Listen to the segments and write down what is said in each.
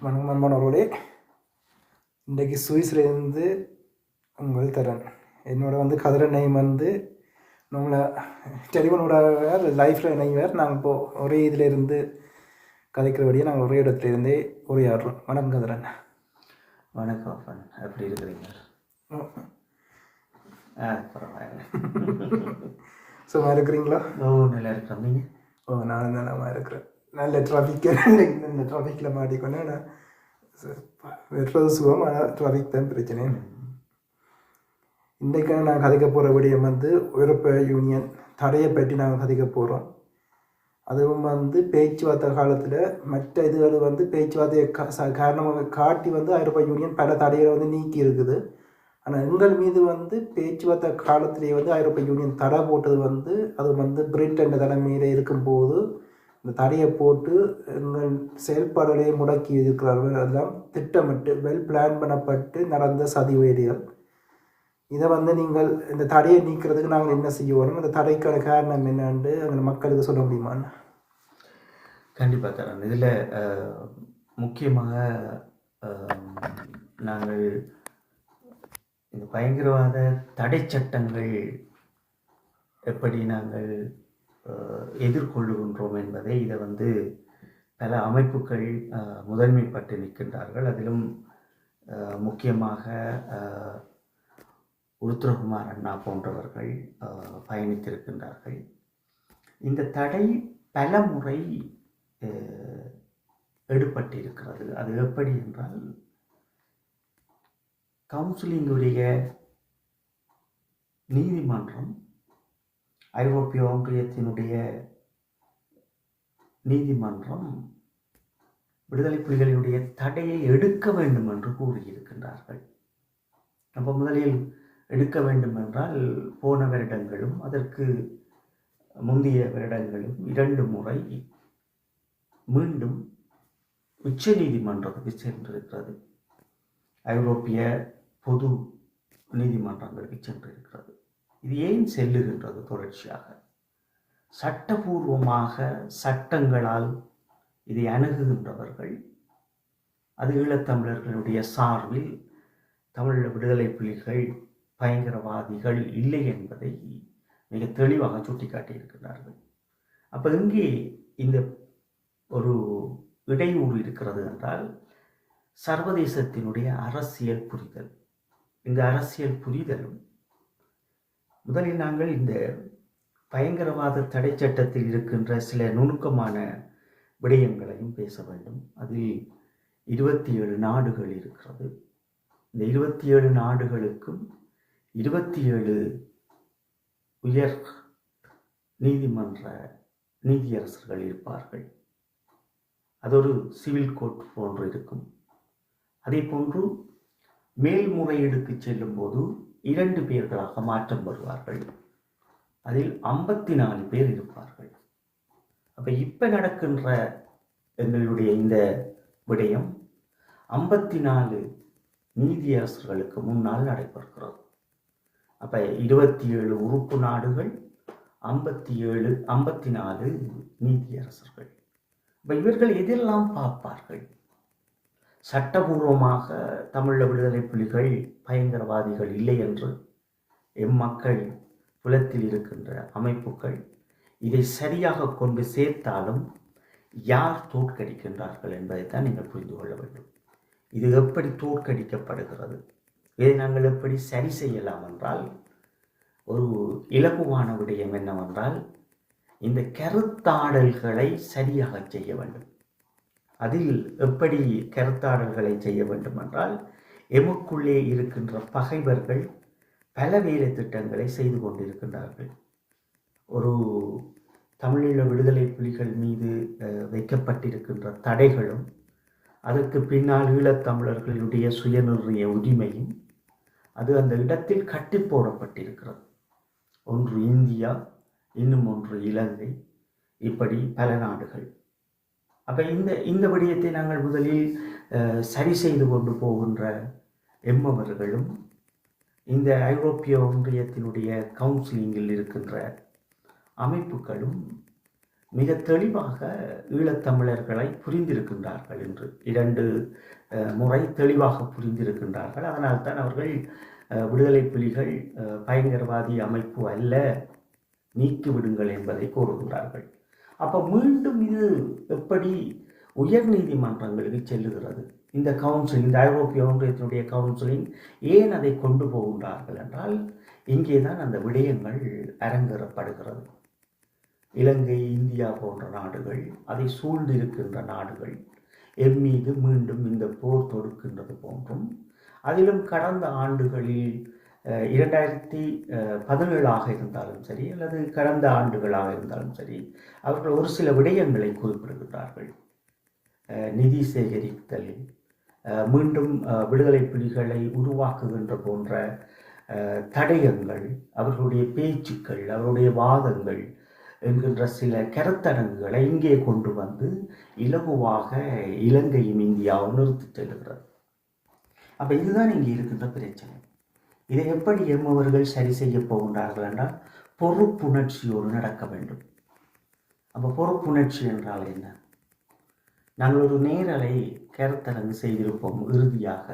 வணக்கம் அன்பானவர்களே. இன்றைக்கு சுவிஸ்லேருந்து உங்கள் தரன். என்னோட கதிரன் நெய்ம் நம்மளை டெலிஃபோனோட லைஃப்பில் இணைவார். நாங்கள் இப்போது ஒரே இதில் இருந்து கதைக்கிறபடியே நாங்கள் ஒரே இடத்துல இருந்தே உரையாடுறோம். வணக்கம் கதிரன். வணக்கம் அப்பன், எப்படி இருக்கிறீங்க? பரவாயில்ல. சும்மா இருக்கிறீங்களா? நல்லா இருக்கிறோம். நீங்கள்? நானும் நலமாக இருக்கிறேன். நல்ல ட்ராஃபிக், இந்த ட்ராஃபிக்கில் மாட்டிக்கொண்டேன். நான் வெட்டுறது சுகம், ஆனால் ட்ராஃபிக் தான் பிரச்சனை. இன்றைக்கான நான் கதைக்க போகிற விடயம் யூரோப்பிய யூனியன் தடையை பற்றி நாங்கள் கதைக்க போகிறோம். அதுவும் பேச்சுவார்த்தை காலத்தில் மற்ற இதுகள் பேச்சுவார்த்தையை காரணமாக காட்டி ஐரோப்பிய யூனியன் பல தடைகளை நீக்கி இருக்குது. ஆனால் எங்கள் மீது பேச்சுவார்த்தை காலத்திலேயே ஐரோப்பிய யூனியன் தடை போட்டது அது பிரிட்டன் தலைமையில் இருக்கும்போது இந்த தடையை போட்டு எங்கள் செயல்பாடுகளையே முடக்கி இருக்கிறார்கள். அதெல்லாம் திட்டமிட்டு வெல் பிளான் பண்ணப்பட்டு நடந்த சதிவேடிகள். இதை நீங்கள் இந்த தடையை நீக்கிறதுக்கு நாங்கள் என்ன செய்யணும், இந்த தடைக்கான காரணம் என்னன்னு எங்கள் மக்களுக்கு சொல்ல முடியுமான்னு? கண்டிப்பாக தரேன். இதில் முக்கியமாக நாங்கள் இந்த பயங்கரவாத தடை சட்டங்கள் எப்படி நாங்கள் எதிர்கொள்ளுகின்றோம் என்பதை இதை பல அமைப்புகள் முதன்மைப்பட்டு நிற்கின்றார்கள். அதிலும் முக்கியமாக உருத்ரகுமார் அண்ணா போன்றவர்கள் பயணித்திருக்கின்றார்கள். இந்த தடை பல முறை எடுபட்டிருக்கிறது. அது எப்படி என்றால், கவுன்சிலிங்குடைய நீதிமன்றம், ஐரோப்பிய ஒன்றியத்தினுடைய நீதிமன்றம் விடுதலை புலிகளினுடைய தடையை எடுக்க வேண்டும் என்று கூறியிருக்கின்றார்கள். அப்போ முதலில் எடுக்க வேண்டும் என்றால் போன வருடங்களும் அதற்கு முந்தைய வருடங்களும் 2 முறை மீண்டும் உச்ச நீதிமன்றத்துக்கு சென்றிருக்கிறது. ஐரோப்பிய பொது நீதிமன்றங்களுக்கு சென்றிருக்கிறது. இது ஏன் செல்லுகின்றது? தொடர்ச்சியாக சட்டபூர்வமாக சட்டங்களால் இதை அணுகுகின்றவர்கள் அது ஈழத்தமிழர்களுடைய சார்பில் தமிழ் விடுதலை புலிகள் பயங்கரவாதிகள் இல்லை என்பதை மிக தெளிவாக சுட்டிக்காட்டியிருக்கிறார்கள். அப்போ இங்கே இந்த ஒரு இடையூறு இருக்கிறது என்றால் சர்வதேசத்தினுடைய அரசியல் புரிதல். இந்த அரசியல் புரிதலும் முதலில் நாங்கள் இந்த பயங்கரவாத தடை சட்டத்தில் இருக்கின்ற சில நுணுக்கமான விடயங்களையும் பேச வேண்டும். அதில் 27 நாடுகள் இருக்கிறது. இந்த 27 நாடுகளுக்கும் 27 உயர் நீதிமன்ற நீதியரசர்கள் இருப்பார்கள். அது ஒரு சிவில் கோர்ட் போன்று இருக்கும். அதே போன்று மேல்முறையீடுக்கு செல்லும் போது 2 பேர்களாக மாற்றம் வருவார்கள். அதில் 54 பேர் இருப்பார்கள். அப்போ இப்போ நடக்கின்ற எங்களுடைய இந்த விடயம் 54 நீதியரசர்களுக்கு முன்னால் நடைபெறுகிறது. அப்போ 27 உறுப்பு நாடுகள், 54 நீதியரசர்கள். இப்போ இவர்கள் எதெல்லாம் பார்ப்பார்கள்? சட்டபூர்வமாக தமிழ் விடுதலை புலிகள் பயங்கரவாதிகள் இல்லை என்று எம்மக்கள் புலத்தில் இருக்கின்ற அமைப்புகள் இதை சரியாக கொண்டு சேர்த்தாலும் யார் தோற்கடிக்கின்றார்கள் என்பதைத்தான் நீங்கள் புரிந்து கொள்ள வேண்டும். இது எப்படி தோற்கடிக்கப்படுகிறது, இதை நாங்கள் எப்படி சரி செய்யலாம் என்றால், ஒரு இலகுவான விடயம் என்னவென்றால், இந்த கருத்தாடல்களை சரியாக செய்ய வேண்டும். அதில் எப்படி கருத்தாடல்களை செய்ய வேண்டும் என்றால், எமக்குள்ளே இருக்கின்ற பகைவர்கள் பல வேலை திட்டங்களை செய்து கொண்டிருக்கின்றார்கள். ஒரு தமிழீழ விடுதலை புலிகள் மீது வைக்கப்பட்டிருக்கின்ற தடைகளும் அதற்கு பின்னால் ஈழத்தமிழர்களுடைய சுயநிர்ணய உரிமையும் அது அந்த இடத்தில் கட்டி போடப்பட்டிருக்கிறது. ஒன்று இந்தியா, இன்னும் ஒன்று இலங்கை, இப்படி பல நாடுகள். அப்போ இந்த விடயத்தை நாங்கள் முதலில் சரி செய்து கொண்டு போகின்ற எம்மவர்களும் இந்த ஐரோப்பிய ஒன்றியத்தினுடைய கவுன்சிலிங்கில் இருக்கின்ற அமைப்புகளும் மிக தெளிவாக ஈழத்தமிழர்களை புரிந்திருக்கின்றார்கள் என்று 2 முறை தெளிவாக புரிந்திருக்கின்றார்கள். அதனால்தான் அவர்கள் விடுதலை புலிகள் பயங்கரவாதி அமைப்பு அல்ல, நீக்கிவிடுங்கள் என்பதை கோருகின்றார்கள். அப்போ மீண்டும் இது எப்படி உயர் நீதிமன்றங்களுக்கு செல்லுகிறது? இந்த கவுன்சிலிங், இந்த ஐரோப்பிய ஒன்றியத்தினுடைய கவுன்சிலிங் ஏன் அதை கொண்டு போகின்றார்கள் என்றால், இங்கே தான் அந்த விடயங்கள் அரங்கேறப்படுகிறது. இலங்கை, இந்தியா போன்ற நாடுகள், அதை சூழ்ந்திருக்கின்ற நாடுகள் எம் மீது மீண்டும் இந்த போர் தொடுக்கின்றது போன்றும், அதிலும் கடந்த ஆண்டுகளில் 2017 இருந்தாலும் சரி அல்லது கடந்த ஆண்டுகளாக இருந்தாலும் சரி, அவர்கள் ஒரு சில விடயங்களை குறிப்பிடுகின்றார்கள். நிதி சேகரித்தல், மீண்டும் விடுதலை புலிகளை உருவாக்குகின்ற போன்ற தடயங்கள், அவர்களுடைய பேச்சுக்கள், அவருடைய வாதங்கள் என்கின்ற சில கருத்தடங்குகளை இங்கே கொண்டு வந்து இலகுவாக இலங்கையும் இந்தியாவும் நிறுத்தி செல்லுகிறது. அப்போ இதுதான் இங்கே இருக்கின்ற பிரச்சனை. இதை எப்படி எம்மவர்கள் சரி செய்ய போகின்றார்கள் என்றால், பொறுப்புணர்ச்சியோடு நடக்க வேண்டும். அப்போ பொறுப்புணர்ச்சி என்றால் என்ன? நாங்கள் ஒரு நேரலை கருத்தரங்கு செய்திருப்போம். இறுதியாக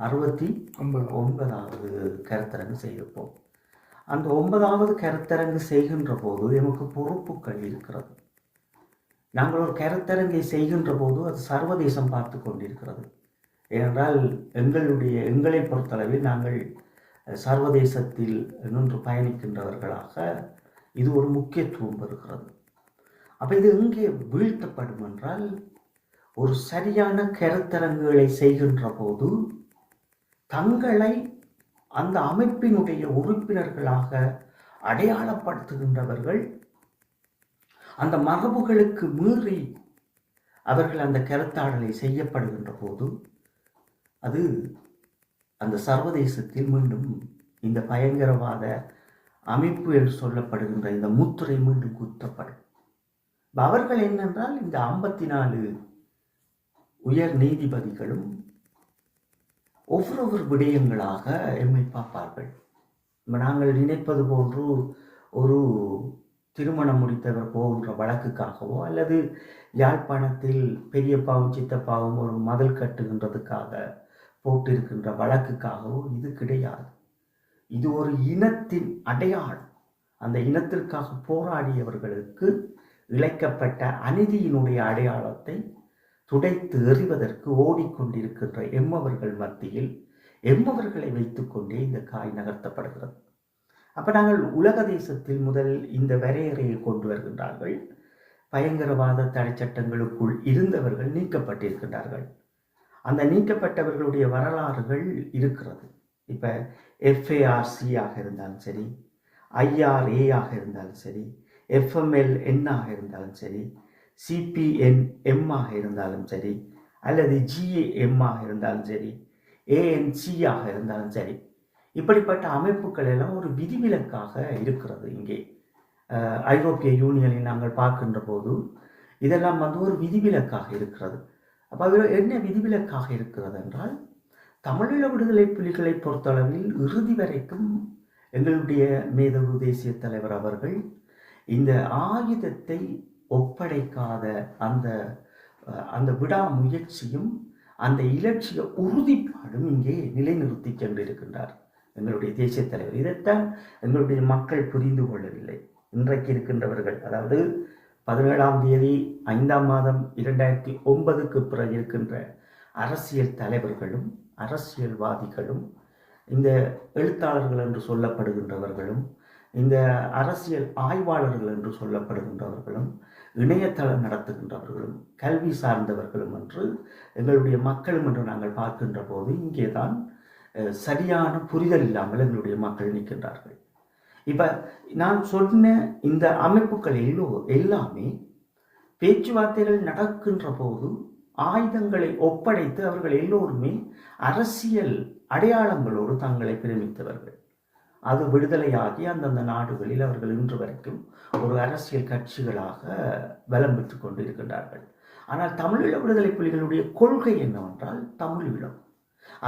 69வது கருத்தரங்கு செய்திருப்போம். அந்த 9வது கருத்தரங்கு செய்கின்ற போது எமக்கு பொறுப்புகள் இருக்கிறது. நாங்கள் ஒரு கருத்தரங்கை செய்கின்ற போது அது சர்வதேசம் பார்த்து கொண்டிருக்கிறது. ஏனென்றால் எங்களை பொறுத்தளவில் நாங்கள் சர்வதேசத்தில் நின்று பயணிக்கின்றவர்களாக இது ஒரு முக்கியத்துவம் பெறுகிறது. அப்போ இது எங்கே வீழ்த்தப்படும் என்றால், ஒரு சரியான கருத்தரங்குகளை செய்கின்ற போது தங்களை அந்த அமைப்பினுடைய உறுப்பினர்களாக அடையாளப்படுத்துகின்றவர்கள் அந்த மரபுகளுக்கு மீறி அவர்கள் அந்த கருத்தாடலை செய்யப்படுகின்ற போது அது அந்த சர்வதேசத்தில் மீண்டும் இந்த பயங்கரவாத அமைப்பு என்று சொல்லப்படுகின்ற இந்த முத்திரை மீண்டும் குத்தப்படும். அவர்கள் என்னென்றால், இந்த 54 உயர் நீதிபதிகளும் ஒவ்வொரு விடயங்களாக எம்மை பார்ப்பார்கள். நாங்கள் நினைப்பது போன்று ஒரு திருமணம் முடித்தவர் போகின்ற வழக்குக்காகவோ அல்லது யாழ்ப்பாணத்தில் பெரியப்பாவும் சித்தப்பாவும் ஒரு மதில் கட்டுகின்றதுக்காக போட்டிருக்கின்ற வழக்குக்காகவோ இது கிடையாது. இது ஒரு இனத்தின் அடையாளம். அந்த இனத்திற்காக போராடியவர்களுக்கு இழைக்கப்பட்ட அநீதியினுடைய அடையாளத்தை துடைத்து எறிவதற்கு ஓடிக்கொண்டிருக்கின்ற எம்மவர்கள் மத்தியில் எம்மவர்களை வைத்துக்கொண்டே இந்த காய் நகர்த்தப்படுகிறது. அப்போ நாங்கள் உலக தேசத்தில் முதல் இந்த வரையறையை கொண்டு வருகின்றார்கள். பயங்கரவாத தடை சட்டங்களுக்குள் இருந்தவர்கள் நீக்கப்பட்டிருக்கின்றார்கள். அந்த நீக்கப்பட்டவர்களுடைய வரலாறுகள் இருக்கிறது. இப்போ FARC ஆக இருந்தாலும் சரி, IRA ஆக இருந்தாலும் சரி, FMLN ஆக இருந்தாலும் சரி, CPNM ஆக இருந்தாலும் சரி, அல்லது GAM ஆக இருந்தாலும் சரி, ANC ஆக இருந்தாலும் சரி, இப்படிப்பட்ட அமைப்புகள் எல்லாம் ஒரு விதிவிலக்காக இருக்கிறது. இங்கே ஐரோப்பிய யூனியனில் நாங்கள் பார்க்கின்ற போது இதெல்லாம் ஒரு விதிவிலக்காக இருக்கிறது. அப்போ அது என்ன விதிவிலக்காக இருக்கிறது என்றால், தமிழீழ விடுதலை புலிகளை பொறுத்தளவில் இறுதி வரைக்கும் எங்களுடைய மேதகு தேசிய தலைவர் அவர்கள் இந்த ஆயுதத்தை ஒப்படைக்காத அந்த விடாமுயற்சியும் அந்த இலட்சிய உறுதிப்பாடும் இங்கே நிலைநிறுத்தி சென்றிருக்கின்றார் எங்களுடைய தேசிய தலைவர். இதைத்தான் எங்களுடைய மக்கள் புரிந்து கொள்ளவில்லை. இன்றைக்கு இருக்கின்றவர்கள், அதாவது 17ஆம் தேதி 5ஆம் மாதம் 2009க்கு பிறகு இருக்கின்ற அரசியல் தலைவர்களும் அரசியல்வாதிகளும் இந்த எழுத்தாளர்கள் என்று சொல்லப்படுகின்றவர்களும் இந்த அரசியல் ஆய்வாளர்கள் என்று சொல்லப்படுகின்றவர்களும் இணையதளம் நடத்துகின்றவர்களும் கல்வி சார்ந்தவர்களும் என்று எங்களுடைய மக்களும் என்று நாங்கள் பார்க்கின்ற போது இங்கே தான் சரியான புரிதல் இல்லாமல் எங்களுடைய மக்கள் நிற்கின்றார்கள். இப்போ நான் சொன்ன இந்த அமைப்புகள் எல்லாமே பேச்சுவார்த்தைகள் நடக்கின்ற போது ஆயுதங்களை ஒப்படைத்து அவர்கள் எல்லோருமே அரசியல் அடையாளங்களோடு தங்களை பிரமித்தவர்கள். அது விடுதலையாகி அந்தந்த நாடுகளில் அவர்கள் இன்று வரைக்கும் ஒரு அரசியல் கட்சிகளாக பலம் பெற்றுக் கொண்டு இருக்கின்றார்கள். ஆனால் தமிழீழ விடுதலை புலிகளுடைய கொள்கை என்னவென்றால் தமிழீழம்.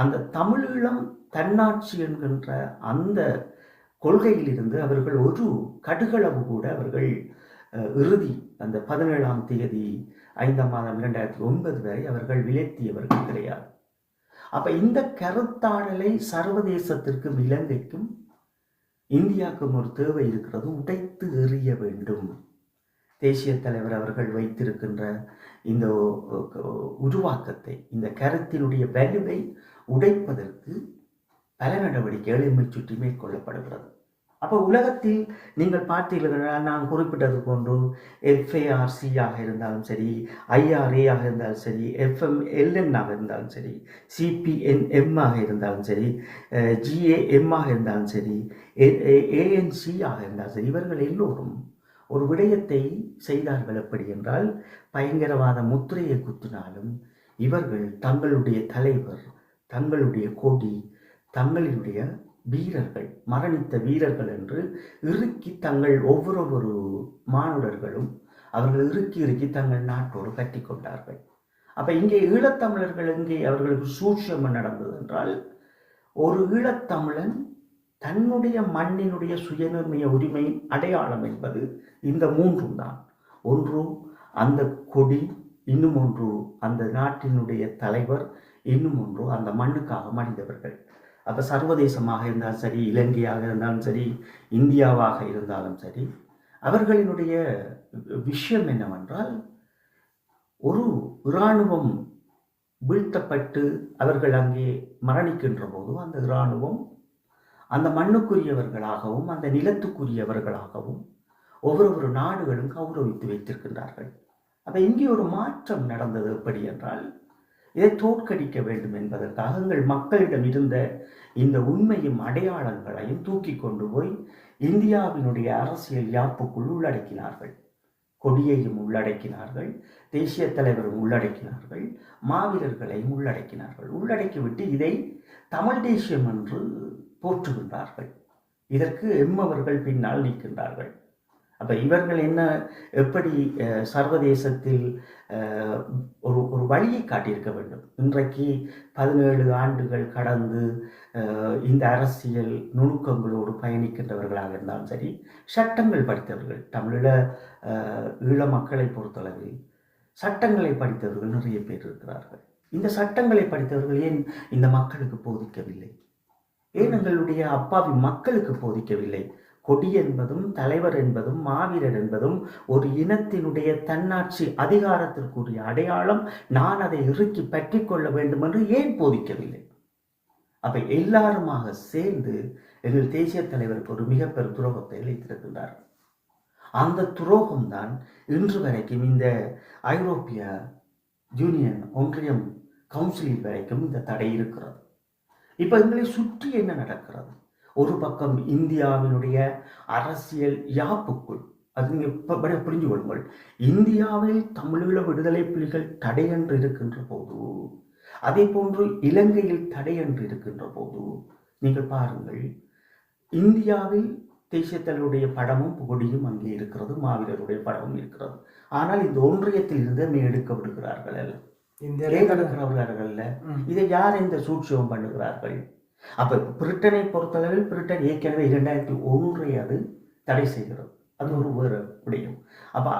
அந்த தமிழீழம் தன்னாட்சி என்கின்ற அந்த கொள்கையிலிருந்து அவர்கள் ஒரு கடுகளவு கூட அவர்கள் இறுதி அந்த 17ஆம் தேதி 5ஆம் மாதம் 2009 வரை அவர்கள் விலத்தியவர்கள் கிடையாது. அப்ப இந்த கருத்தாடலை சர்வதேசத்திற்கும் இலங்கைக்கும் இந்தியாவுக்கும் ஒரு தேவை இருக்கிறது. உடைத்து எறிய வேண்டும். தேசிய தலைவர் அவர்கள் வைத்திருக்கின்ற இந்த உருவாக்கத்தை, இந்த கருத்தினுடைய வலுவை உடைப்பதற்கு பல நடவடிக்கைகள் எம்மை சுற்றி மேற்கொள்ளப்படுகிறது. அப்போ உலகத்தில் நீங்கள் பார்த்தீர்கள், நான் குறிப்பிட்டது போன்று FARC ஆக இருந்தாலும் சரி, IRA ஆக இருந்தாலும் சரி, FMLN ஆக இருந்தாலும் சரி, CPNM ஆக இருந்தாலும் சரி, GAM ஆக இருந்தாலும் சரி, ANC ஆக இருந்தாலும் சரி, இவர்கள் எல்லோரும் ஒரு விடயத்தை செய்தார்கள். எப்படி என்றால், பயங்கரவாத முத்திரையை குத்தினாலும் இவர்கள் தங்களுடைய தலைவர், தங்களுடைய கொடி, தங்களுடைய வீரர்கள், மரணித்த வீரர்கள் என்று இறுக்கி தங்கள் ஒவ்வொரு மானுடர்களும் அவர்கள் இறுக்கி தங்கள் நாட்டோடு கட்டி கொண்டார்கள். அப்ப இங்கே ஈழத்தமிழர்கள் இங்கே அவர்களுக்கு சூட்சம் நடந்தது என்றால், ஒரு ஈழத்தமிழன் தன்னுடைய மண்ணினுடைய சுயநிர்ணய உரிமை அடையாளம் என்பது இந்த மூன்றும் தான். ஒன்று அந்த கொடி, இன்னும் ஒன்று அந்த நாட்டினுடைய தலைவர், இன்னும் ஒன்று அந்த மண்ணுக்காக மடிந்தவர்கள். அப்போ சர்வதேசமாக இருந்தாலும் சரி, இலங்கையாக இருந்தாலும் சரி, இந்தியாவாக இருந்தாலும் சரி, அவர்களினுடைய விஷயம் என்னவென்றால், ஒரு இராணுவம் வீழ்த்தப்பட்டு அவர்கள் அங்கே மரணிக்கின்ற போது அந்த இராணுவம் அந்த மண்ணுக்குரியவர்களாகவும் அந்த நிலத்துக்குரியவர்களாகவும் ஒவ்வொரு நாடுகளும் கௌரவித்து வைத்திருக்கின்றார்கள். அப்போ இங்கே ஒரு மாற்றம் நடந்தது. எப்படி என்றால், இதை தோற்கடிக்க வேண்டும் என்பதற்காக எங்கள் மக்களிடம் இருந்த இந்த உண்மையும் அடையாளங்களையும் தூக்கி கொண்டு போய் இந்தியாவினுடைய அரசியல் யாப்புக்குள் உள்ளடக்கினார்கள். கொடியையும் உள்ளடக்கினார்கள், தேசிய தலைவரும் உள்ளடக்கினார்கள், மாவீரர்களையும் உள்ளடக்கினார்கள். உள்ளடக்கிவிட்டு இதை தமிழ் தேசியம் என்று போற்றுகின்றார்கள். இதற்கு எம்மவர்கள் பின்னால் நிற்கின்றார்கள். அப்போ இவர்கள் என்ன, எப்படி சர்வதேசத்தில் ஒரு வழியை காட்டியிருக்க வேண்டும். இன்றைக்கு 17 ஆண்டுகள் கடந்து இந்த அரசியல் நுணுக்கங்களோடு பயணிக்கின்றவர்களாக இருந்தாலும் சரி, சட்டங்கள் படித்தவர்கள், ஈழ மக்களை பொறுத்தளவில் சட்டங்களை படித்தவர்கள் நிறைய பேர் இருக்கிறார்கள். இந்த சட்டங்களை படித்தவர்கள் ஏன் இந்த மக்களுக்கு போதிக்கவில்லை? ஏன் எங்களுடைய அப்பாவி மக்களுக்கு போதிக்கவில்லை? கொடி என்பதும் தலைவர் என்பதும் மாவீரர் என்பதும் ஒரு இனத்தினுடைய தன்னாட்சி அதிகாரத்திற்குரிய அடையாளம். நான் அதை இறுக்கி பற்றி கொள்ள வேண்டும் என்று ஏன் போதிக்கவில்லை? அப்ப எல்லாருமாக சேர்ந்து எங்கள் தேசிய தலைவருக்கு ஒரு மிகப்பெரும் துரோகத்தை இழைத்திருக்கின்றார். அந்த துரோகம்தான் இன்று வரைக்கும் இந்த ஐரோப்பிய யூனியன், ஒன்றியம் கவுன்சிலில் வரைக்கும் இந்த தடை இருக்கிறது. இப்ப எங்களை சுற்றி என்ன நடக்கிறது? ஒரு பக்கம் இந்தியாவினுடைய அரசியல் யாப்புக்குள், அது நீங்க புரிஞ்சு கொள்ளுங்கள், இந்தியாவில் தமிழீழ விடுதலை புலிகள் தடை என்று இருக்கின்ற போது, அதே போன்று இலங்கையில் தடை என்று இருக்கின்ற போது, நீங்கள் பாருங்கள், இந்தியாவில் தேசிய தலைவருடைய படமும் கொடியும் அங்கே இருக்கிறது, மாவீரருடைய படமும் இருக்கிறது. ஆனால் இந்த ஒன்றியத்தில் இருந்து எடுக்க விடுகிறார்கள் அல்ல, தடுக்கிறவர்கள். இதை யார் இந்த சூட்சம் பண்ணுகிறார்கள்? அப்ப பிரிட்டனை பொறுத்தளவில் பிரிட்டன் ஏற்கனவே 2001 அது தடை செய்கிறது. அது ஒரு வேறு விடயம். அப்ப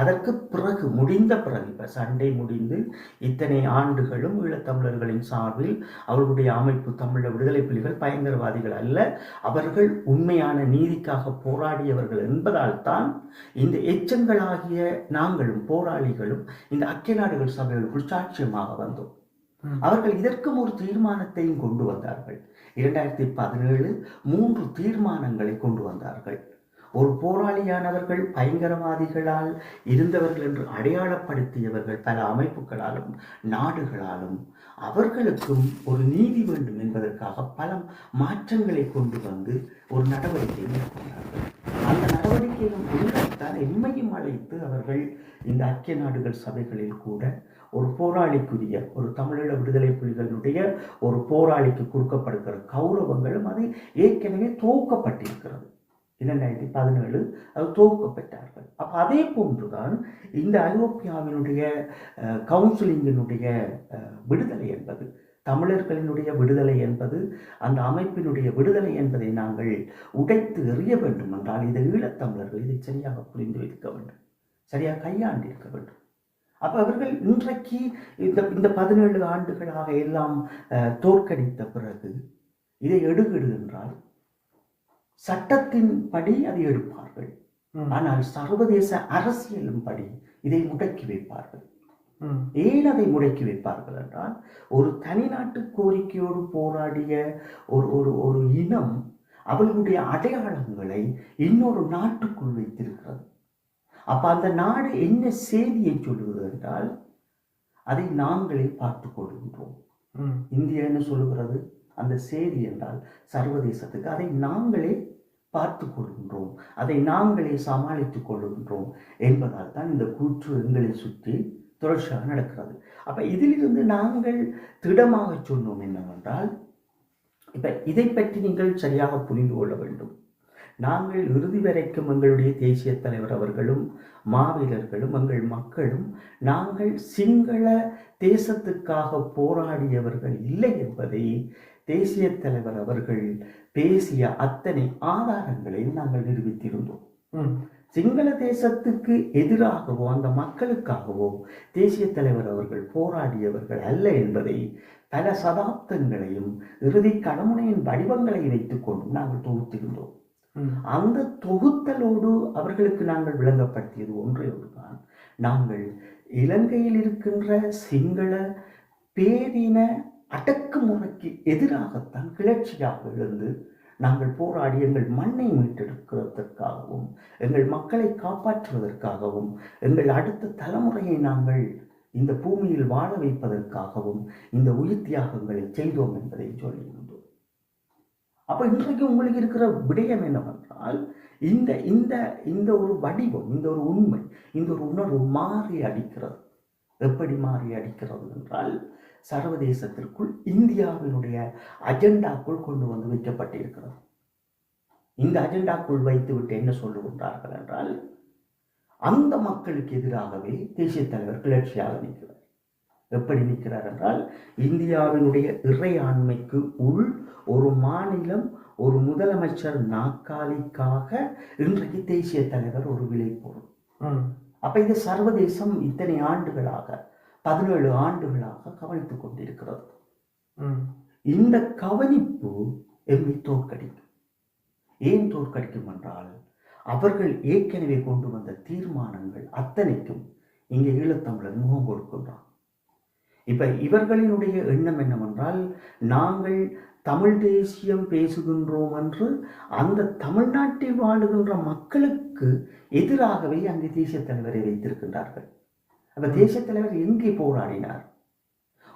அதற்கு பிறகு முடிந்த பிறகு, இப்ப சண்டை முடிந்து இத்தனை ஆண்டுகளும் ஈழத்தமிழர்களின் சார்பில் அவர்களுடைய அமைப்பு தமிழ விடுதலை புலிகள் பயங்கரவாதிகள் அல்ல, அவர்கள் உண்மையான நீதிக்காக போராடியவர்கள் என்பதால் தான் இந்த எச்சங்களாகிய நாங்களும் போராளிகளும் இந்த ஐக்கிய நாடுகள் சபைகளுக்குள் சாட்சியமாக வந்தோம். அவர்கள் இதற்கும் ஒரு தீர்மானத்தையும் கொண்டு வந்தார்கள். 2017 3 தீர்மானங்களை கொண்டு வந்தார்கள். ஒரு போராளியானவர்கள் பயங்கரவாதிகளால் இருந்தவர்கள் என்று அடையாளப்படுத்தியவர்கள் பல அமைப்புகளாலும் நாடுகளாலும் அவர்களுக்கும் ஒரு நீதி வேண்டும் என்பதற்காக பல மாற்றங்களை கொண்டு வந்து ஒரு நடவடிக்கை மேற்கொண்டார்கள். அந்த நடவடிக்கையின் உள்ளத்தான் எம்மையும் அழைத்து அவர்கள் இந்த ஐக்கிய நாடுகள் சபைகளில் கூட ஒரு போராளிக்குரிய, ஒரு தமிழீழ விடுதலை புலிகளுடைய ஒரு போராளிக்கு கொடுக்கப்படுகிற கௌரவங்களும் அது ஏற்கனவே துவக்கப்பட்டிருக்கிறது. 2017 அது துவக்கப்பட்டார்கள். அப்போ அதே போன்றுதான் இந்த ஐரோப்பியாவினுடைய கவுன்சிலிங்கினுடைய விடுதலை என்பது, தமிழர்களினுடைய விடுதலை என்பது, அந்த அமைப்பினுடைய விடுதலை என்பதை நாங்கள் உடைத்து எறிய வேண்டும் என்றால் இந்த ஈழத்தமிழர்கள் இதை சரியாக புரிந்து வைக்க வேண்டும். சரியாக கையாண்டு இருக்க வேண்டும். அப்போ அவர்கள் இன்றைக்கு இந்த 17 ஆண்டுகளாக எல்லாம் தோற்கடித்த பிறகு இதை எடுக்கிடு என்றால் சட்டத்தின்படி அதை எடுப்பார்கள். ஆனால் சர்வதேச அரசியலும் படி இதை முடக்கி வைப்பார்கள். ஏன் அதை முடக்கி வைப்பார்கள் என்றால், ஒரு தனிநாட்டு கோரிக்கையோடு போராடிய ஒரு இனம் அவர்களுடைய அடையாளங்களை இன்னொரு நாட்டுக்குள் வைத்திருக்கிறது. அப்ப அந்த நாடு என்ன செய்தியை சொல்லுகிறது என்றால், அதை நாங்களே பார்த்துக் கொள்கின்றோம். இந்தியா என்ன சொல்லுகிறது? அந்த செய்தி என்றால் சர்வதேசத்துக்கு அதை நாங்களே பார்த்து கொள்கின்றோம், அதை நாங்களே சமாளித்துக் கொள்கின்றோம் என்பதால் தான் இந்த கூற்று எங்களை சுற்றி தொடர்ச்சியாக நடக்கிறது. அப்ப இதிலிருந்து நாங்கள் திடமாக சொன்னோம் என்னவென்றால், இப்ப இதை பற்றி நீங்கள் சரியாக புரிந்து கொள்ள வேண்டும். நாங்கள் இறுதி வரைக்கும் எங்களுடைய தேசிய தலைவர் அவர்களும் மாவீரர்களும் எங்கள் மக்களும் நாங்கள் சிங்கள தேசத்துக்காக போராடியவர்கள் இல்லை என்பதை தேசிய தலைவர் அவர்கள் பேசிய அத்தனை ஆதாரங்களையும் நாங்கள் நிரூபித்திருந்தோம். சிங்கள தேசத்துக்கு எதிராகவோ அந்த மக்களுக்காகவோ தேசிய தலைவர் அவர்கள் போராடியவர்கள் அல்ல என்பதை பல சதாப்தங்களையும் இறுதி கடமுனையின் வடிவங்களை வைத்துக் கொண்டு நாங்கள் தொகுத்திருந்தோம். அந்த தொகுத்தலோடு அவர்களுக்கு நாங்கள் விளங்கப்படுத்தியது ஒன்றே ஒன்றுதான். நாங்கள் இலங்கையில் இருக்கின்ற சிங்கள பேரின அடக்குமுறைக்கு எதிராகத்தான் கிளர்ச்சியாக எழுந்து நாங்கள் போராடி எங்கள் மண்ணை மீட்டெடுக்கிறதற்காகவும் எங்கள் மக்களை காப்பாற்றுவதற்காகவும் எங்கள் அடுத்த தலைமுறையை நாங்கள் இந்த பூமியில் வாழ வைப்பதற்காகவும் இந்த உயிர் தியாகங்களை செய்தோம் என்பதை சொல்லியிருந்தோம். அப்ப இன்றைக்கு உங்களுக்கு இருக்கிற விடயம் என்னவென்றால், இந்த இந்த இந்த ஒரு வடிவம், இந்த ஒரு உண்மை, இந்த ஒரு உணர்வு மாறி அடிக்கிறது. எப்படி மாறி அடிக்கிறது என்றால், சர்வதேசத்திற்குள் இந்தியாவினுடைய அஜெண்டாக்குள் கொண்டு வந்து வைக்கப்பட்டிருக்கிறது. இந்த அஜெண்டாக்குள் வைத்துவிட்டு என்ன சொல்லுகின்றார்கள் என்றால், அந்த மக்களுக்கு எதிராகவே தேசிய தலைவர் கிளர்ச்சியாக நிற்கிறார். எப்படி நிற்கிறார் என்றால், இந்தியாவினுடைய இறையாண்மைக்கு உள் ஒரு மாநிலம், ஒரு முதலமைச்சர் நாற்காலிக்காக இன்றைக்கு தேசிய தலைவர் ஒரு விலை பொருள். அப்ப இது சர்வதேசம் இத்தனை ஆண்டுகளாக 17 ஆண்டுகளாக கவனித்துக் கொண்டிருக்கிறது. இந்த கவனிப்பு எம்மை தோற்கடிக்கும். ஏன் தோற்கடிக்கும் என்றால், அவர்கள் ஏற்கனவே கொண்டு வந்த தீர்மானங்கள் அத்தனைக்கும் இங்கே ஈழத்தமிழர் முகம் கொடுக்கின்றார். இப்ப இவர்களினுடைய எண்ணம் என்னவென்றால், நாங்கள் தமிழ் தேசியம் பேசுகின்றோம் என்று அந்த தமிழ்நாட்டில் வாழுகின்ற மக்களுக்கு எதிராகவே அங்கே தேசிய தலைவரை வைத்திருக்கின்றார்கள். அப்ப தேசிய தலைவர் எங்கே போராடினார்?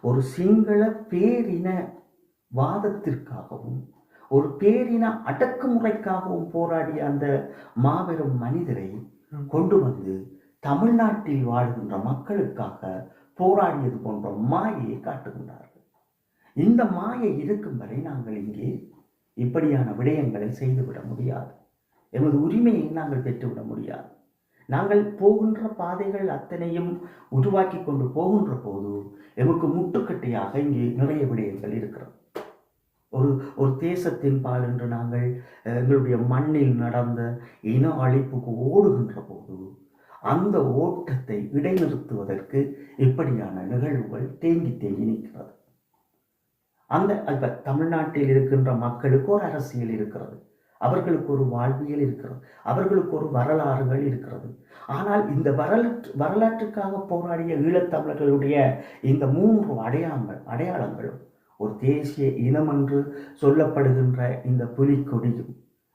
ஒரு சிங்கள பேரின வாதத்திற்காகவும் ஒரு பேரின அடக்குமுறைக்காகவும் போராடிய அந்த மாபெரும் மனிதரை கொண்டு வந்து தமிழ்நாட்டில் வாழ்கின்ற மக்களுக்காக போராடியது போன்ற மாயையை காட்டுகின்றார்கள். இந்த மாயை இருக்கும் வரை நாங்கள் இங்கே இப்படியான விடயங்களை செய்துவிட முடியாது. எமது உரிமையை நாங்கள் பெற்றுவிட முடியாது. நாங்கள் போகின்ற பாதைகள் அத்தனையும் உருவாக்கி கொண்டு போகின்ற போது எமக்கு முட்டுக்கட்டையாக இங்கே நிறைய விடயங்கள் இருக்கிறது. ஒரு தேசத்தின் பால் என்று நாங்கள் எங்களுடைய மண்ணில் நடந்த இன அழிப்புக்கு ஓடுகின்ற போது அந்த ஓட்டத்தை இடைநிறுத்துவதற்கு இப்படியான நிகழ்வுகள் தேங்கி தேங்கி நிற்கிறது. அந்த தமிழ்நாட்டில் இருக்கின்ற மக்களுக்கு ஒரு அரசியல் இருக்கிறது, அவர்களுக்கு ஒரு வாழ்வியல் இருக்கிறது, அவர்களுக்கு ஒரு வரலாறுகள் இருக்கிறது. ஆனால் இந்த வரலாற்றுக்காக போராடிய ஈழத்தமிழர்களுடைய இந்த 3 அடையாளங்களும் ஒரு தேசிய இனம் என்று சொல்லப்படுகின்ற இந்த புலிக்கொடியும்,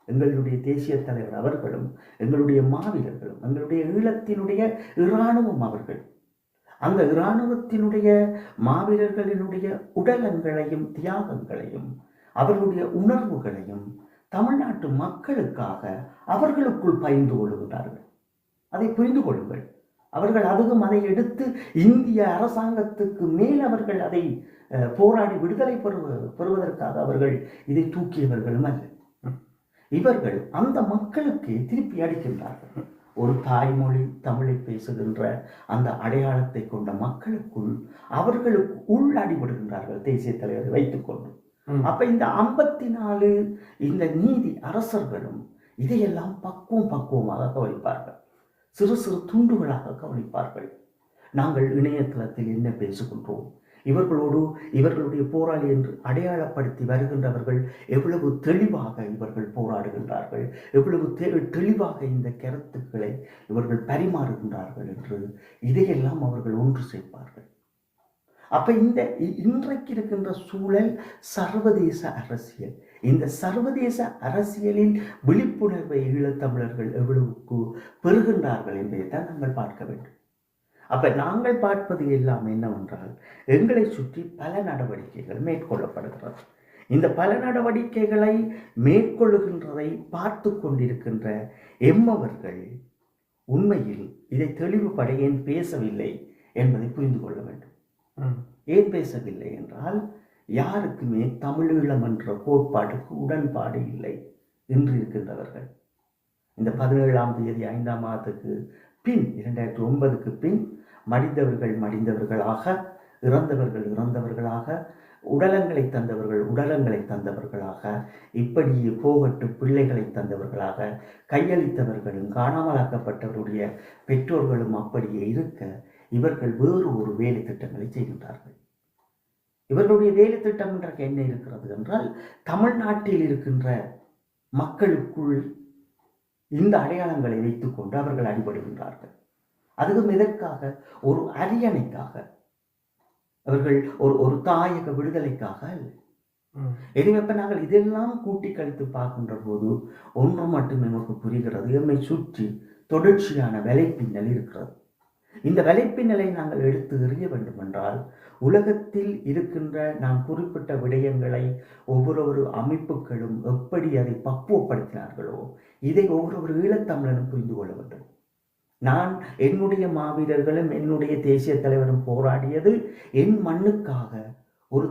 எங்களுடைய தேசிய தலைவர் அவர்களும், எங்களுடைய மாவீரர்களும், எங்களுடைய ஈழத்தினுடைய இராணுவம் அவர்கள், அந்த இராணுவத்தினுடைய மாவீரர்களினுடைய உடலங்களையும் தியாகங்களையும் அவர்களுடைய உணர்வுகளையும் தமிழ்நாட்டு மக்களுக்காக அவர்களுக்குள் பகிர்ந்து கொள்ளுகிறார்கள். அதை புரிந்து கொள்ளுங்கள். அவர்கள் அதுவும் அதை எடுத்து இந்திய அரசாங்கத்துக்கு மேல் அவர்கள் அதை போராடி விடுதலை பெறுவதற்காக அவர்கள் இதை தூக்கியவர்களும் அல்ல. இவர்கள் அந்த மக்களுக்கு திருப்பி அடிக்கின்றார்கள். ஒரு தாய்மொழி தமிழை பேசுகின்ற அந்த அடையாளத்தை கொண்ட மக்களுக்குள் அவர்களுக்கு உள்ளடிபடுகின்றார்கள் தேசிய தலைவரை வைத்துக்கொண்டு. அப்ப இந்த 54 இந்த நீதி அரசர்களும் இதையெல்லாம் பக்குவமாக கவனிப்பார்கள். சிறு சிறு துண்டுகளாக கவனிப்பார்கள். நாங்கள் இணையதளத்தில் என்ன பேசுகின்றோம், இவர்களுடைய போராளி என்று அடையாளப்படுத்தி வருகின்றவர்கள் எவ்வளவு தெளிவாக இவர்கள் போராடுகின்றார்கள், எவ்வளவு தெளிவாக இந்த கருத்துக்களை இவர்கள் பரிமாறுகின்றார்கள் என்று இதையெல்லாம் அவர்கள் ஒன்று சேர்ப்பார்கள். அப்ப இன்றைக்கு இருக்கின்ற சூழல் சர்வதேச அரசியல். இந்த சர்வதேச அரசியலில் விழிப்புணர்வை ஈழத்தமிழர்கள் எவ்வளவுக்கு பெறுகின்றார்கள் என்பதைத்தான் நாங்கள் பார்க்க வேண்டும். அப்ப நாங்கள் பார்ப்பது எல்லாம் என்னவென்றால், எங்களை சுற்றி பல நடவடிக்கைகள் மேற்கொள்ளப்படுகிறது. இந்த பல நடவடிக்கைகளை மேற்கொள்ளுகின்றதை பார்த்து கொண்டிருக்கின்ற எம்மவர்கள் உண்மையில் இதை தெளிவுபட ஏன் பேசவில்லை என்பதை புரிந்து கொள்ள வேண்டும். ஏன் பேசவில்லை என்றால், யாருக்குமே தமிழீழம் என்ற கோட்பாடுக்கு உடன்பாடு இல்லை என்று இருக்கின்றவர்கள். இந்த 17ஆம் தேதி 5ஆம் மாதத்துக்கு பின் 2009க்கு பின் மடிந்தவர்களாக, இறந்தவர்களாக, உடலங்களை தந்தவர்களாக, இப்படியே போகட்டு பிள்ளைகளை தந்தவர்களாக, கையளித்தவர்களும் காணாமலாக்கப்பட்டவருடைய பெற்றோர்களும் அப்படியே இருக்க, இவர்கள் வேறு ஒரு வேலை திட்டங்களை செய்கின்றார்கள். இவர்களுடைய வேலை திட்டம் என்ற என்ன இருக்கிறது என்றால், தமிழ்நாட்டில் இருக்கின்ற மக்களுக்குள் இந்த அடையாளங்களை வைத்துக்கொண்டு அவர்கள் அடிபடுகின்றார்கள். அதுவும் எதற்காக? ஒரு அரியணைக்காக, அவர்கள் ஒரு தாயக விடுதலைக்காக அல்ல. எனவே நாங்கள் இதெல்லாம் கூட்டி கழித்து பார்க்கின்ற போது ஒன்று மட்டும் நமக்கு புரிகிறது, எம்மை சுற்றி தொடர்ச்சியான வலைப்பின்னல் இருக்கிறது. இந்த வலைப்பின்னலை நாங்கள் எடுத்து எறிய வேண்டும் என்றால், உலகத்தில் இருக்கின்ற நாம் குறிப்பிட்ட விடயங்களை ஒவ்வொரு அமைப்புகளும் எப்படி அதை பக்குவப்படுத்தினார்களோ, இதை ஒவ்வொரு ஈழத்தமிழனும் புரிந்து கொள்ள வேண்டும். நான் என்னுடைய மாவீரர்களும் என்னுடைய தேசிய தலைவரும் போராடியது என் மண்ணுக்காக, ஒரு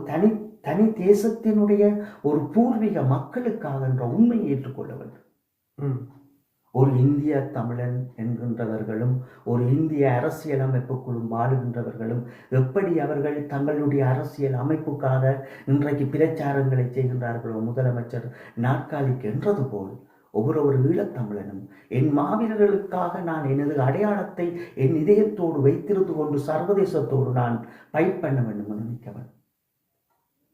தனி தேசத்தினுடைய ஒரு பூர்வீக மக்களுக்காக என்ற உண்மையை ஏற்றுக்கொள்ள வேண்டும். ஒரு இந்திய தமிழன் என்கின்றவர்களும் ஒரு இந்திய அரசியல் அமைப்புக்குள்ளும் வாழுகின்றவர்களும் எப்படி அவர்கள் தங்களுடைய அரசியல் அமைப்புக்காக இன்றைக்கு பிரச்சாரங்களை செய்கின்றார்களோ, முதலமைச்சர் நாற்காலிக்கு என்றது போல் ஒவ்வொரு ஈழத்தமிழனும் என் மாவீரர்களுக்காக நான் எனது அடையாளத்தை என் இதயத்தோடு வைத்திருந்து கொண்டு சர்வதேசத்தோடு நான் ஃபைட் பண்ண வேண்டும் என்று நினைக்கவன்.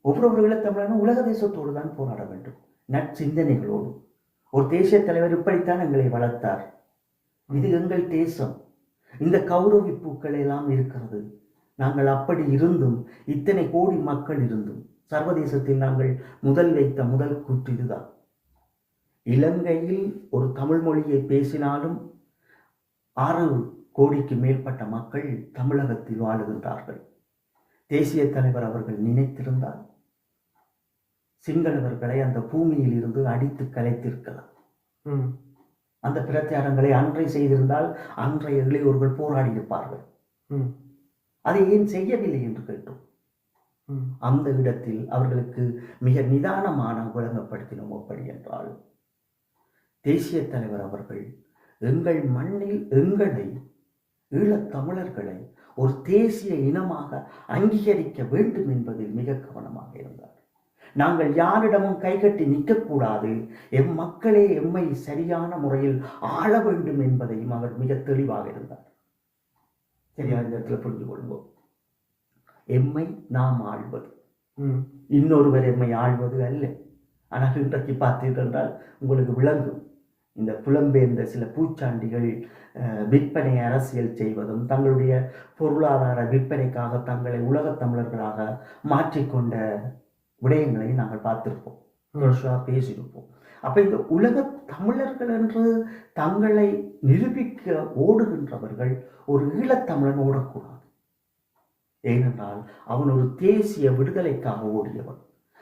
ஒவ்வொரு ஈழத்தமிழனும் உலக தேசத்தோடு தான் போராட வேண்டும், நற்சிந்தனைகளோடு. ஒரு தேசிய தலைவர் இப்படித்தான் எங்களை வளர்த்தார், இது எங்கள் தேசம், இந்த கௌரவிப்புக்கள் எல்லாம் இருக்கிறது. நாங்கள் அப்படி இருந்தும், இத்தனை கோடி மக்கள் இருந்தும், சர்வதேசத்தில் நாங்கள் வைத்த முதல் கூற்று இதுதான். இலங்கையில் ஒரு தமிழ் மொழியை பேசினாலும் 6 கோடிக்கு மேற்பட்ட மக்கள் தமிழகத்தில் வாழுகின்றார்கள். தேசிய தலைவர் அவர்கள் நினைத்திருந்தால் சிங்களவர்களை அந்த பூமியில் இருந்து அடித்து கலைத்திருக்கலாம். அந்த பிரச்சாரங்களை அன்றை செய்திருந்தால் அன்றைய இளையோர்கள் போராடி இருப்பார்கள். அதை ஏன் செய்யவில்லை என்று கேட்டோம். அந்த இடத்தில் அவர்களுக்கு மிக நிதானமான வழங்கப்படுத்தினோம். அப்படி என்றால் தேசிய தலைவர் அவர்கள் எங்கள் மண்ணில் எங்களை, ஈழத்தமிழர்களை ஒரு தேசிய இனமாக அங்கீகரிக்க வேண்டும் என்பதில் மிக கவனமாக இருந்தார். நாங்கள் யாரிடமும் கைகட்டி நிற்கக்கூடாது, எம் மக்களே எம்மை சரியான முறையில் ஆள வேண்டும் என்பதையும் அவர் மிக தெளிவாக இருந்தார். சரியா? இந்த இடத்துல புரிந்து கொள்வோம். எம்மை நாம் ஆள்வது, இன்னொருவர் எம்மை ஆள்வது அல்ல. ஆனால் இன்றைக்கு பார்த்தீர்கள் என்றால் உங்களுக்கு விளங்கும். இந்த புலம்பெயர்ந்த சில பூச்சாண்டிகள் விற்பனை அரசியல் செய்வதும், தங்களுடைய பொருளாதார விற்பனைக்காக தங்களை உலகத் தமிழர்களாக மாற்றிக்கொண்ட விடயங்களை நாங்கள் பார்த்திருப்போம், பேசியிருப்போம். அப்ப இந்த உலக தமிழர்கள் என்று தங்களை நிரூபிக்க ஓடுகின்றவர்கள் ஒரு ஈழத்தமிழன் ஓடக்கூடாது. ஏனென்றால் அவன் ஒரு தேசிய விடுதலைக்காக ஓடியவன்,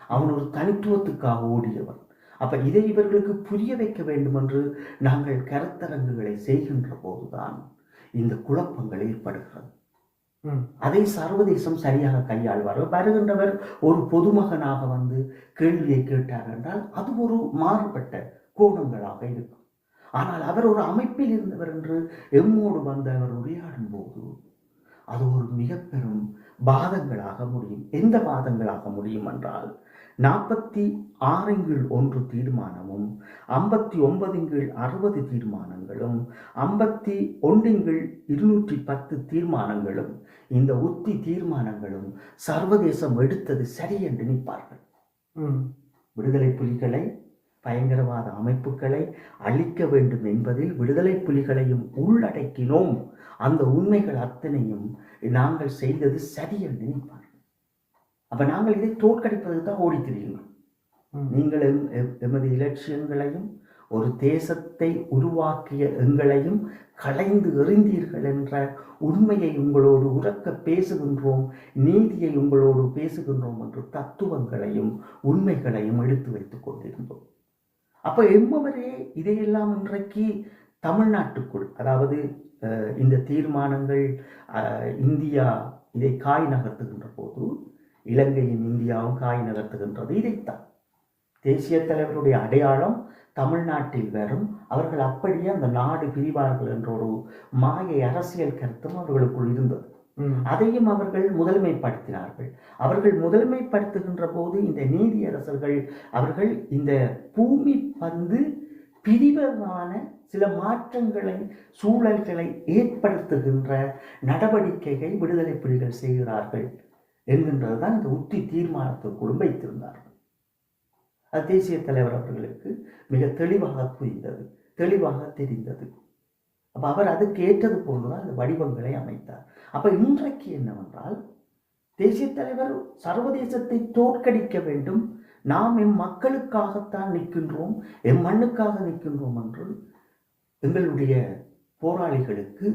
அவன் ஒரு தனித்துவத்துக்காக ஓடியவன். அப்ப இதை இவர்களுக்கு புரிய வைக்க வேண்டும் என்று நாங்கள் கருத்தரங்குகளை செய்கின்ற போதுதான் இந்த குழப்பங்கள் ஏற்படுகிறது. அதை சர்வதேசம் சரியாக கையாள்வார். வருகின்றவர் ஒரு பொதுமகனாக வந்து கேள்வியை கேட்டார் என்றால் அது ஒரு மாறுபட்ட கோணங்களாக இருக்கும். ஆனால் அவர் ஒரு அமைப்பில் இருந்தவர் என்று எம்மோடு வந்து அவர் உரையாடும் போது அது ஒரு மிக பெரும் வாதங்களாக முடியும். எந்த வாதங்களாக முடியும் என்றால், 46/1 தீர்மானமும் 59/60 தீர்மானங்களும் 51/210 தீர்மானங்களும் இந்த உத்தி தீர்மானங்களும் சர்வதேசம் எடுத்தது சரி என்று நிற்பார்கள். விடுதலை புலிகளை பயங்கரவாத அமைப்புகளை அழிக்க வேண்டும் என்பதில் விடுதலை புலிகளையும் உள்ளடக்கினோம். அந்த உண்மைகள் அத்தனையும் நாங்கள் செய்தது சரி என்று நினைப்பார்கள். அப்ப நாங்கள் இதை தோற்கடிப்பதற்கு தான் ஓடி திரிகிறோம். நீங்கள் எமது இலட்சியங்களையும் ஒரு தேசத்தை உருவாக்கிய எங்களையும் களைந்து எறிந்தீர்கள் என்ற உண்மையை உங்களோடு உரக்க பேசுகின்றோம், நீதியை உங்களோடு பேசுகின்றோம் என்று தத்துவங்களையும் உண்மைகளையும் எடுத்து வைத்துக் கொண்டிருந்தோம். அப்ப எம்மவரே இதையெல்லாம் இன்றைக்கு தமிழ்நாட்டுக்குள், அதாவது இந்த தீர்மானங்கள் இந்தியா இதை காய் நகர்த்துகின்ற போது இலங்கையும் இந்தியாவும் காய் நகர்த்துகின்றது இதைத்தான். தேசிய தலைவருடைய அடையாளம் தமிழ்நாட்டில் வரும், அவர்கள் அப்படியே அந்த நாடு பிரிவார்கள் என்ற ஒரு மாயை அரசியல் கருத்தும் அவர்களுக்குள் இருந்தது. அதையும் அவர்கள் முதன்மைப்படுத்தினார்கள். அவர்கள் முதன்மைப்படுத்துகின்ற போது இந்த நீதியரசர்கள் அவர்கள் இந்த பூமி பந்து பிரிவான சில மாற்றங்களை சூழல்களை ஏற்படுத்துகின்ற நடவடிக்கைகளை விடுதலை புலிகள் செய்கிறார்கள் என்கின்றதுதான் இந்த உத்தி தீர்மானத்திற்குள் வைத்திருந்தார்கள். அது தேசிய தலைவர் அவர்களுக்கு மிக தெளிவாக புரிந்தது, தெளிவாக தெரிந்தது. அப்ப அவர் அதுக்கு ஏற்றது போன்றுதான் அந்த வடிவங்களை அமைத்தார். அப்ப இன்றைக்கு என்னவென்றால், தேசிய தலைவர் சர்வதேசத்தை தோற்கடிக்க வேண்டும், நாம் எம் மக்களுக்காகத்தான் நிற்கின்றோம், எம் மண்ணுக்காக நிற்கின்றோம் என்று எங்களுடைய போராளிகளுக்கு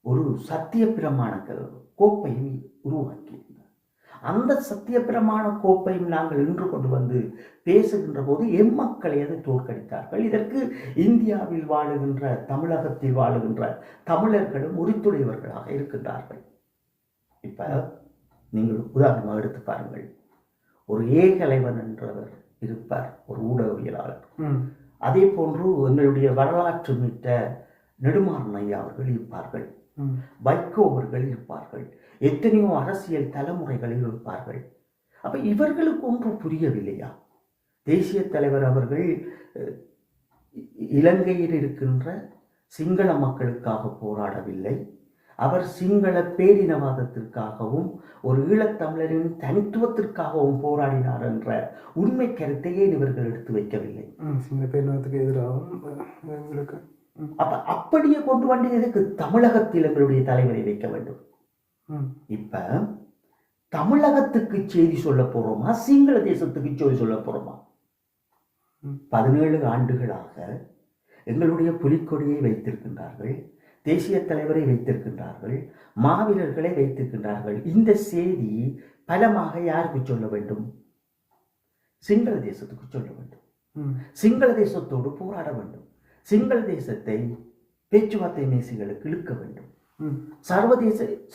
ஒரு சத்திய பிரமாண கோப்பையை உருவாக்கியிருந்தார். அந்த சத்திய பிரமாண கோப்பையும் நாங்கள் இன்று கொண்டு வந்து பேசுகின்ற போது எம் மக்களை அதை தோற்கடித்தார்கள். இதற்கு இந்தியாவில் வாழுகின்ற, தமிழகத்தில் வாழுகின்ற தமிழர்களும் உரித்துடையவர்களாக இருக்கின்றார்கள். இப்ப நீங்கள் உதாரணமாக எடுத்து பாருங்கள், ஒரு ஏகலைவன் என்றவர் இருப்பார், ஒரு ஊடகவியலாளர். அதே போன்று எங்களுடைய வரலாற்று மீட்ட நெடுமாறன் ஐயா அவர்கள் இருப்பார்கள், வைகோ அவர்கள் இருப்பார்கள், எத்தனையோ அரசியல் தலைமுறைகளில் இருப்பார்கள். அப்ப இவர்களுக்கு ஒன்றும் புரியவில்லையா? தேசிய தலைவர் அவர்கள் இலங்கையில் இருக்கின்ற சிங்கள மக்களுக்காக போராடவில்லை, அவர் சிங்கள பேரினவாதத்திற்காகவும் ஒரு ஈழத்தமிழரின் தனித்துவத்திற்காகவும் போராடினார் என்ற உண்மை கருத்தையே இவர்கள் எடுத்து வைக்கவில்லை. பேரினத்துக்கு எதிராகவும் அப்ப அப்படியே கொண்டு வந்து எதுக்கு தமிழகத்தில் எங்களுடைய தலைவரை வைக்க வேண்டும்? இப்ப தமிழகத்துக்கு செய்தி சொல்ல போறோமா, சிங்கள தேசத்துக்கு செய்தி சொல்ல போறோமா? 17 ஆண்டுகளாக எங்களுடைய புலிக்கொடியை வைத்திருக்கின்றார்கள், தேசிய தலைவரை வைத்திருக்கின்றார்கள், மாவீரர்களை வைத்திருக்கின்றார்கள். இந்த செய்தி பலமாக யாருக்கு சொல்ல வேண்டும்? சிங்கள தேசத்துக்கு சொல்ல வேண்டும். சிங்கள தேசத்தோடு போராட வேண்டும். சிங்கள தேசத்தை பேச்சுவார்த்தை மேசைகளுக்கு இழுக்க வேண்டும்.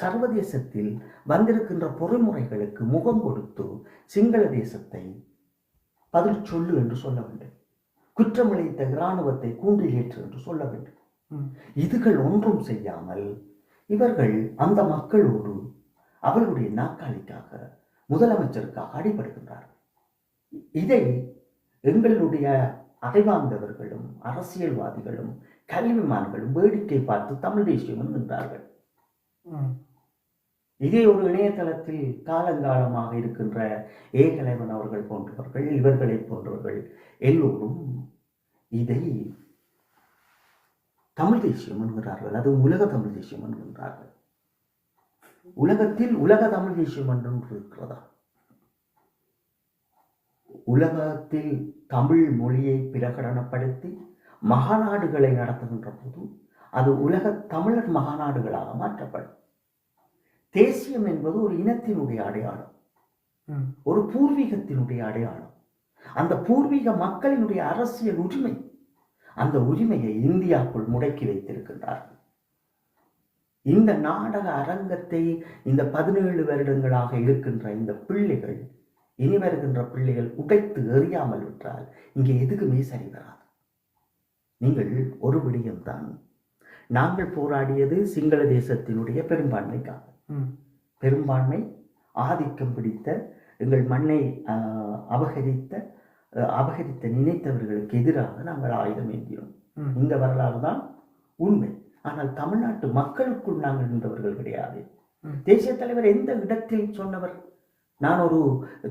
சர்வதேசத்தில் வந்திருக்கின்ற பொறிமுறைகளுக்கு முகம் கொடுத்து சிங்கள தேசத்தை பதில் சொல்லு என்று சொல்ல வேண்டும். குற்றமிழைத்த இராணுவத்தை கூண்டில் ஏற்று என்று சொல்ல வேண்டும். இதுகள் ஒன்றும் செய்யாமல் இவர்கள் அந்த மக்களோடு அவர்களுடைய நாற்காலிக்காக, முதலமைச்சருக்காக அடிபடுகின்றார்கள். இதை எங்களுடைய அறிவார்ந்தவர்களும் அரசியல்வாதிகளும் கல்விமான்களும் வேடிக்கை பார்த்து தமிழ் தேசியம் என்கின்றார்கள். இதே ஒரு இணையதளத்தில் காலங்காலமாக இருக்கின்ற ஏகலைவன் அவர்கள் போன்றவர்கள், இவர்களை போன்றவர்கள் எல்லோரும் இதை தமிழ் தேசியம் என்கிறார்கள், அது உலக தமிழ் தேசியம் என்கின்றார்கள். உலகத்தில் உலக தமிழ் தேசியம் என்று இருக்கிறதா? உலகத்தில் தமிழ் மொழியை பிரகடனப்படுத்தி மகாநாடுகளை நடத்துகின்ற போது அது உலக தமிழர் மகாநாடுகளாக மாற்றப்படும். தேசியம் என்பது ஒரு இனத்தினுடைய அடையாளம், ஒரு பூர்வீகத்தினுடைய அடையாளம், அந்த பூர்வீக மக்களினுடைய அரசியல் உரிமை. அந்த உரிமையை இந்தியாவுக்குள் முடக்கி வைத்திருக்கின்றார்கள். இந்த நாடக அரங்கத்தை இந்த 17 வருடங்களாக இருக்கின்ற இந்த பிள்ளைகள், இனி வருகின்ற பிள்ளைகள் உடைத்து எறியாமல் விட்டால் இங்கே எதுக்குமே சரி வராது. நீங்கள் ஒரு விடயம்தான், நாங்கள் போராடியது சிங்கள தேசத்தினுடைய பெரும்பான்மைக்காக. பெரும்பான்மை ஆதிக்கம் பிடித்த எங்கள் மண்ணை அபகரித்த நினைத்தவர்களுக்கு எதிராக நாங்கள் ஆயுதம் ஏந்தினோம். இந்த வரலாறு தான் உண்மை. ஆனால் தமிழ்நாட்டு மக்களுக்குள் நாங்கள் நின்றவர்கள் கிடையாது. தேசிய தலைவர் எந்த இடத்தில் சொன்னவர், நான் ஒரு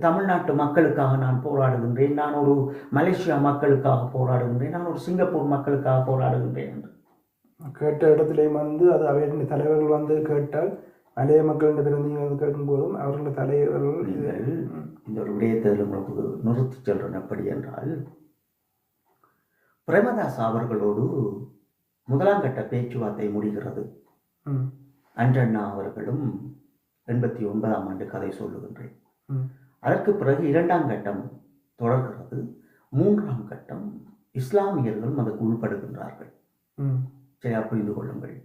தமிழ்நாட்டு மக்களுக்காக நான் போராடுகின்றேன், நான் ஒரு மலேசியா மக்களுக்காக போராடுகின்றேன், நான் ஒரு சிங்கப்பூர் மக்களுக்காக போராடுகின்றேன் என்று கேட்ட இடத்துலையும் அது அவருடைய தலைவர்கள் கேட்டால் மலைய மக்கள் பிரதிநிதிகள் கேட்கும் போதும் அவர்கள் தலைவர்கள் இந்த ஒரு விடயத்தில் உங்களுக்கு நிறுத்தி சொல்றேன். எப்படி என்றால், பிரேமதாஸ் அவர்களோடு முதலாம் கட்ட பேச்சுவார்த்தை முடிகிறது. அன்றண்ணா அவர்களும் 89ஆம் ஆண்டு கதை சொல்லுகின்றேன். அதற்கு பிறகு 2ஆம் கட்டம் தொடர்கிறது. 3ஆம் கட்டம் இஸ்லாமியர்களும் அதற்கு உள்படுகின்றார்கள். சரியா புரிந்து கொள்ளுங்கள்.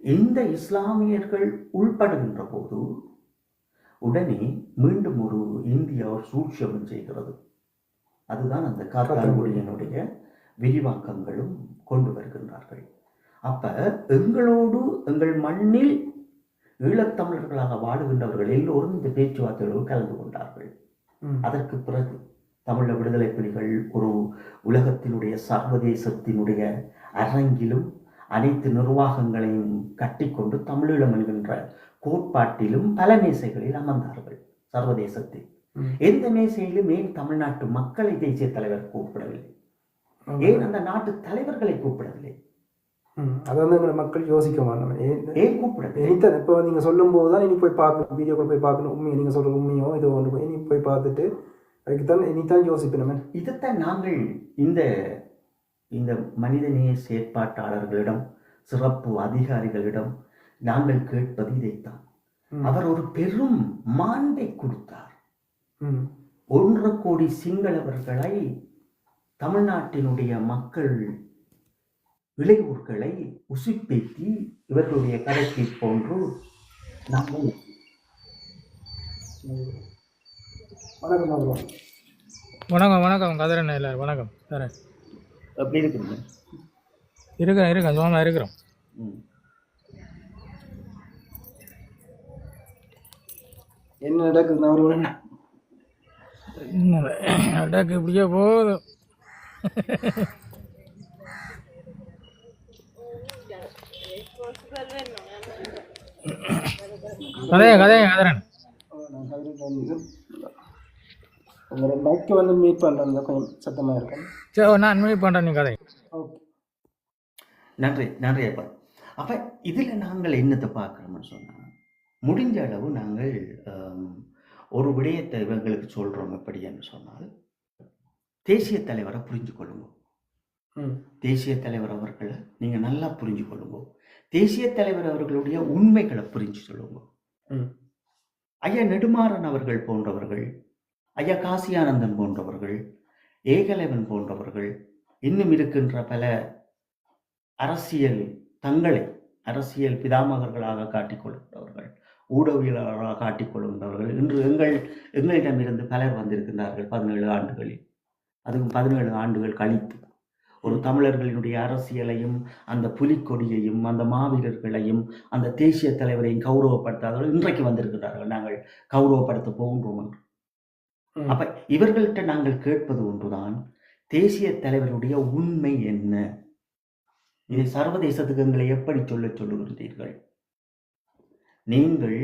இந்த இஸ்லாமியர்கள் உள்படுகின்ற போது உடனே மீண்டும் ஒரு இந்தியா ஒரு சூழ்ச்சியம் செய்கிறது. அதுதான் அந்த காத்தான்குடியினுடைய விரிவாக்கங்களும் கொண்டு வருகின்றார்கள். அப்ப எங்களோடு எங்கள் மண்ணில் ஈழத்தமிழர்களாக வாழுகின்றவர்கள் எல்லோரும் இந்த பேச்சுவார்த்தைகளோடு கலந்து கொண்டார்கள். அதற்கு பிறகு தமிழ விடுதலை புலிகள் ஒரு உலகத்தினுடைய சர்வதேசத்தினுடைய அரங்கிலும் அனைத்து நிர்வாகங்களையும் கட்டிக்கொண்டு தமிழீழம் என்கின்ற கோட்பாட்டிலும் பல மேசைகளில் அமர்ந்தார்கள். சர்வதேசத்தில் எந்த மேசையிலும் ஏன் தமிழ்நாட்டு மக்களை தேசிய தலைவர் கூப்பிடவில்லை? ஏன் அந்த நாட்டு தலைவர்களை கூப்பிடவில்லை? அதாவது மக்கள் யோசிக்க மாட்டோம் ஏன் கூப்பிடவில்லை? இப்போ நீங்க சொல்லும் போதுதான் இனி போய் பார்க்கணும், வீடியோக்கள் போய் பார்க்கணும், உண்மையை நீங்க சொல்ற உண்மையோ இது ஒன்று போய் இனி போய் பார்த்துட்டு அதுக்குத்தான் இனித்தான் யோசிப்பேன். இதைத்தான் நாங்கள் இந்த மனிதநேய செயற்பாட்டாளர்களிடம், சிறப்பு அதிகாரிகளிடம் நாங்கள் கேட்பது இதைத்தான். அவர் ஒரு பெரும் மாண்பை கொடுத்தார். 1.5 கோடி சிங்களவர்களை, தமிழ்நாட்டினுடைய மக்கள் இளையோர்களை உசுப்பேற்றி இவர்களுடைய கடைக்கு போன்று நாங்கள் வணக்கம் கதிரண்ணா, எல்லாரும் வணக்கம். தரேன். அப்படி இருக்குங்க. இருக்கேன் சும்மா இருக்கிறோம். என்ன நடக்குது? அட்டாக்கு இப்படியே போகுது. கதிரன் உங்களை மைக்கை வந்து மீட் பண்ணுறது கொஞ்சம் சத்தமாக இருக்கும். சரி, நான் மீட் பண்ணுறேன். நீ கதை. நன்றி அப்பா. அப்போ இதில் நாங்கள் என்னத்தை பார்க்குறோம்னு சொன்னால், முடிஞ்ச அளவு நாங்கள் ஒரு விடயத்தை இவங்களுக்கு சொல்கிறோம். எப்படி என்று சொன்னால், தேசிய தலைவரை புரிஞ்சு கொள்ளுங்க. தேசிய தலைவர் அவர்களை நீங்கள் நல்லா புரிஞ்சு கொள்ளுங்க. தேசிய தலைவர் அவர்களுடைய உண்மைகளை புரிஞ்சு சொல்லுங்க. ஐயா நெடுமாறன் அவர்கள் போன்றவர்கள், ஐயா காசியானந்தன் போன்றவர்கள், ஏகலைவன் போன்றவர்கள், இன்னும் இருக்கின்ற பல தங்களை அரசியல் பிதாமகர்களாக காட்டிக்கொள்கின்றவர்கள், ஊடகவியலாளராக காட்டிக்கொள்கின்றவர்கள் இன்று எங்களிடமிருந்து பலர் வந்திருக்கின்றார்கள். 17 ஆண்டுகளில், அதுவும் 17 ஆண்டுகள் கழித்து ஒரு தமிழர்களினுடைய அரசியலையும் அந்த புலிக்கொடியையும் அந்த மாவீரர்களையும் அந்த தேசிய தலைவரையும் கௌரவப்படுத்தாதவர்கள் இன்றைக்கு வந்திருக்கிறார்கள். நாங்கள் கௌரவப்படுத்த போகின்றோம் என்று. அப்ப இவர்கள்ட்ட நாங்கள் கேட்பது ஒன்றுதான், தேசிய தலைவருடைய உண்மை என்ன? இதை சர்வதேசத்துக்கு எங்களை எப்படி சொல்லுகின்றீர்கள்? நீங்கள்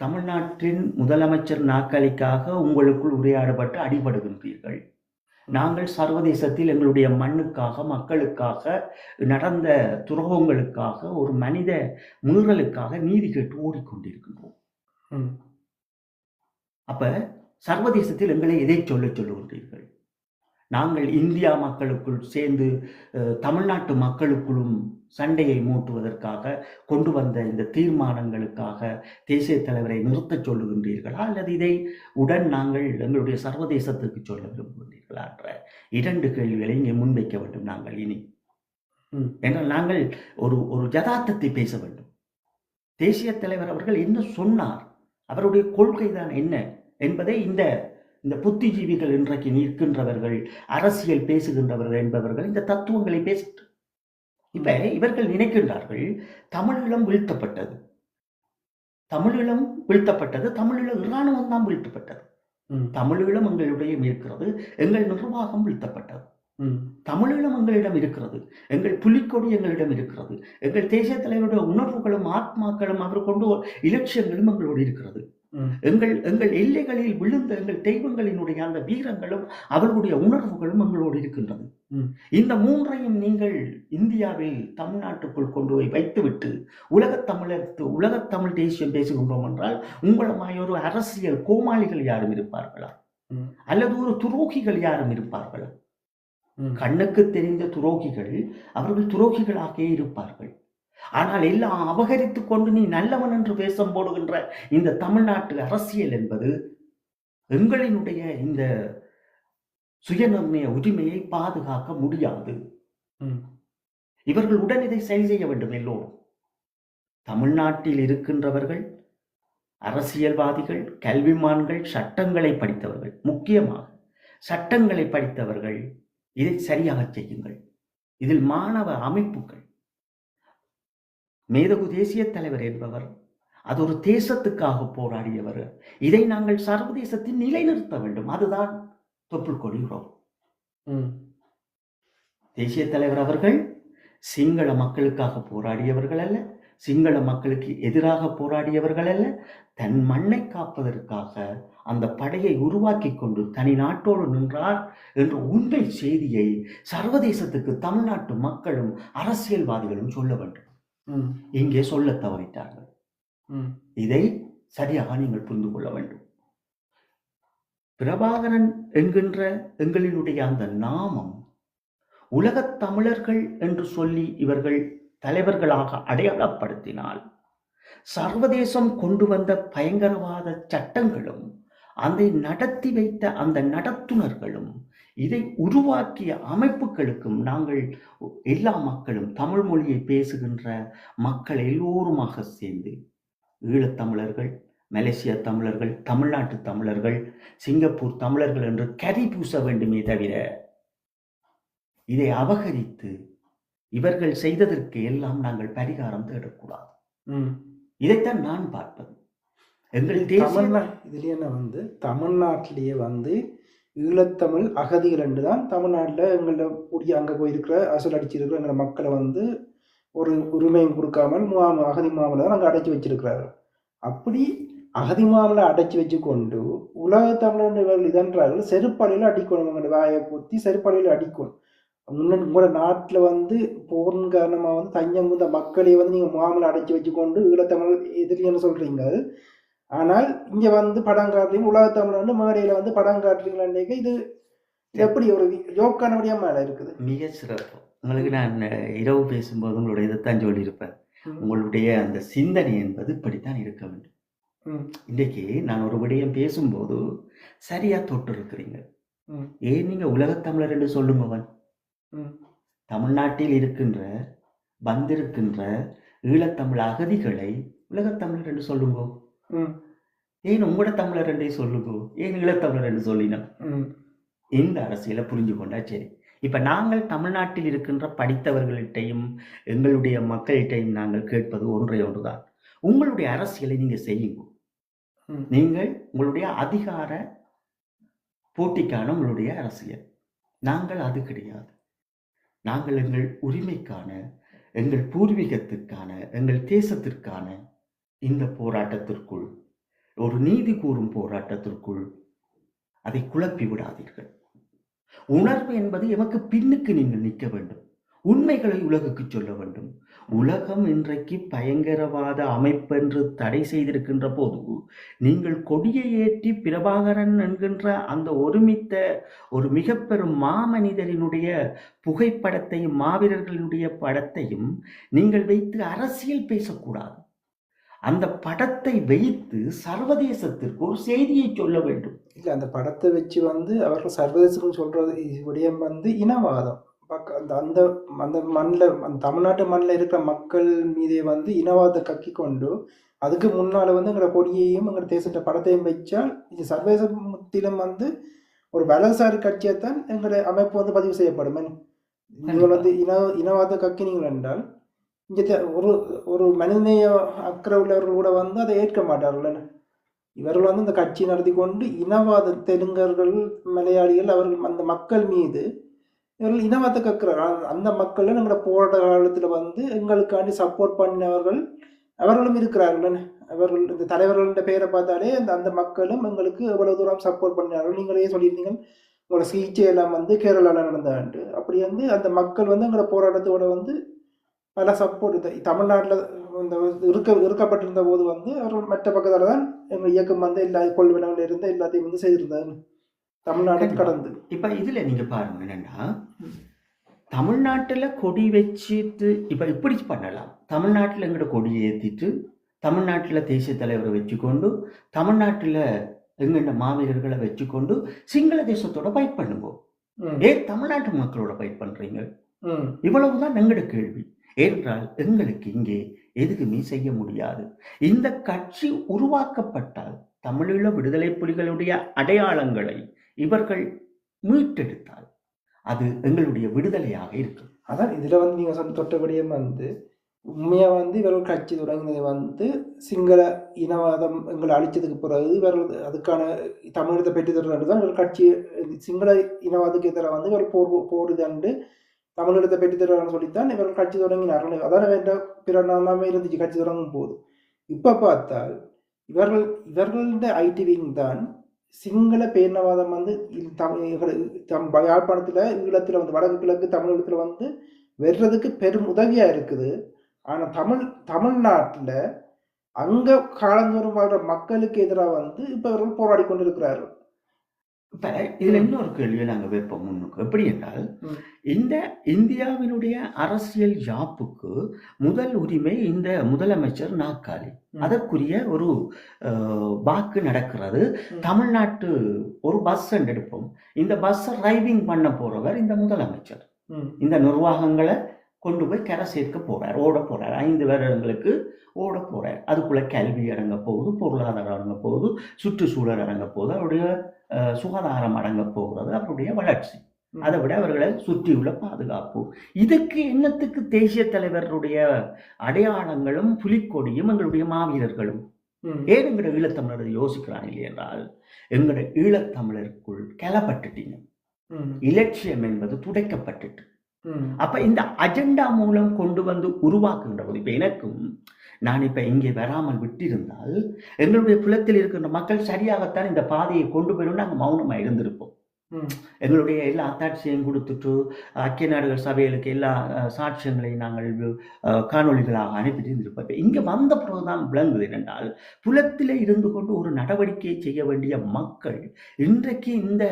தமிழ்நாட்டின் முதலமைச்சர் நாற்காலிக்காக உங்களுக்குள் உரையாடப்பட்டு அடிபடுகின்றீர்கள். நாங்கள் சர்வதேசத்தில் எங்களுடைய மண்ணுக்காக, மக்களுக்காக நடந்த துரோகங்களுக்காக, ஒரு மனித மீறலுக்காக நீதி கேட்டு ஓடிக்கொண்டிருக்கின்றோம். அப்ப சர்வதேசத்தில் எங்களை எதை சொல்லுகின்றீர்கள்? நாங்கள் இந்தியா மக்களுக்குள் சேர்ந்து தமிழ்நாட்டு மக்களுக்குள்ளும் சண்டையை மூட்டுவதற்காக கொண்டு வந்த இந்த தீர்மானங்களுக்காக தேசிய தலைவரை நிறுத்தச் சொல்லுகின்றீர்களா, அல்லது இதை உடன் நாங்கள் எங்களுடைய சர்வதேசத்துக்கு சொல்ல விரும்புகின்றீர்களா என்ற 2 கேள்விகளை இங்கே முன்வைக்க வேண்டும். நாங்கள் இனி என்றால் நாங்கள் ஒரு யதார்த்தத்தை பேச வேண்டும். தேசிய தலைவர் அவர்கள் என்ன சொன்னார், அவருடைய கொள்கை தான் என்ன என்பதை இந்த புத்திஜீவிகள் இன்றைக்கு நிற்கின்றவர்கள், அரசியல் பேசுகின்றவர்கள் என்பவர்கள் இந்த தத்துவங்களை பேசிட்டு இப்ப இவர்கள் நினைக்கின்றார்கள் தமிழீழம் வீழ்த்தப்பட்டது, தமிழீழம் வீழ்த்தப்பட்டது, தமிழீழ இராணுவம் தான் வீழ்த்தப்பட்டது. தமிழீழம் எங்களிடம் இருக்கிறது, எங்கள் நிர்வாகம் வீழ்த்தப்பட்டது. தமிழீழம் எங்களிடம் இருக்கிறது, எங்கள் புலிக்கொடி எங்களிடம் இருக்கிறது, எங்கள் தேசிய தலைவருடைய உணர்வுகளும் ஆத்மாக்களும் அவர் கொண்டு இலட்சியங்களும் எங்களோடு இருக்கிறது. எங்கள் எல்லைகளில் விழுந்த எங்கள் தெய்வங்களினுடைய அந்த வீரங்களும் அவர்களுடைய உணர்வுகளும் எங்களோடு இருக்கின்றது. இந்த மூன்றையும் நீங்கள் இந்தியாவில் தமிழ்நாட்டுக்குள் கொண்டு போய் வைத்துவிட்டு உலகத் தமிழ் தேசியம் பேசுகின்றோம் என்றால் உங்களமாய் ஒரு அரசியல் கோமாளிகள் யாரும் இருப்பார்களா? அல்லது ஒரு துரோகிகள் யாரும் இருப்பார்களா? கண்ணுக்கு தெரிந்த துரோகிகள் அவர்கள் துரோகிகளாகவே இருப்பார்கள். ஆனால் எல்லாம் அபகரித்துக் கொண்டு நீ நல்லவன் என்று வேஷம் போடுகின்ற இந்த தமிழ்நாட்டு அரசியல் என்பது எங்களினுடைய இந்த சுயநிர்ணய உரிமையை பாதுகாக்க முடியாது. இவர்கள் உடன் இதை செயல் செய்ய வேண்டும். எல்லோரும் தமிழ்நாட்டில் இருக்கின்றவர்கள், அரசியல்வாதிகள், கல்விமான்கள், சட்டங்களை படித்தவர்கள், முக்கியமாக சட்டங்களை படித்தவர்கள் இதை சரியாக செய்யுங்கள். இதில் மாணவ அமைப்புகள், மேதகு தேசிய தலைவர் என்பவர் அது ஒரு தேசத்துக்காக போராடியவர். இதை நாங்கள் சர்வதேசத்தில் நிலைநிறுத்த வேண்டும். அதுதான் தொப்புள் கொடி உறவு. தேசிய தலைவர் அவர்கள் சிங்கள மக்களுக்காக போராடியவர்கள் அல்ல, சிங்கள மக்களுக்கு எதிராக போராடியவர்கள் அல்ல. தன் மண்ணை காப்பதற்காக அந்த படையை உருவாக்கி கொண்டு தனி நாட்டோடு நின்றார் என்ற உண்மை செய்தியை சர்வதேசத்துக்கு தமிழ்நாட்டு மக்களும் அரசியல்வாதிகளும் சொல்ல வேண்டும். இங்கே சொல்ல தவறிட்டார்கள். இதை சரியாக நீங்கள் புரிந்து கொள்ள வேண்டும். பிரபாகரன் என்கின்ற எங்களினுடைய அந்த நாமம் உலகத் தமிழர்கள் என்று சொல்லி இவர்கள் தலைவர்களாக அடையாளப்படுத்தினால் சர்வதேசம் கொண்டு வந்த பயங்கரவாத சட்டங்களும் அதை நடத்தி வைத்த அந்த நடத்துனர்களும் இதை உருவாக்கிய அமைப்புகளுக்கும் நாங்கள் எல்லா மக்களும் தமிழ் மொழியை பேசுகின்ற மக்கள் எல்லோருமாக சேர்ந்து ஈழத்தமிழர்கள், மலேசிய தமிழர்கள், தமிழ்நாட்டு தமிழர்கள், சிங்கப்பூர் தமிழர்கள் என்று கரி பூச வேண்டுமே தவிர இதை அபகரித்து இவர்கள் செய்ததற்கு எல்லாம் நாங்கள் பரிகாரம் தேடக்கூடாது. இதைத்தான் நான் பார்ப்பது. எங்கள் இதுல என்ன தமிழ்நாட்டிலேயே ஈழத்தமிழ் அகதிகள் என்று தான் தமிழ்நாட்டில் எங்களோட கூடிய அங்கே போயிருக்கிற அசல் அடிச்சிருக்கிற எங்களை மக்களை ஒரு உரிமையும் கொடுக்காமல் அகதி மாமலை அங்கே அடைச்சி வச்சிருக்கிறார்கள். அப்படி அகதி மாமலை அடைச்சி வச்சு கொண்டு உலக தமிழர்கள் இதன்றார்கள் செருப்பாளையில் அடிக்கணும். எங்களோட வாயை குத்தி செருப்பாளையில் அடிக்கணும். உங்களோட நாட்டில் போரின் காரணமாக தஞ்சம் வந்த மக்களை நீங்கள் மாமலை அடைச்சி வச்சு கொண்டு ஈழத்தமிழ் எதிரின்னு சொல்கிறீங்க. ஆனால் இங்கே படம் காட்டுறீங்க, உலகத்தமிழ் மேடையில் படம் காட்டுறீங்களான்னு இது எப்படி ஒரு யோக்கான விடயமாக இருக்குது. மிக சிறப்பு. உங்களுக்கு நான் இரவு பேசும்போது உங்களோட இதைத்தான் சொல்லியிருப்பேன். உங்களுடைய அந்த சிந்தனை என்பது இப்படித்தான் இருக்க வேண்டும். இன்றைக்கு நான் ஒரு விடயம் பேசும்போது சரியா தொட்டு இருக்கிறீங்க. ஏன் நீங்க உலகத்தமிழர் என்று சொல்லுங்கவன். தமிழ்நாட்டில் வந்திருக்கின்ற ஈழத்தமிழ் அகதிகளை உலகத்தமிழர் என்று சொல்லுங்க. ஏன் உங்களோட தமிழர் என்றே சொல்லுங்க, ஏன் ஈழத்தமிழர் என்று சொல்லினோம். இந்த அரசியலை புரிஞ்சு கொண்டா சரி. இப்ப நாங்கள் தமிழ்நாட்டில் இருக்கின்ற படித்தவர்களிட்டையும் எங்களுடைய மக்களிட்டையும் நாங்கள் கேட்பது ஒன்றே ஒன்றுதான். உங்களுடைய அரசியலை நீங்க செய்யுங்க. நீங்கள் உங்களுடைய அதிகார போட்டிக்கான உங்களுடைய அரசியல். நாங்கள் அது கிடையாது. நாங்கள் எங்கள் உரிமைக்கான, எங்கள் பூர்வீகத்திற்கான, எங்கள் தேசத்திற்கான இந்த போராட்டத்திற்குள், ஒரு நீதி கூறும் போராட்டத்திற்குள் அதை குழப்பி விடாதீர்கள். உணர்வு என்பது எமக்கு பின்னுக்கு நீங்கள் நிற்க வேண்டும். உண்மைகளை உலகுக்கு சொல்ல வேண்டும். உலகம் இன்றைக்கு பயங்கரவாத அமைப்பென்று தடை செய்திருக்கின்ற போது நீங்கள் கொடியை ஏற்றி பிரபாகரன் என்கின்ற அந்த ஒருமித்த ஒரு மிக பெரும் மாமனிதரினுடைய புகைப்படத்தையும் மாவீரர்களுடைய படத்தையும் நீங்கள் வைத்து அரசியல் பேசக்கூடாது. அந்த படத்தை வைத்து சர்வதேசத்திற்கு ஒரு செய்தியை சொல்ல வேண்டும். இல்லை, அந்த படத்தை வச்சு அவர்கள் சர்வதேசம் சொல்றது விடயம் இனவாதம். அந்த அந்த அந்த மண்ணில், அந்த தமிழ்நாட்டு மண்ணில் இருக்கிற மக்கள் மீதே இனவாதத்தை கக்கி கொண்டு அதுக்கு முன்னால் எங்களை கொடியையும் எங்கள் தேசத்தை படத்தையும் வச்சால் இது சர்வதேசத்திலும் ஒரு வலதுசாரி கட்சியைத்தான் எங்களுடைய அமைப்பு பதிவு செய்யப்படும். நீங்கள் இனவாத கக்கினீங்கள் என்றால் இங்கே ஒரு ஒரு மனிதநேய அக்கறை உள்ளவர்கள் கூட வந்து அதை ஏற்க மாட்டார்கள். இவர்கள் வந்து இந்த கட்சி நடத்தி கொண்டு இனவாத தெலுங்கர்கள், மலையாளிகள் அவர்கள் அந்த மக்கள் மீது இவர்கள் இனவாத கற்கிறார். அந்த மக்கள் எங்களோட போராட்ட காலத்தில் வந்து எங்களுக்காண்டி சப்போர்ட் பண்ணினவர்கள் அவர்களும் இருக்கிறார்கள். அவர்கள் இந்த தலைவர்கள பெயரை பார்த்தாலே அந்த மக்களும் எங்களுக்கு எவ்வளவு தூரம் சப்போர்ட் பண்ணினார்கள். நீங்களே சொல்லியிருந்தீங்க உங்களோட சிகிச்சை எல்லாம் வந்து கேரளாவில் நடந்தாண்டு. அப்படி வந்து அந்த மக்கள் வந்து எங்களோட போராட்டத்தோட வந்து பல சப்போர்ட் தமிழ்நாட்டில் இந்த இருக்கப்பட்டிருந்த போது வந்து அவர்கள் மற்ற பக்கத்தில் தான் எங்கள் இயக்கம் வந்து எல்லா கொள்வனவில் இருந்து எல்லாத்தையும் வந்து செய்திருந்தாங்க தமிழ்நாடு கடந்து. இப்போ இதில் நீங்கள் பாருங்க என்னென்னா, தமிழ்நாட்டில் கொடி வச்சுட்டு இப்போ இப்படி பண்ணலாம். தமிழ்நாட்டில் எங்களோட கொடியை ஏற்றிட்டு தமிழ்நாட்டில் தேசிய தலைவரை வச்சுக்கொண்டு தமிழ்நாட்டில் எங்கள்ட மாவீரர்களை வச்சுக்கொண்டு சிங்கள தேசத்தோட ஃபைட் பண்ணுவோம். ஏன் தமிழ்நாட்டு மக்களோட ஃபைட் பண்ணுறீங்க? இவ்வளவுதான் எங்களோட கேள்வி. ஏனென்றால் எங்களுக்கு இங்கே எதுக்குமே செய்ய முடியாது. இந்த கட்சி உருவாக்கப்பட்டால் தமிழீழ விடுதலை புலிகளுடைய அடையாளங்களை இவர்கள் மீட்டெடுத்தால் அது எங்களுடைய விடுதலையாக இருக்கும். அதான் இதில் வந்து நீங்கள் சொன்ன தொட்டபடியே வந்து உண்மையாக வந்து இவர்கள் கட்சி தொடங்கினது வந்து சிங்கள இனவாதம் எங்களை அழித்ததுக்கு பிறகு இவர்கள் அதுக்கான தமிழகத்தை பெற்று தருவது தான் இவர்கள் கட்சி சிங்கள இனவாதத்துக்கு எதிராக வந்து இவர்கள் போடுதாண்டு தமிழகத்தை பெற்று தருவாங்கன்னு சொல்லித்தான் இவர்கள் கட்சி தொடங்கினார்கள். அதான வேண்ட பிறநாமே இருந்துச்சு கட்சி தொடங்கும் போது. இப்போ பார்த்தால் இவர்களோட ஐடிவிங் தான் சிங்கள பேரினவாதம் வந்து யாழ்ப்பாணத்தில் ஈழத்தில் வந்து வடக்கு கிழக்கு தமிழகத்தில் வந்து வெறுறதுக்கு பெரும் உதவியாக இருக்குது. ஆனால் தமிழ்நாட்டில் அங்கே காலந்தோறும் வாழ்கிற மக்களுக்கு எதிராக வந்து இப்போ அவர்கள் போராடி கொண்டு இருக்கிறார்கள். இப்போ இதில் இன்னொரு கேள்வியை நாங்கள் வைப்போம் முன்னுக்கு. எப்படி என்றால், இந்த இந்தியாவினுடைய அரசியல் யாப்புக்கு முதல் உரிமை இந்த முதலமைச்சர் நாற்காலி. அதற்குரிய ஒரு வாக்கு நடக்கிறது. தமிழ்நாட்டு ஒரு பஸ் எடுப்போம். இந்த பஸ்ஸை டிரைவிங் பண்ண போறவர் இந்த முதலமைச்சர். இந்த நிர்வாகங்களை கொண்டு போய் கரை சேர்க்க போறார், ஓட போறார். 5 வருடங்களுக்கு ஓட போறார். அதுக்குள்ள கல்வி அடங்க போகுது, பொருளாதாரம் அடங்க போகுது, சுற்றுச்சூழல் அடங்க போகுது, அவருடைய சுகாதாரம் அடங்க போகிறது, அவருடைய வளர்ச்சி, அதை விட அவர்களை சுற்றியுள்ள பாதுகாப்பு. இதுக்கு என்னத்துக்கு தேசிய தலைவருடைய அடையாளங்களும் புலிக்கொடியும் எங்களுடைய மாவீரர்களும்? ஏன் எங்களுடைய ஈழத்தமிழர் யோசிக்கிறான் இல்லை என்றால், எங்களுடைய ஈழத்தமிழருக்குள் கிளப்பட்டுட்டீங்க. இலட்சியம் என்பது துடைக்கப்பட்டுட்டு. அப்ப இந்த அஜெண்டா மூலம் கொண்டு வந்து உருவாக்குகின்ற போது, இப்ப எனக்கும் நான் இப்ப இங்கே வராமல் விட்டிருந்தால் எங்களுடைய புலத்தில் இருக்கின்ற மக்கள் சரியாகத்தான் இந்த பாதையை கொண்டு போயிடும், நாங்கள் மௌனமா இருந்திருப்போம். எங்களுடைய எல்லா அத்தாட்சியையும் கொடுத்துட்டு ஐக்கிய நாடுகள் சபைகளுக்கு எல்லா சாட்சியங்களையும் நாங்கள் காணொலிகளாக அனுப்பிட்டு இருந்திருப்போம். இங்கே வந்த பிறகுதான் விளங்குது என்னென்றால், புலத்திலே இருந்து கொண்டு ஒரு நடவடிக்கையை செய்ய வேண்டிய மக்கள் இன்றைக்கு இந்த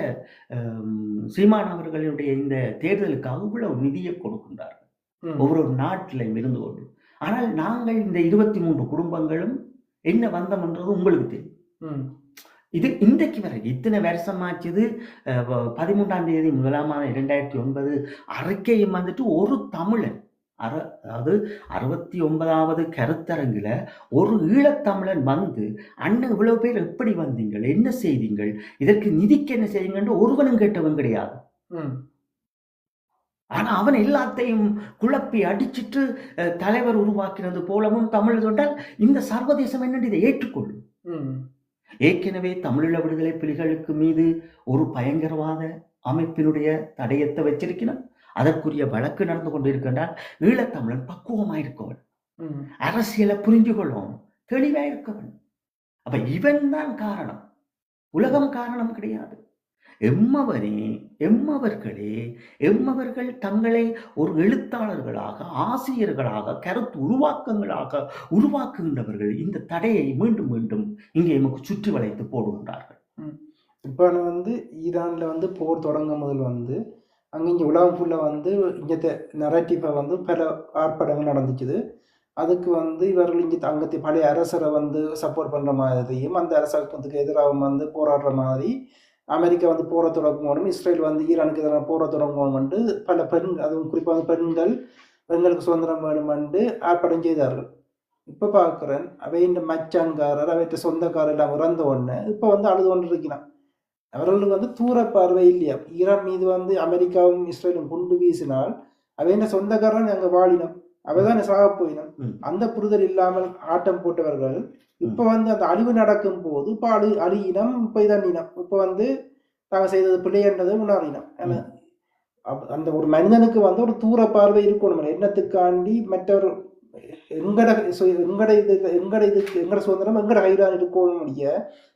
சீமான் அவர்களுடைய இந்த தேர்தலுக்காக இவ்வளவு நிதியை கொடுக்கின்றார்கள் ஒவ்வொரு நாட்டிலையும் இருந்து கொண்டு. ஆனால் நாங்கள் இந்த 23 குடும்பங்களும் என்ன வந்தோம்ன்றது உங்களுக்கு தெரியும். இது இன்றைக்கு வரை இத்தனை வருஷமாச்சுது. 13ஆம் தேதி 1/2009 அறிக்கையும் வந்துட்டு ஒரு தமிழன், அதாவது 69வது கருத்தரங்கில் ஒரு ஈழத்தமிழன் வந்து, அண்ணன் இவ்வளவு பேர் எப்படி வந்தீங்கள், என்ன செய்தீங்கள், இதற்கு நிதிக்கு என்ன செய்யுங்கன்னு ஒருவனும் கேட்டவன் கிடையாது. ஆனா அவன் எல்லாத்தையும் குழப்பி அடிச்சிட்டு தலைவர் உருவாக்கினது போலவும் தமிழ் சொன்னால் இந்த சர்வதேசம் என்னென்று இதை ஏற்றுக்கொள்ளும். ஏற்கனவே தமிழீழ விடுதலை புலிகளுக்கு மீது ஒரு பயங்கரவாத அமைப்பினுடைய தடயத்தை வச்சிருக்கிறான். அதற்குரிய வழக்கு நடந்து கொண்டிருக்கின்றால் ஈழத்தமிழன் பக்குவமாயிருக்கவன், அரசியலை புரிஞ்சு கொள்ளவன், தெளிவாயிருக்கவன். அப்ப இவன் தான் காரணம், உலகம் காரணம் கிடையாது. எம்மவர்கள் தங்களை ஒரு எழுத்தாளர்களாக, ஆசிரியர்களாக, கருத்து உருவாக்குகின்றவர்கள் இந்த தடையை மீண்டும் மீண்டும் இங்கே நமக்கு சுற்றி வளைத்து போடுகின்றார்கள். இப்போ வந்து ஈரானில் வந்து போர் தொடங்கும் முதல் வந்து அங்கே இங்கே உலகம் ஃபுல்லாக வந்து இங்கே நரேட்டிவை வந்து பல ஆர்ப்பாட்டங்கள் நடந்துச்சுது. அதுக்கு வந்து இவர்கள் இங்கே அங்கத்தை பழைய அரசரை வந்து சப்போர்ட் பண்ணுற மாதிரியும், அந்த அரசாங்கத்துக்கு எதிராக வந்து போராடுற மாதிரி அமெரிக்கா வந்து போரை தொடங்கணும், இஸ்ரேல் வந்து ஈரானுக்கு எதிரான போரை தொடங்கணும்னு பல அதுவும் குறிப்பாக பெண்களுக்கு சுதந்திரம் வேணுமென்று ஆர்ப்பாட்டம் செய்தார்கள். இப்போ பார்க்குறேன் அவை இந்த மச்சான்காரர் அவைட்ட சொந்தக்காரர் எல்லாம் இறந்த உடனே இப்போ வந்து அழுது கொண்டு இருக்கிறான். அவர்களுக்கு வந்து தூர பார்வை இல்லையா? ஈரான் மீது வந்து அமெரிக்காவும் இஸ்ரேலும் குண்டு வீசினால் அவை என்ன சொந்தக்காரன் அங்கே வாழினோம், அவதானே சாக போயிடும். ம். அந்த புரிதல் இல்லாமல் ஆட்டம் போட்டவர்கள் இப்ப வந்து அந்த அழிவு நடக்கும் போது இப்ப அழியினம், இப்ப இதான் இனம், இப்ப வந்து தாங்க செய்தது பிள்ளைன்றது உணர்வினம். அந்த ஒரு மனிதனுக்கு வந்து ஒரு தூர பார்வை இருக்கணும். எண்ணத்துக்காண்டி மற்றவர் எங்கட சுதந்திரம் எங்கட கைதான் இருக்கணும் முடிய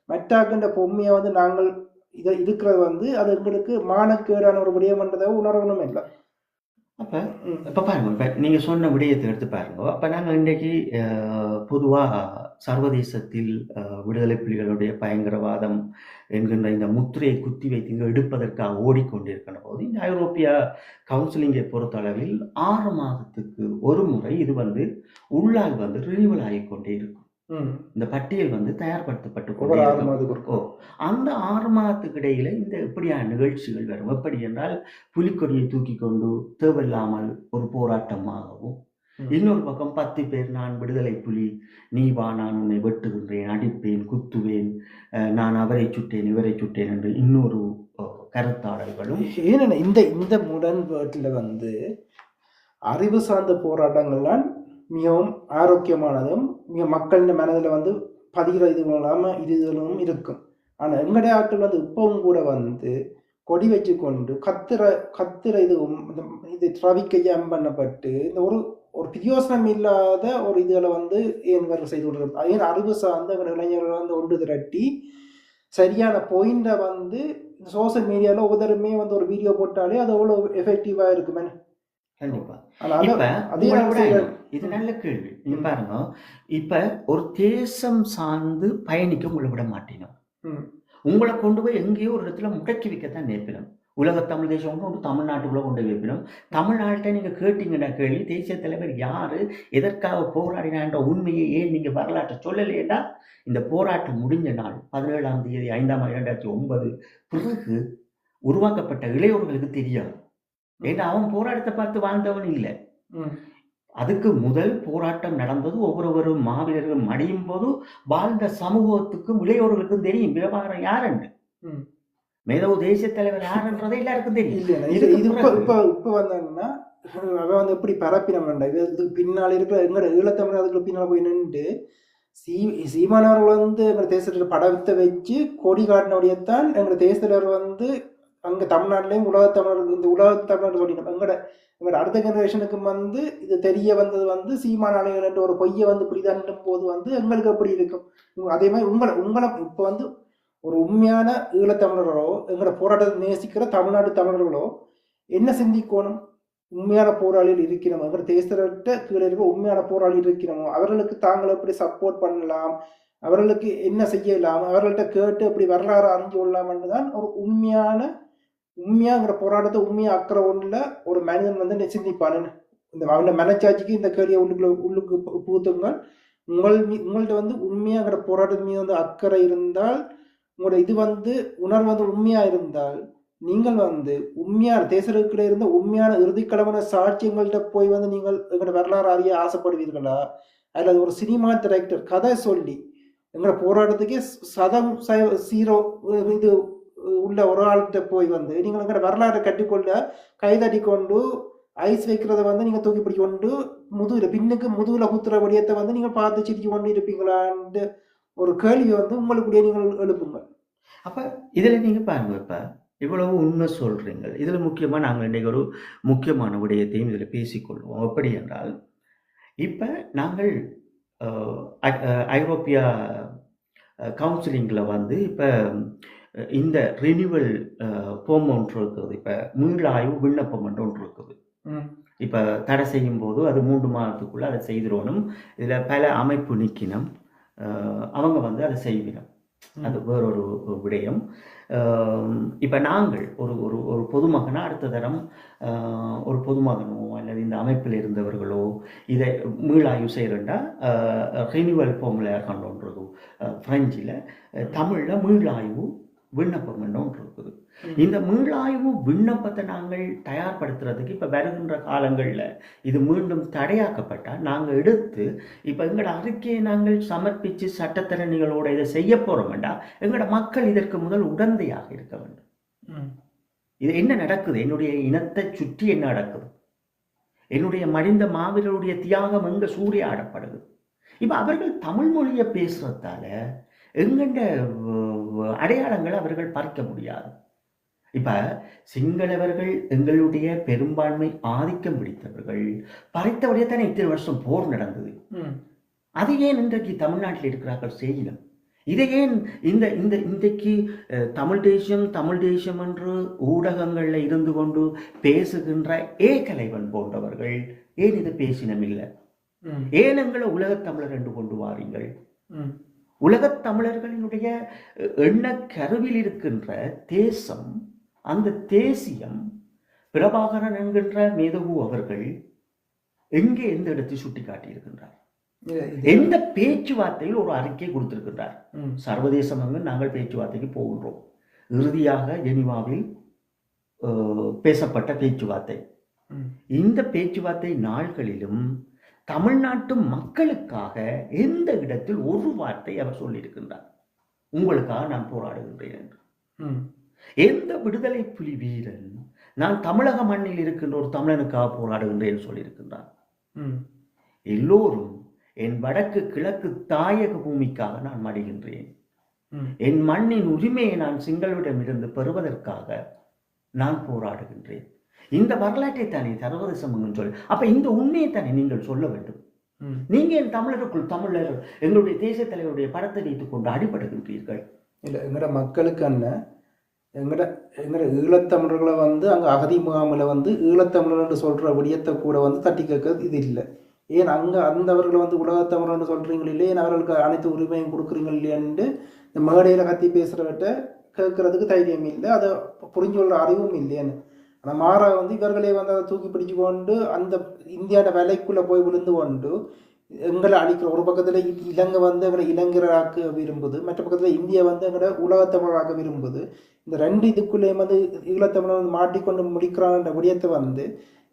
மற்றாக்கின்ற பொம்மையை வந்து நாங்கள் இதை இருக்கிறது வந்து அது எங்களுக்கு மானக்கேடான ஒரு விடயம்ன்றதை உணரணும் இல்லை. அப்போ இப்போ பாருங்க, இப்போ நீங்கள் சொன்ன விடயத்தை எடுத்து பாருங்க. அப்போ நாங்கள் இன்றைக்கு பொதுவாக சர்வதேசத்தில் விடுதலை புலிகளுடைய பயங்கரவாதம் என்கின்ற இந்த முத்திரையை குத்தி வைத்து இங்கே எடுப்பதற்காக ஓடிக்கொண்டிருக்கிற போது இந்த ஐரோப்பிய கவுன்சிலிங்கை பொறுத்தளவில் 6 மாதத்துக்கு ஒரு முறை இது வந்து உள்ளால் வந்து ரினிவல் ஆகிக்கொண்டே இருக்கும். இந்த பட்டியல் வந்து தயார்படுத்தப்பட்டு கொண்டே இருக்கும். அந்த 6 மாதத்துக்கு இடையில இந்த இப்படியான நிகழ்ச்சிகள் வரும். எப்படி என்றால் புலிக்கொடியை தூக்கி கொண்டு தேவையில்லாமல் ஒரு போராட்டமாகவும், இன்னொரு பக்கம் 10 பேர் நான் விடுதலை புலி, நீ வா, நான் உன்னை வெட்டுகின்றேன், அடிப்பேன், குத்துவேன், நான் அவரை சுட்டேன் இவரை சுட்டேன் என்று இன்னொரு கருத்தாடல்களும். ஏன்னா இந்த முரண்பாட்டில் வந்து அறிவு சார்ந்த போராட்டங்கள்லாம் மிகவும் ஆரோக்கியமானதும் மிக மக்களின் மனதில் வந்து பதிகிற இதுகளும் இருக்கும். ஆனால் எங்களுடைய ஆட்கள் வந்து இப்பவும் கூட வந்து கொடி வச்சு கொண்டு கத்துற இது ட்ராஃபிக் பண்ணப்பட்டு இந்த ஒரு பிரயோசனம் இல்லாத ஒரு இதுகளை வந்து ஏன் செய்து கொண்டிருக்கும். ஏன் அறிவு சார்ந்த இளைஞர்கள் வந்து ஒன்று திரட்டி சரியான பாயிண்டை வந்து சோசியல் மீடியாவில் ஒவ்வொருத்தருமே வந்து ஒரு வீடியோ போட்டாலே அது எவ்வளோ எஃபெக்டிவாக இருக்குமே. கண்டிப்பா. இது நல்ல கேள்வி. நீங்க பாருங்க, இப்ப ஒரு தேசம் சார்ந்து பயணிக்க உங்களை விட மாட்டினோம். உங்களை கொண்டு போய் எங்கேயோ ஒரு இடத்துல முடக்கி வைக்கத்தான் நேர்ப்பினோம். உலக தமிழ் தேசம் கொண்டு தமிழ்நாட்டுக்குள்ள கொண்டு வைப்பினோம். தமிழ்நாட்டை நீங்க கேட்டீங்கன்னா கேள்வி, தேசிய தலைவர் யாரு, எதற்காக போராடினான்ற உண்மையை ஏன் நீங்க வரலாற்றை சொல்லலையேடா. இந்த போராட்டம் முடிஞ்ச நாள் 17ஆம் தேதி 5ஆம் 2009 பிறகு உருவாக்கப்பட்ட இளையோர்களுக்கு தெரியாது. ஏன்னா அவன் போராட்டத்தை பார்த்து வாழ்ந்தவன் இல்லை. அதுக்கு முதல் போராட்டம் நடந்தது ஒவ்வொரு மாவீரர்கள் மடியும் போது வாழ்ந்த சமூகத்துக்கும் இளையோர்களுக்கும் தெரியும் பிரபாகரன் யாருன்னு, மேதவு தேசிய தலைவர் யாருன்றதை எல்லாருக்கும் தெரியும். இப்ப வந்தாங்கன்னா அவன் வந்து எப்படி பரப்பினம் இதுக்கு பின்னால் இருக்கிற எங்களோட ஈழத்தமிழ் அதுக்கு பின்னால் போய் நின்று சீமானவர்கள் வந்து எங்க தேசத்துல படத்தை வச்சு கொடி காட்டினோடையத்தான் எங்க தேசத்தலைவர் வந்து அங்கே தமிழ்நாட்டிலையும் உலகத்தமிழர்கள் இந்த உலகத்தமிழர் சொல்லிடும். எங்களோட அடுத்த ஜெனரேஷனுக்கு வந்து இது தெரிய வந்தது வந்து சீமானாலைகள் என்ற ஒரு பொய்யை வந்து இப்படிதான் போது வந்து எங்களுக்கு எப்படி இருக்கும். அதே மாதிரி உங்களை இப்போ வந்து ஒரு உண்மையான ஈழத்தமிழர்களோ எங்களோட போராட்டத்தை நேசிக்கிற தமிழ்நாட்டு தமிழர்களோ என்ன சிந்திக்கணும்? உண்மையான போராளிகள் இருக்கிறோமோ, எங்களோட தேசத்தை கீழே இருக்கிற உண்மையான போராளிகள் இருக்கிறோமோ, அவர்களுக்கு தாங்கள் எப்படி சப்போர்ட் பண்ணலாம், அவர்களுக்கு என்ன செய்யலாம், அவர்கள்ட்ட கேட்டு எப்படி வரலாறு அறிஞ்சு கொள்ளலாம்னு தான் ஒரு உண்மையாங்கிற போராட்டத்தை உண்மையா அக்கறை ஒன்றுல ஒரு மனிதன் வந்து சிந்திப்பானு. இந்த அவனோட மனச்சாட்சிக்கு இந்த கேள்வியை உள்ளுக்கு புகுத்துங்கள். உங்கள்கிட்ட வந்து உண்மையாங்கிற போராட்டத்தின் மீது வந்து அக்கறை இருந்தால், உங்களோட இது வந்து உணர்வு வந்து உண்மையா இருந்தால், நீங்கள் வந்து உண்மையான தேசத்துக்கிட்ட இருந்த உண்மையான இறுதிக்கிழமை சாட்சியங்கள்கிட்ட போய் வந்து நீங்கள் எங்களோட வரலாறு அறிய ஆசைப்படுவீர்களா? அல்லது ஒரு சினிமா டைரக்டர் கதை சொல்லி எங்களோட போராட்டத்துக்கே சீரோ இது உள்ள ஒரு ஆள்கிட்ட போய் வந்து நீங்கள் எங்களோட வரலாற்றை கட்டிக்கொள்ள கைதட்டி கொண்டு ஐஸ் வைக்கிறத வந்து நீங்கள் தூக்கி பிடிக்க கொண்டு முதுகுல குத்துற வடியத்தை வந்து நீங்கள் பார்த்து சிரிச்சு கொண்டு இருப்பீங்களான்னு ஒரு கேள்வி வந்து உங்களுக்குடைய நீங்கள் எழுப்புங்கள். அப்ப இதுல நீங்க பாருங்க, இப்ப இவ்வளவு உண்மை சொல்றீங்க. இதுல முக்கியமா நாங்கள் இன்றைக்கு ஒரு முக்கியமான விடயத்தையும் இதுல பேசிக்கொள்வோம். எப்படி என்றால், இப்ப நாங்கள் ஐரோப்பிய கவுன்சிலிங்கில் வந்து இப்போ இந்த ரினிவல் ஃபார்ம் ஒன்று இருக்குது. இப்போ மீளாய்வு விண்ணப்பம் ஒன்று இருக்குது. இப்போ தடை செய்யும் போது அது 3 மாதத்துக்குள்ளே அதை செய்திடணும். இதில் பல அமைப்பு நிற்கணும், அவங்க வந்து அதை செய்வினோம். அது வேறொரு விடயம். இப்போ நாங்கள் ஒரு பொதுமகனாக அடுத்த தரம் ஒரு பொதுமகனோ அல்லது இந்த அமைப்பில் இருந்தவர்களோ இதை மீளாய்வு செய்கிறண்டா ரினிவல் ஃபார்முலா கொண்டுன்றது ஃப்ரெஞ்சில், தமிழில் மீளாய்வு விண்ணப்பம் ஒன்று இருக்குது. இந்த மீளாய்வு விண்ணப்பத்தை நாங்கள் தயார்படுத்துறதுக்கு இப்போ வருகின்ற காலங்களில் இது மீண்டும் தடையாக்கப்பட்டால் நாங்கள் எடுத்து இப்போ எங்களோட அறிக்கையை நாங்கள் சமர்ப்பித்து சட்டத்திறனிகளோட இதை செய்ய போகிறோம் வேண்டாம். எங்களோட மக்கள் இதற்கு முதல் உடந்தையாக இருக்க வேண்டும். இது என்ன நடக்குது, என்னுடைய இனத்தை சுற்றி என்ன நடக்குது, என்னுடைய மடிந்த மாவீரருடைய தியாகம் எங்க சூறையாடப்படுது. இப்போ அவர்கள் தமிழ் மொழியை பேசுறதால எங்கண்ட அடையாளங்களை அவர்கள் பறிக்க முடியாது. இப்போ சிங்களவர்கள் எங்களுடைய பெரும்பான்மை ஆதிக்கம் பிடித்தவர்கள் பறித்தபடியே தானே இத்தனை வருஷம் போர் நடந்தது. அது ஏன் இன்றைக்கு தமிழ்நாட்டில் இருக்கிறார்கள் செய்யணும்? இதை ஏன் இந்த இந்த இன்றைக்கு தமிழ் தேசியம் என்று ஊடகங்களில் இருந்து கொண்டு பேசுகின்ற கலைவன் போன்றவர்கள் ஏன் இதை பேசினம் இல்லை? ஏன் எங்களை உலகத்தமிழர் என்று கொண்டு வாரீங்கள்? உலகத் தமிழர்களினுடைய எண்ண கருவில் இருக்கின்ற தேசம், அந்த தேசியம் பிரபாகரன் என்கின்ற மேதகு அவர்கள் எங்கே எந்த இடத்தை சுட்டி காட்டியிருக்கின்றார்? எந்த பேச்சுவார்த்தையில் ஒரு அறிக்கை கொடுத்திருக்கின்றார்? சர்வதேசம் நாங்கள் பேச்சுவார்த்தைக்கு போகின்றோம். இறுதியாக ஜெனீவாவில் பேசப்பட்ட பேச்சுவார்த்தை. இந்த பேச்சுவார்த்தை நாள்களிலும் தமிழ்நாட்டு மக்களுக்காக எந்த இடத்தில் ஒரு வார்த்தை அவர் சொல்லியிருக்கின்றார்? உங்களுக்காக நான் போராடுகின்றேன் என்று. எந்த விடுதலை புலி வீரன் நான் தமிழக மண்ணில் இருக்கின்ற ஒரு தமிழனுக்காக போராடுகின்றேன் சொல்லியிருக்கின்றார்? எல்லோரும் என் வடக்கு கிழக்கு தாயக பூமிக்காக நான் மடிகின்றேன், என் மண்ணின் உரிமையை நான் சிங்களவிடமிருந்து பெறுவதற்காக நான் போராடுகின்றேன். இந்த வரலாற்றை தானே சர்வதேசம் சொல்லி, அப்ப இந்த உண்மையை தானே நீங்கள் சொல்ல வேண்டும். நீங்க என் தமிழருக்குள் தமிழர் எங்களுடைய தேச தலைவருடைய படத்தை வைத்துக் கொண்டு அடிபடுகின்றீர்கள். இல்லை, எங்கட மக்களுக்கு எங்கட ஈழத்தமிழர்களை அங்கே அகதி முகாமில் ஈழத்தமிழர் சொல்கிற விடயத்தை கூட தட்டி கேட்கறது இது இல்லை. ஏன் அங்கே அந்தவர்கள் உலகத்தமிழர்னு சொல்கிறீங்க இல்லையே, ஏன் அவர்களுக்கு அனைத்து உரிமையும் கொடுக்குறீங்க இல்லையான்ட்டு இந்த மேடையில் கத்தி பேசுகிறவட்ட கேட்கறதுக்கு தைரியம் இல்லை, அதை புரிஞ்சு கொள்கிற அறிவும் இல்லையான்னு. ஆனால் மாறா இவர்களே அதை தூக்கி பிடிச்சு கொண்டு அந்த இந்தியாவோட விலைக்குள்ளே போய் விழுந்து கொண்டு எங்களை அழிக்கிற ஒரு பக்கத்தில் இலங்கை எங்களை இளைஞராக்க விரும்புது, மற்ற பக்கத்தில் இந்தியா எங்களை உலகத்தமிழராக்க விரும்புது. இந்த ரெண்டு இதுக்குள்ளேயும் ஈழத்தமிழர் மாட்டிக்கொண்டு முடிக்கிறான்ற விடயத்தை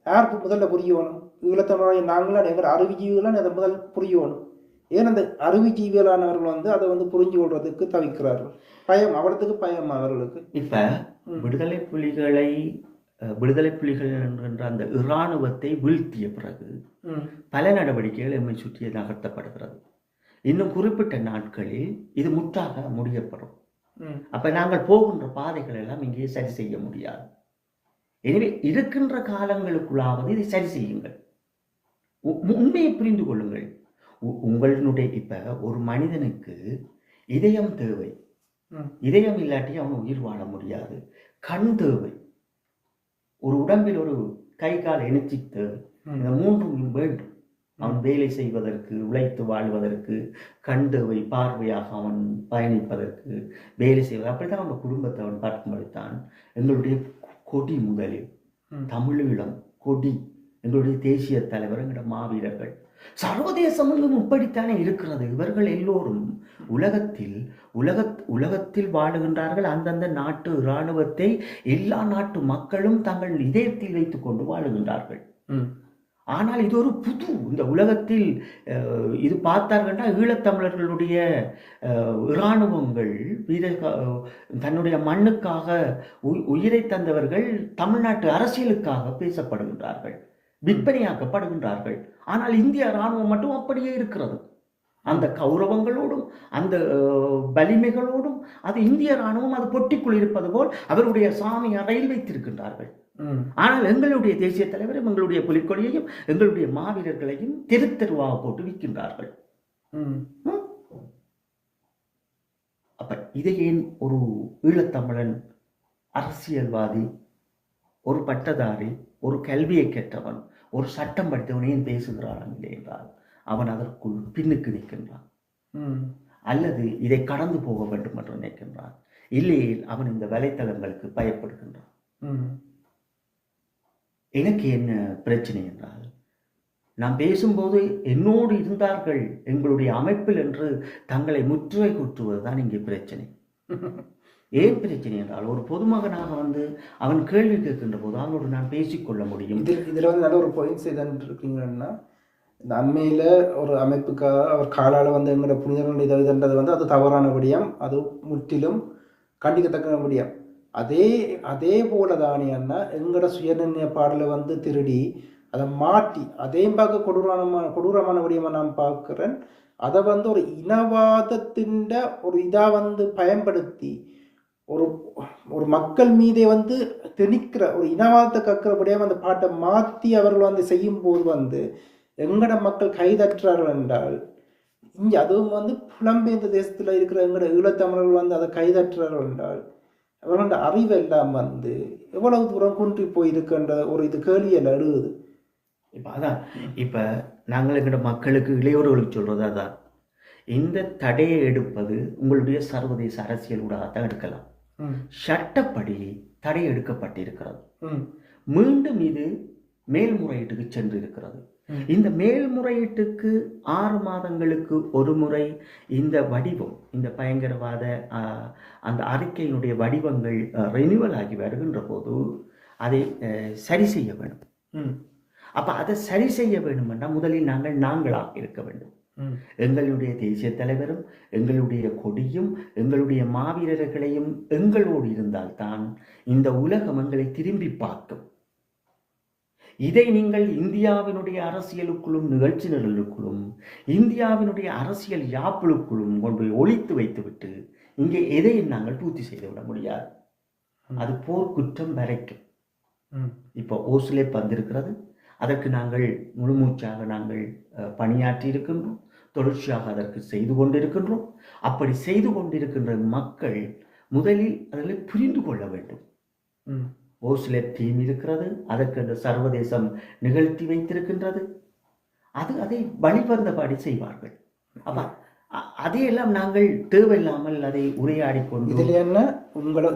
யாருக்கு முதல்ல புரியணும்? ஈழத்தமிழரை நாங்களாம் எங்களோட அறிவுஜீவிகளாம் அதை முதல் புரியணும். ஏன் அந்த அறிவுஜீவிகளானவர்கள் அதை புரிஞ்சு கொள்றதுக்கு தவிக்கிறார்கள். பயம், அவர்களுக்கு பயம் அவர்களுக்கு. இப்ப விடுதலை புலிகள் என்கின்ற அந்த இராணுவத்தை வீழ்த்திய பிறகு பல நடவடிக்கைகள் எம்மை சுற்றி நகர்த்தப்படுகிறது. இன்னும் குறிப்பிட்ட நாட்களில் இது முற்றாக முடியப்படும். அப்ப நாங்கள் போகின்ற பாதைகள் எல்லாம் இங்கே சரி செய்ய முடியாது. எனவே இருக்கின்ற காலங்களுக்குள்ளாவது இதை சரி செய்யுங்கள். உண்மையை புரிந்து கொள்ளுங்கள். உங்களுடைய இப்ப ஒரு மனிதனுக்கு இதயம் தேவை. இதயம் இல்லாட்டி அவன் உயிர் வாழ முடியாது. கண் தேவை. ஒரு உடம்பில் ஒரு கை கால் இணைச்சி தேவை. இந்த மூன்றும் வேண்டும். அவன் வேலை செய்வதற்கு, உழைத்து வாழ்வதற்கு கண் தேவை. பார்வையாக அவன் பயணிப்பதற்கு, வேலை செய்வது. அப்படித்தான் அவன் குடும்பத்தை அவன் பார்க்கும்படித்தான் எங்களுடைய கொடி முதலில் தமிழீழம் கொடி, எங்களுடைய தேசிய தலைவர், எங்களுடைய மாவீரர்கள். சர்வதேசமும் இப்படித்தானே இருக்கிறது. இவர்கள் எல்லோரும் உலகத்தில் வாழுகின்றார்கள். அந்தந்த நாட்டு இராணுவத்தை எல்லா நாட்டு மக்களும் தங்கள் இதயத்தில் வைத்துக் கொண்டு வாழுகின்றார்கள். ஆனால் இது ஒரு புது இந்த உலகத்தில் இது பார்த்தார்கள்னா ஈழத்தமிழர்களுடைய இராணுவங்கள் தன்னுடைய மண்ணுக்காக உயிரை தந்தவர்கள் தமிழ்நாட்டு அரசியலுக்காக பேசப்படுகின்றார்கள், விற்பனையாக்கப்படுகின்றார்கள். ஆனால் இந்திய இராணுவம் மட்டும் அப்படியே இருக்கிறது. அந்த கௌரவங்களோடும் அந்த வலிமைகளோடும் அது இந்திய இராணுவம் அது பொட்டிக்குள் இருப்பது போல் அவருடைய சாமி அறையில் வைத்திருக்கின்றார்கள். ஆனால் எங்களுடைய தேசிய தலைவரும் எங்களுடைய புலிக்கொடியையும் எங்களுடைய மாவீரர்களையும் தெரு தெருவாக போட்டு விற்கின்றார்கள். அப்ப இதை ஏன் ஒரு ஈழத்தமிழன் அரசியல்வாதி, ஒரு பட்டதாரி, ஒரு கல்வியை கற்றவன், ஒரு சட்டம் படித்தவன் ஏன் பேசுகிறான் இல்லை என்றால் அவன் அதற்குள் பின்னுக்கு நிற்கின்றான், அல்லது இதை கடந்து போக வேண்டும் என்று நினைக்கின்றான். இல்லையே அவன் இந்த வலைத்தளங்களுக்கு பயப்படுகின்றான். எனக்கு என்ன பிரச்சனை என்றால், நான் பேசும்போது என்னோடு இருந்தார்கள் எங்களுடைய அமைப்பில் என்று தங்களை முற்றுகை குற்றுவதுதான் இங்கே பிரச்சனை. ஏன் பிரச்சனை என்றால், ஒரு பொதுமகனாக அவன் கேள்வி கேட்கின்ற போது அவனோடு நான் பேசிக்கொள்ள முடியும். இதில் நல்ல ஒரு பாயிண்ட்ஸ் எதான்னு இருக்கீங்கன்னா, இந்த அண்மையில் ஒரு அமைப்புக்காக அவர் காலால் எங்களோட புனிதர்கள் இதுன்றது அது தவறான விடயம், அது முற்றிலும் கண்டிக்கத்தக்க விடயம். அதே போல தானே அண்ணா எங்களோட சுயநிர்ணய பாடலை திருடி அதை மாற்றி அதையும் பார்க்க கொடூரமான விடயமாக நான் பார்க்குறேன். அதை வந்து ஒரு இனவாதத்தின் ஒரு இதாக வந்து பயன்படுத்தி ஒரு ஒரு மக்கள் மீதே வந்து திணிக்கிற ஒரு இனவாதத்தை கற்கிறபடியாக அந்த பாட்டை மாற்றி அவர்கள் வந்து செய்யும்போது வந்து எங்கட மக்கள் கைதற்றார்கள் என்றால் இங்கே அதுவும் வந்து புலம்பெயர்ந்த தேசத்தில் இருக்கிற எங்கட ஈழத்தமிழர்கள் வந்து அதை கைதற்றார்கள் என்றால் அவர்களோட அறிவு எல்லாம் வந்து எவ்வளவு தூரம் குன்றி போயிருக்கின்ற ஒரு இது கேள்வியில் எழுதுது. இப்போ நாங்கள் எங்களோட மக்களுக்கு இளையோர்களுக்கு சொல்கிறது அதான், இந்த தடையை எடுப்பது உங்களுடைய சர்வதேச அரசியலூடாகத்தான் எடுக்கலாம். சட்டப்படி தடை எடுக்கப்பட்டிருக்கிறது. மீண்டும் இது மேல்முறையீட்டுக்கு சென்று இருக்கிறது. இந்த மேல்முறையீட்டுக்கு 6 மாதங்களுக்கு ஒரு முறை இந்த வடிவம், இந்த பயங்கரவாத அந்த அறிக்கையினுடைய வடிவங்கள் ரெனிவல் ஆகி வருகின்ற போது அதை சரி செய்ய வேண்டும். அப்போ அதை சரி செய்ய வேண்டுமென்றால் முதலில் நாங்களாக இருக்க வேண்டும். எங்களுடைய தேசிய தலைவரும் எங்களுடைய கொடியும் எங்களுடைய மாவீரர்களையும் எங்களோடு இருந்தால்தான் இந்த உலகம் எங்களை திரும்பி பார்க்கும். இதை நீங்கள் இந்தியாவினுடைய அரசியலுக்குள்ளும் நிகழ்ச்சி நிரலுக்குள்ளும் இந்தியாவினுடைய அரசியல் யாப்புகளுக்குள்ளும் கொண்டு ஒழித்து வைத்துவிட்டு இங்கே எதையும் நாங்கள் பூர்த்தி செய்துவிட முடியாது. அது போர் குற்றம் வரைக்கும். இப்போ ஓஸ்லேப் வந்திருக்கிறது, அதற்கு நாங்கள் முழுமூச்சாக நாங்கள் பணியாற்றி இருக்கின்றோம், தொடர்ச்சியாக அதற்கு செய்து கொண்டிருக்கின்றோம். அப்படி செய்து கொண்டிருக்கின்ற மக்கள் முதலில் அதில் புரிந்து கொள்ள வேண்டும். ஓஸ்லேப் தீம் இருக்கிறது, அதற்கு அந்த சர்வதேசம் நிகழ்த்தி வைத்திருக்கின்றது, அதை வழிவந்தபடி செய்வார்கள். அப்ப அதையெல்லாம் நாங்கள் தேவையில்லாமல் அதை உரையாடி கொண்டு இதில் என்ன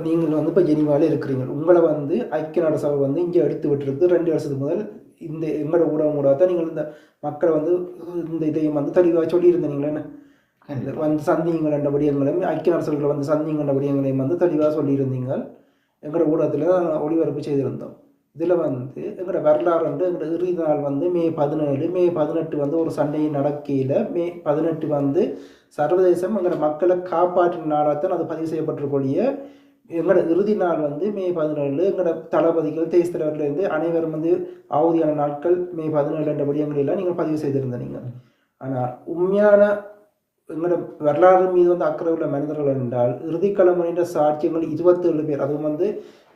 நீங்கள் வந்து இப்போ ஜெனிவாவில் இருக்கிறீங்க, உங்களை வந்து ஐக்கிய நாடு சபை வந்து இங்கே எடுத்து விட்டுருக்கு 2 வருஷத்துக்கு முதல். இந்த எங்களோட ஊடகம் கூட தான் நீங்கள் இந்த மக்களை வந்து இந்த இதையும் வந்து தெளிவாக சொல்லியிருந்தீங்களே, என்ன வந்து சந்திங்கள்ன்ற விடயங்களையும் ஐக்கிய நாடு சபைகளை வந்து சந்திங்கள்ன்ற விடயங்களையும் வந்து தெளிவாக சொல்லியிருந்தீங்க. எங்களோட ஊடகத்தில் ஒளிபரப்பு செய்திருந்தோம். இதில் வந்து எங்களோட வரலாறு வந்து எங்களோட இறுதி நாள் வந்து மே 17 மே 18 வந்து ஒரு சண்டை நடக்கையில் மே 18 வந்து சர்வதேசம் எங்களோட மக்களை காப்பாற்றின நாளாகத்தான் அது பதிவு செய்யப்பட்டிருக்கூடிய. எங்களோட இறுதி நாள் வந்து மே 17. எங்களோட தளபதிகள் தேசிய தலைவர்லேருந்து அனைவரும் வந்து ஆவுதியான நாட்கள் மே 17 என்ற விடயங்களெல்லாம் நீங்கள் பதிவு செய்திருந்தீங்க. ஆனால் உண்மையான எங்களோட வரலாறு மீது வந்து அக்கறை உள்ள மனிதர்கள் என்றால் இறுதிக்கிழமைன்ற சாட்சியங்கள் 27 பேர். அதுவும் வந்து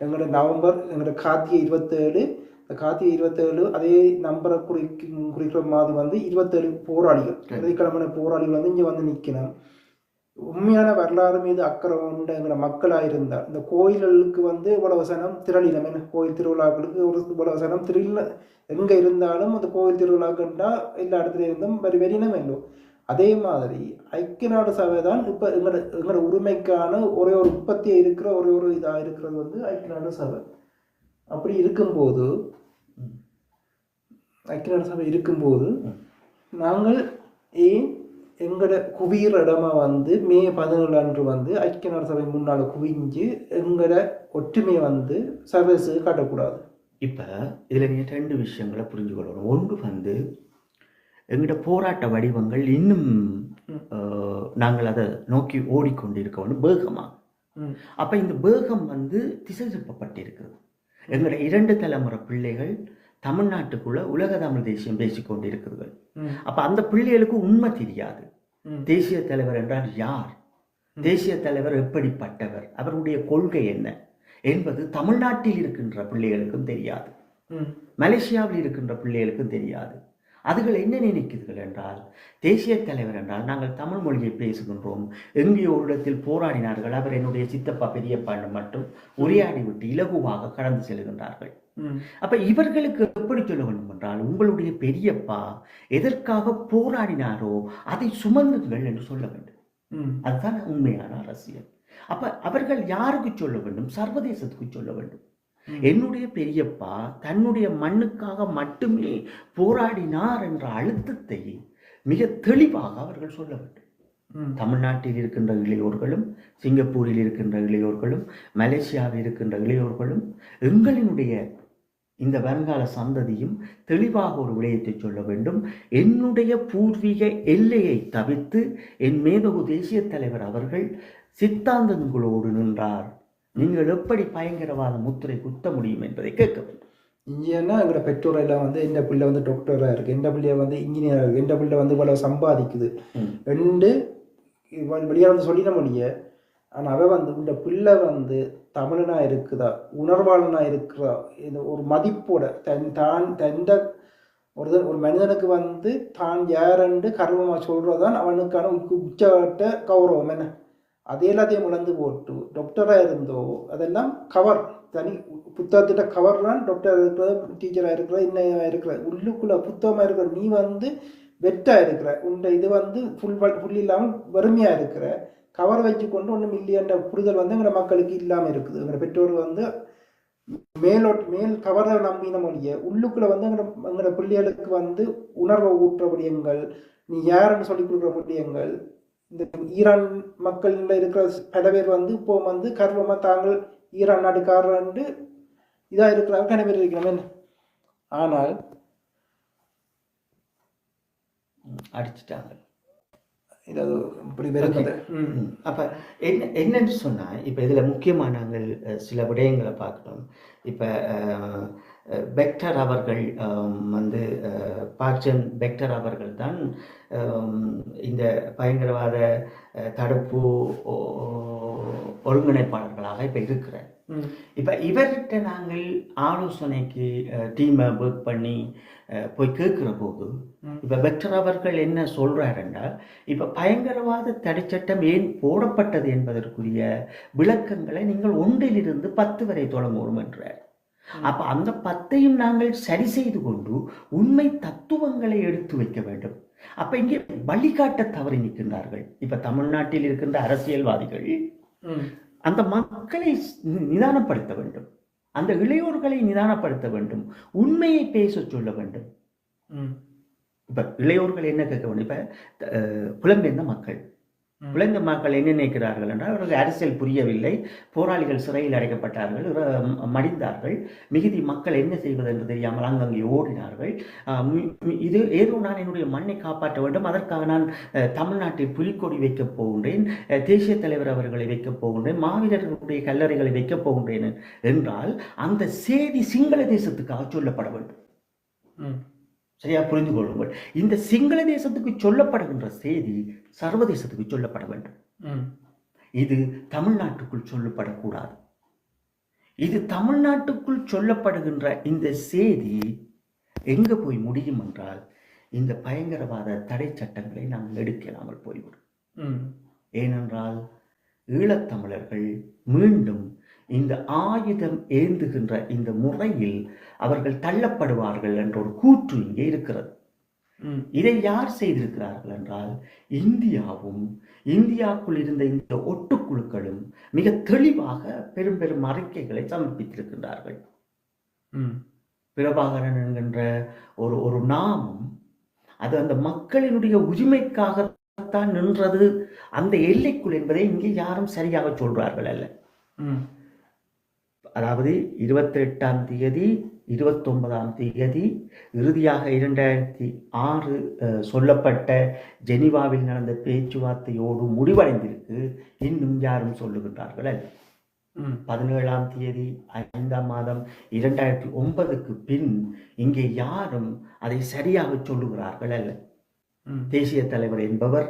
எங்களோட நவம்பர் எங்களோட கார்த்திகை 27, இந்த கார்த்திகை 27 அதே நம்பரை குறிக்கிற மாதிரி வந்து 27 போராளிகள், இறுதிக்கிழமை போராளிகள் வந்து இங்கே வந்து நிற்கணும். உண்மையான வரலாறு மீது அக்கறை உண்ட எங்களோட மக்களாக இருந்தால் இந்த கோயில்களுக்கு வந்து இவ்வளவு சனம் திரளினம், என்ன கோயில் திருவிழாக்களுக்கு ஒரு இவ்வளவு சனம் திரள எங்கே இருந்தாலும் அந்த கோயில் திருவிழாக்கண்டா எல்லா இடத்துல இருந்தும் வெறினம் இல்லை. அதே மாதிரி ஐக்கிய நாடு சபை தான் இப்போ எங்களோட உரிமைக்கான ஒரே ஒரு உற்பத்தியை இருக்கிற ஒரே ஒரு இதாக இருக்கிறது வந்து ஐக்கிய நாடு சபை. அப்படி இருக்கும்போது ஐக்கிய நாடு சபை இருக்கும்போது நாங்கள் ஏன் எங்களோட குவியற இடமா வந்து மே 17 அன்று வந்து ஐக்கிய நாடு சபை முன்னால் குவிஞ்சு எங்களோட ஒற்றுமையை வந்து சர்வதேசத்துக்கு காட்டக்கூடாது? இப்போ இதில் நீங்கள் 2 விஷயங்களை புரிஞ்சு கொள்ளணும். ஒன்று வந்து எங்களோட போராட்ட வடிவங்கள் இன்னும் நாங்கள் அதை நோக்கி ஓடிக்கொண்டிருக்க வேண்டும் வேகமாக. அப்போ இந்த வேகம் வந்து திசை திருப்பப்பட்டிருக்கிறது. எங்களோட 2 தலைமுறை பிள்ளைகள் தமிழ்நாட்டுக்குள்ள உலக தமிழ் தேசியம் பேசிக்கொண்டிருக்கிறார்கள். அப்போ அந்த பிள்ளைகளுக்கு உண்மை தெரியாது. தேசிய தலைவர் என்றால் யார், தேசிய தலைவர் எப்படிப்பட்டவர், அவருடைய கொள்கை என்ன என்பது தமிழ்நாட்டில் இருக்கின்ற பிள்ளைகளுக்கும் தெரியாது, மலேசியாவில் இருக்கின்ற பிள்ளைகளுக்கும் தெரியாது. அதுகள் என்ன நினைக்கிறீர்கள் என்றால் தேசிய தலைவர் என்றால் நாங்கள் தமிழ் மொழியை பேசுகின்றோம், எங்கேயோ ஒரு இடத்தில் போராடினார்கள், அவர் என்னுடைய சித்தப்பா பெரியப்பா மட்டும் உரையாடி விட்டு இலகுவாக கடந்து செல்கின்றார்கள். அப்ப இவர்களுக்கு எப்படி சொல்ல வேண்டும் என்றால் உங்களுடைய பெரியப்பா எதற்காக போராடினாரோ அதை சுமந்துங்கள் என்று சொல்ல வேண்டும். அதுதான் உண்மையான அரசியல். அப்ப அவர்கள் யாருக்கு சொல்ல வேண்டும்? சர்வதேசத்துக்கு சொல்ல வேண்டும். என்னுடைய பெரியப்பா தன்னுடைய மண்ணுக்காக மட்டுமே போராடினார் என்ற அழுத்தத்தை மிக தெளிவாக அவர்கள் சொல்ல வேண்டும். தமிழ்நாட்டில் இருக்கின்ற இளையோர்களும், சிங்கப்பூரில் இருக்கின்ற இளையோர்களும், மலேசியாவில் இருக்கின்ற இளையோர்களும், எங்களினுடைய இந்த வருங்கால சந்ததியும் தெளிவாக ஒரு விடயத்தை சொல்ல வேண்டும். என்னுடைய பூர்வீக எல்லையை தவிர்த்து என் மேதகு தேசிய தலைவர் அவர்கள் சித்தாந்தங்களோடு நின்றார், நீங்கள் எப்படி பயங்கரவாத முத்திரை குத்த முடியும் என்பதை கேட்க வேண்டும். இங்கேன்னா எங்களோட பெற்றோர் எல்லாம் வந்து இந்த பிள்ளை வந்து டாக்டராக இருக்குது, இந்த பிள்ளைய வந்து இன்ஜினியராக இருக்குது, இந்த பிள்ளை வந்து இவ்வளோ சம்பாதிக்குது ரெண்டு வெளியே வந்து சொல்லிட முடிய. ஆனால் அவ வந்து இந்த பிள்ளை வந்து தமிழனாக இருக்குதா, உணர்வாளனாக இருக்கிறா, இது ஒரு மதிப்போட தந்த ஒரு மனிதனுக்கு வந்து தான் யாரென்று கர்வமாக சொல்கிறதான் அவனுக்கான உச்சகட்ட கௌரவம் என்ன. அது எல்லாத்தையும் உணர்ந்து போட்டு டாக்டராக இருந்தோ அதெல்லாம் கவர் தனி புத்தகத்திட்ட கவர் தான் டாக்டர் இருக்கிற, டீச்சராக இருக்கிற, இன்னும் இருக்கிற உள்ளுக்குள்ளே புத்தகமாக இருக்கிற நீ வந்து வெட்டாக இருக்கிற, உன்னை இது வந்து ஃபுல் இல்லாமல் வறுமையாக இருக்கிற கவர் வச்சு கொண்டு ஒன்றும் இல்லையன்ற புரிதல் வந்து எங்களோட மக்களுக்கு இல்லாமல் இருக்குது. எங்களோட பெற்றோர் வந்து மேல் கவரை நம்பின மொழிய உள்ளுக்குள்ளே வந்து எங்களோட பிள்ளைகளுக்கு வந்து உணர்வை ஊற்ற விடயங்கள், நீ யாருன்னு சொல்லி கொடுக்குற விடயங்கள். இந்த ஈரான் மக்களில் இருக்கிற பல பேர் வந்து இப்போ வந்து கர்வமாக தாங்கள் ஈரான் நாட்டுக்காரண்டு இதாக இருக்கிறாங்க கன பேர் இருக்கிறோம். ஆனால் அடிச்சுட்டாங்க. இதாவது இப்படி வருகிறது. அப்போ என்னன்னு சொன்னால் இப்போ இதில் முக்கியமாக நாங்கள் சில விடயங்களை பார்க்கணும். இப்போ பெக்டர் அவர்கள் வந்து பார்ச்சன் பெக்டர் அவர்கள் தான் இந்த பயங்கரவாத தடுப்பு ஒருங்கிணைப்பாளர்களாக இப்போ இருக்கிறார். இப்போ இவர்கிட்ட நாங்கள் ஆலோசனைக்கு டீமை ஒர்க் பண்ணி போய் கேட்குற போது இப்போ பெக்டர் அவர்கள் என்ன சொல்கிறாருன்னா, இப்போ பயங்கரவாத தடைச்சட்டம் ஏன் போடப்பட்டது என்பதற்குரிய விளக்கங்களை நீங்கள் 1 to 10 வரை தொடங்கணும் என்றார். அப்போ அந்த 10ஐயும் நாங்கள் சரி செய்து கொண்டு உண்மை தத்துவங்களை எடுத்து வைக்க வேண்டும். அப்போ இங்கே வழிகாட்ட தவறி நிற்கின்றார்கள். இப்போ தமிழ்நாட்டில் இருக்கின்ற அரசியல்வாதிகள் அந்த மக்களை நிதானப்படுத்த வேண்டும், அந்த இளையோர்களை நிதானப்படுத்த வேண்டும், உண்மையை பேச சொல்ல வேண்டும். இப்போ இளையோர்கள் என்ன கேட்க வேண்டும்? இப்போ புலம்பெயர்ந்த மக்கள் என்ன நினைக்கிறார்கள் என்றால், அவர்கள் அரசியல் புரியவில்லை, போராளிகள் சிறையில் அடைக்கப்பட்டார்கள், மடிந்தார்கள், மிகுதி மக்கள் என்ன செய்வது என்று தெரியாமல் அங்கங்கே ஓடினார்கள். இது ஏதோ நான் என்னுடைய மண்ணை காப்பாற்ற வேண்டும், அதற்காக நான் தமிழ்நாட்டில் புலிக்கொடி வைக்கப் போகின்றேன், தேசிய தலைவர் அவர்களை வைக்கப் போகின்றேன், மாவீரர்களுடைய கல்லறைகளை வைக்கப் போகின்றேன் என்றால் அந்த செய்தி சிங்கள தேசத்துக்காக சொல்லப்பட வேண்டும். சரியா புரிந்து கொள்ளுங்கள். இந்த சிங்கள தேசத்துக்கு சொல்லப்படுகின்ற செய்தி சர்வதேசத்துக்கு சொல்லப்பட வேண்டும். இது தமிழ்நாட்டுக்குள் சொல்லப்படக்கூடாது. இது தமிழ்நாட்டுக்குள் சொல்லப்படுகின்ற இந்த செய்தி எங்க போய் முடியும் என்றால், இந்த பயங்கரவாத தடை சட்டங்களை நாங்கள் எடுக்கலாமல் போய்விடும். ஏனென்றால் ஈழத்தமிழர்கள் மீண்டும் இந்த ஆயுதம் ஏந்துகின்ற இந்த முறையில் அவர்கள் தள்ளப்படுவார்கள் என்ற ஒரு கூற்று இங்கே இருக்கிறது. இதை யார் செய்திருக்கிறார்கள் என்றால், இந்தியாவும் இந்தியாவுக்குள் இருந்த இந்த ஒட்டுக்குழுக்களும் மிக தெளிவாக பெரும் பெரும் அறிக்கைகளை சமர்ப்பித்திருக்கின்றார்கள். பிரபாகரன் என்கின்ற ஒரு நாமம் அது அந்த மக்களினுடைய உரிமைக்காகத்தான் நின்றது அந்த எல்லைக்குள் என்பதை இங்கே யாரும் சரியாக சொல்றார்கள் அல்ல. அதாவது 28ஆம் தேதி 29ஆம் தேதி இறுதியாக 2006 சொல்லப்பட்ட ஜெனீவாவில் நடந்த பேச்சுவார்த்தையோடு முடிவடைந்திருக்கு. இன்னும் யாரும் சொல்லுகின்றார்கள் அல்ல. 17ஆம் தேதி 5ஆம் மாதம் 2009க்கு பின் இங்கே யாரும் அதை சரியாக சொல்லுகிறார்கள் அல்ல. தேசிய தலைவர் என்பவர்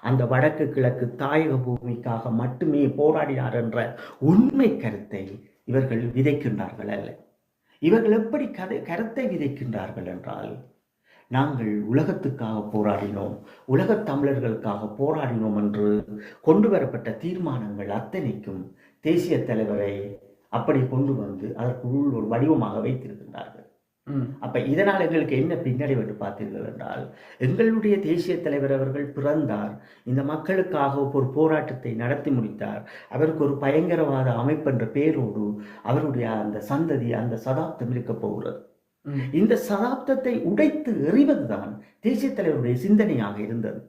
அந்த வடக்கு கிழக்கு தாயக பூமிக்காக மட்டுமே போராடினார் என்ற உண்மை கருத்தை இவர்கள் விதைக்கின்றார்கள் அல்ல. இவர்கள் எப்படி கருத்தை விதைக்கின்றார்கள் என்றால், நாங்கள் உலகத்துக்காக போராடினோம், உலகத் தமிழர்களுக்காக போராடினோம் என்று கொண்டு வரப்பட்ட தீர்மானங்கள் அத்தனைக்கும் தேசிய தலைவரை அப்படி கொண்டு வந்து அதற்குள் ஒரு வடிவமாக வைத்திருக்கின்றார்கள். அப்ப இதனால் எங்களுக்கு என்ன பின்னடைவு என்று பார்த்தீர்கள் என்றால், எங்களுடைய தேசிய தலைவர் அவர்கள் பிறந்தார், இந்த மக்களுக்காக ஒரு போராட்டத்தை நடத்தி முடித்தார், அவருக்கு ஒரு பயங்கரவாத அமைப்பு என்ற பெயரோடு அவருடைய அந்த சந்ததி அந்த சதாப்தம் இருக்க போகிறது. இந்த சதாப்தத்தை உடைத்து எறிவதுதான் தேசிய தலைவருடைய சிந்தனையாக இருந்தது.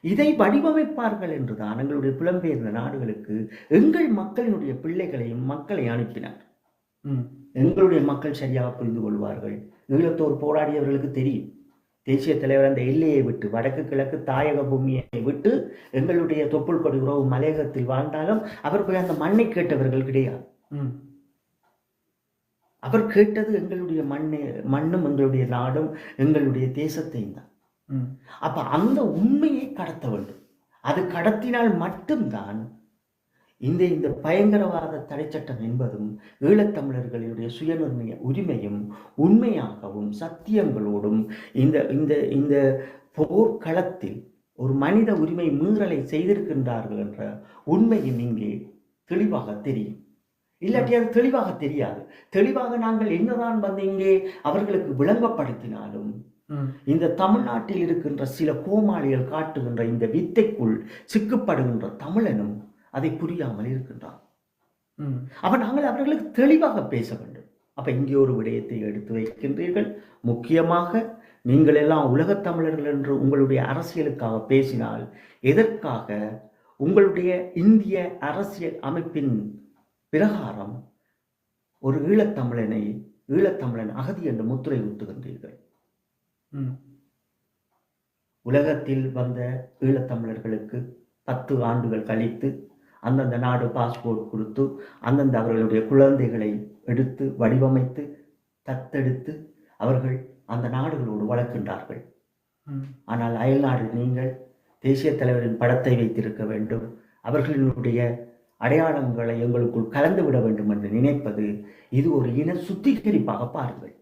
இதை வடிவமைப்பார்கள் என்றுதான் எங்களுடைய புலம்பெயர்ந்த நாடுகளுக்கு எங்கள் மக்களினுடைய பிள்ளைகளையும் மக்களை அனுப்பினார். எங்களுடைய மக்கள் சரியாக புரிந்து கொள்வார்கள். ஈழத்தோர் போராடியவர்களுக்கு தெரியும், தேசிய தலைவர் அந்த எல்லையை விட்டு வடக்கு கிழக்கு தாயக பூமியை விட்டு எங்களுடைய தொப்புள் கொடி உறவு மலையகத்தில் வாழ்ந்தாலும் அவர் போய் அந்த மண்ணை கேட்டவர்கள் கிடையாது. அவர் கேட்டது எங்களுடைய மண்ணும் எங்களுடைய நாடும் எங்களுடைய தேசத்தையும் தான். அப்ப அந்த உண்மையை கடத்த வேண்டும். அது கடத்தினால் மட்டும்தான் இந்த பயங்கரவாத தடை சட்டம் என்பதும் ஈழத்தமிழர்களுடைய சுயநிர்ணய உரிமையும் உண்மையாகவும் சத்தியங்களோடும் இந்த இந்த இந்த போர்க்களத்தில் ஒரு மனித உரிமை மீறலை செய்திருக்கின்றார்கள் என்ற உண்மையும் இங்கே தெளிவாக தெரியும். இல்லாட்டி அது தெளிவாக தெரியாது. தெளிவாக நாங்கள் என்னதான் வந்து இங்கே அவர்களுக்கு விளங்கப்படுத்தினாலும் இந்த தமிழ்நாட்டில் இருக்கின்ற சில கோமாளிகள் காட்டுகின்ற இந்த வித்தைக்குள் சிக்கப்படுகின்ற தமிழனும் அதை புரியாமல் இருக்கின்றான். அப்ப நாங்கள் அவர்களுக்கு தெளிவாக பேச வேண்டும். அப்ப இங்கே ஒரு விடயத்தை எடுத்து வைக்கின்றீர்கள். முக்கியமாக நீங்கள் எல்லாம் உலகத் தமிழர்கள் என்று உங்களுடைய அரசியலுக்காக பேசினால் எதற்காக உங்களுடைய இந்திய அரசியல் அமைப்பின் பிரகாரம் ஒரு ஈழத்தமிழன் அகதி என்று முத்திரை ஊட்டுகின்றீர்கள்? உலகத்தில் வந்த ஈழத்தமிழர்களுக்கு 10 ஆண்டுகள் கழித்து அந்தந்த நாடு பாஸ்போர்ட் கொடுத்து அந்தந்த அவர்களுடைய குழந்தைகளை எடுத்து வடிவமைத்து தத்தெடுத்து அவர்கள் அந்த நாடுகளோடு வளர்க்கின்றார்கள். ஆனால் அயல்நாடு நீங்கள் தேசிய தலைவரின் படத்தை வைத்திருக்க வேண்டும், அவர்களினுடைய அடையாளங்களை எங்களுக்குள் கலந்து விட வேண்டும் என்று நினைப்பது இது ஒரு இன சுத்திகரிப்பாக பாருங்கள்.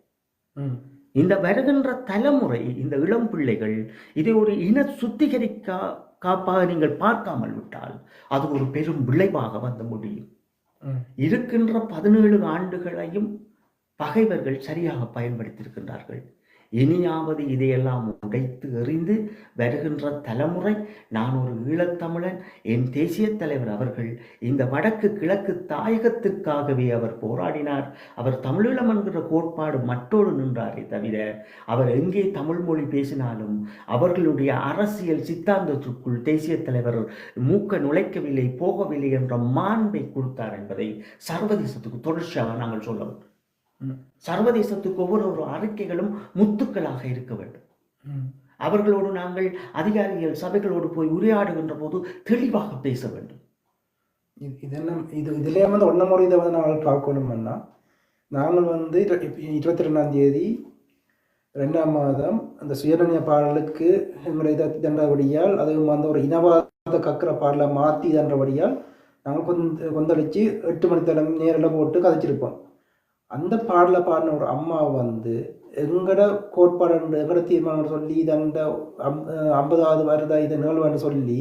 இந்த வருகின்ற தலைமுறை, இந்த இளம் பிள்ளைகள் இதை ஒரு இன காப்பாக நீங்கள் பார்க்காமல் விட்டால் அது ஒரு பெரும் விளைவாக வந்து முடியும். இருக்கின்ற 17 ஆண்டுகளையும் பகைவர்கள் சரியாக பயன்படுத்தியிருக்கின்றார்கள். இனியாவது இதையெல்லாம் உடைத்து எறிந்து வருகின்ற தலைமுறை, நான் ஒரு ஈழத்தமிழன், என் தேசிய தலைவர் அவர்கள் இந்த வடக்கு கிழக்கு தாயகத்திற்காகவே அவர் போராடினார், அவர் தமிழீழம் என்கிற கோட்பாடு மற்றோடு நின்றாரே தவிர அவர் எங்கே தமிழ் மொழி பேசினாலும் அவர்களுடைய அரசியல் சித்தாந்தத்திற்குள் தேசிய தலைவர் மூக்க நுழைக்கவில்லை, போகவில்லை என்ற மாண்பை கொடுத்தார் என்பதை சர்வதேசத்துக்கு தொடர்ச்சியாக நாங்கள் சொல்ல வேண்டும். சர்வதேசத்துக்கு ஒவ்வொரு அறிக்கைகளும் முத்துக்களாக இருக்க வேண்டும். அவர்களோடு நாங்கள் அதிகாரிகள் சபைகளோடு போய் உரையாடுகின்ற போது தெளிவாக பேச வேண்டும். இதிலே வந்து ஒன்ன முறை இதை வந்து நாங்கள் பார்க்கணும்னா, நாங்கள் வந்து 22ஆம் தேதி 2ஆம் மாதம் அந்த சுயநிர்ணய பாடலுக்கு எங்களுடைய இதை தண்டபடியால், அதுவும் வந்து ஒரு இனவாத கக்கிற பாடலை மாற்றி தண்டபடியால் நாங்கள் கொந்தளிச்சு 8 மணி நேரில் போட்டு கதைச்சிருப்போம். அந்த பாடலை பாடின ஒரு அம்மா வந்து எங்கட கோட்பாடு எங்கட தீர்மானம் சொல்லி இதண்ட 50வது வருதா இதை நிகழ்வான்னு சொல்லி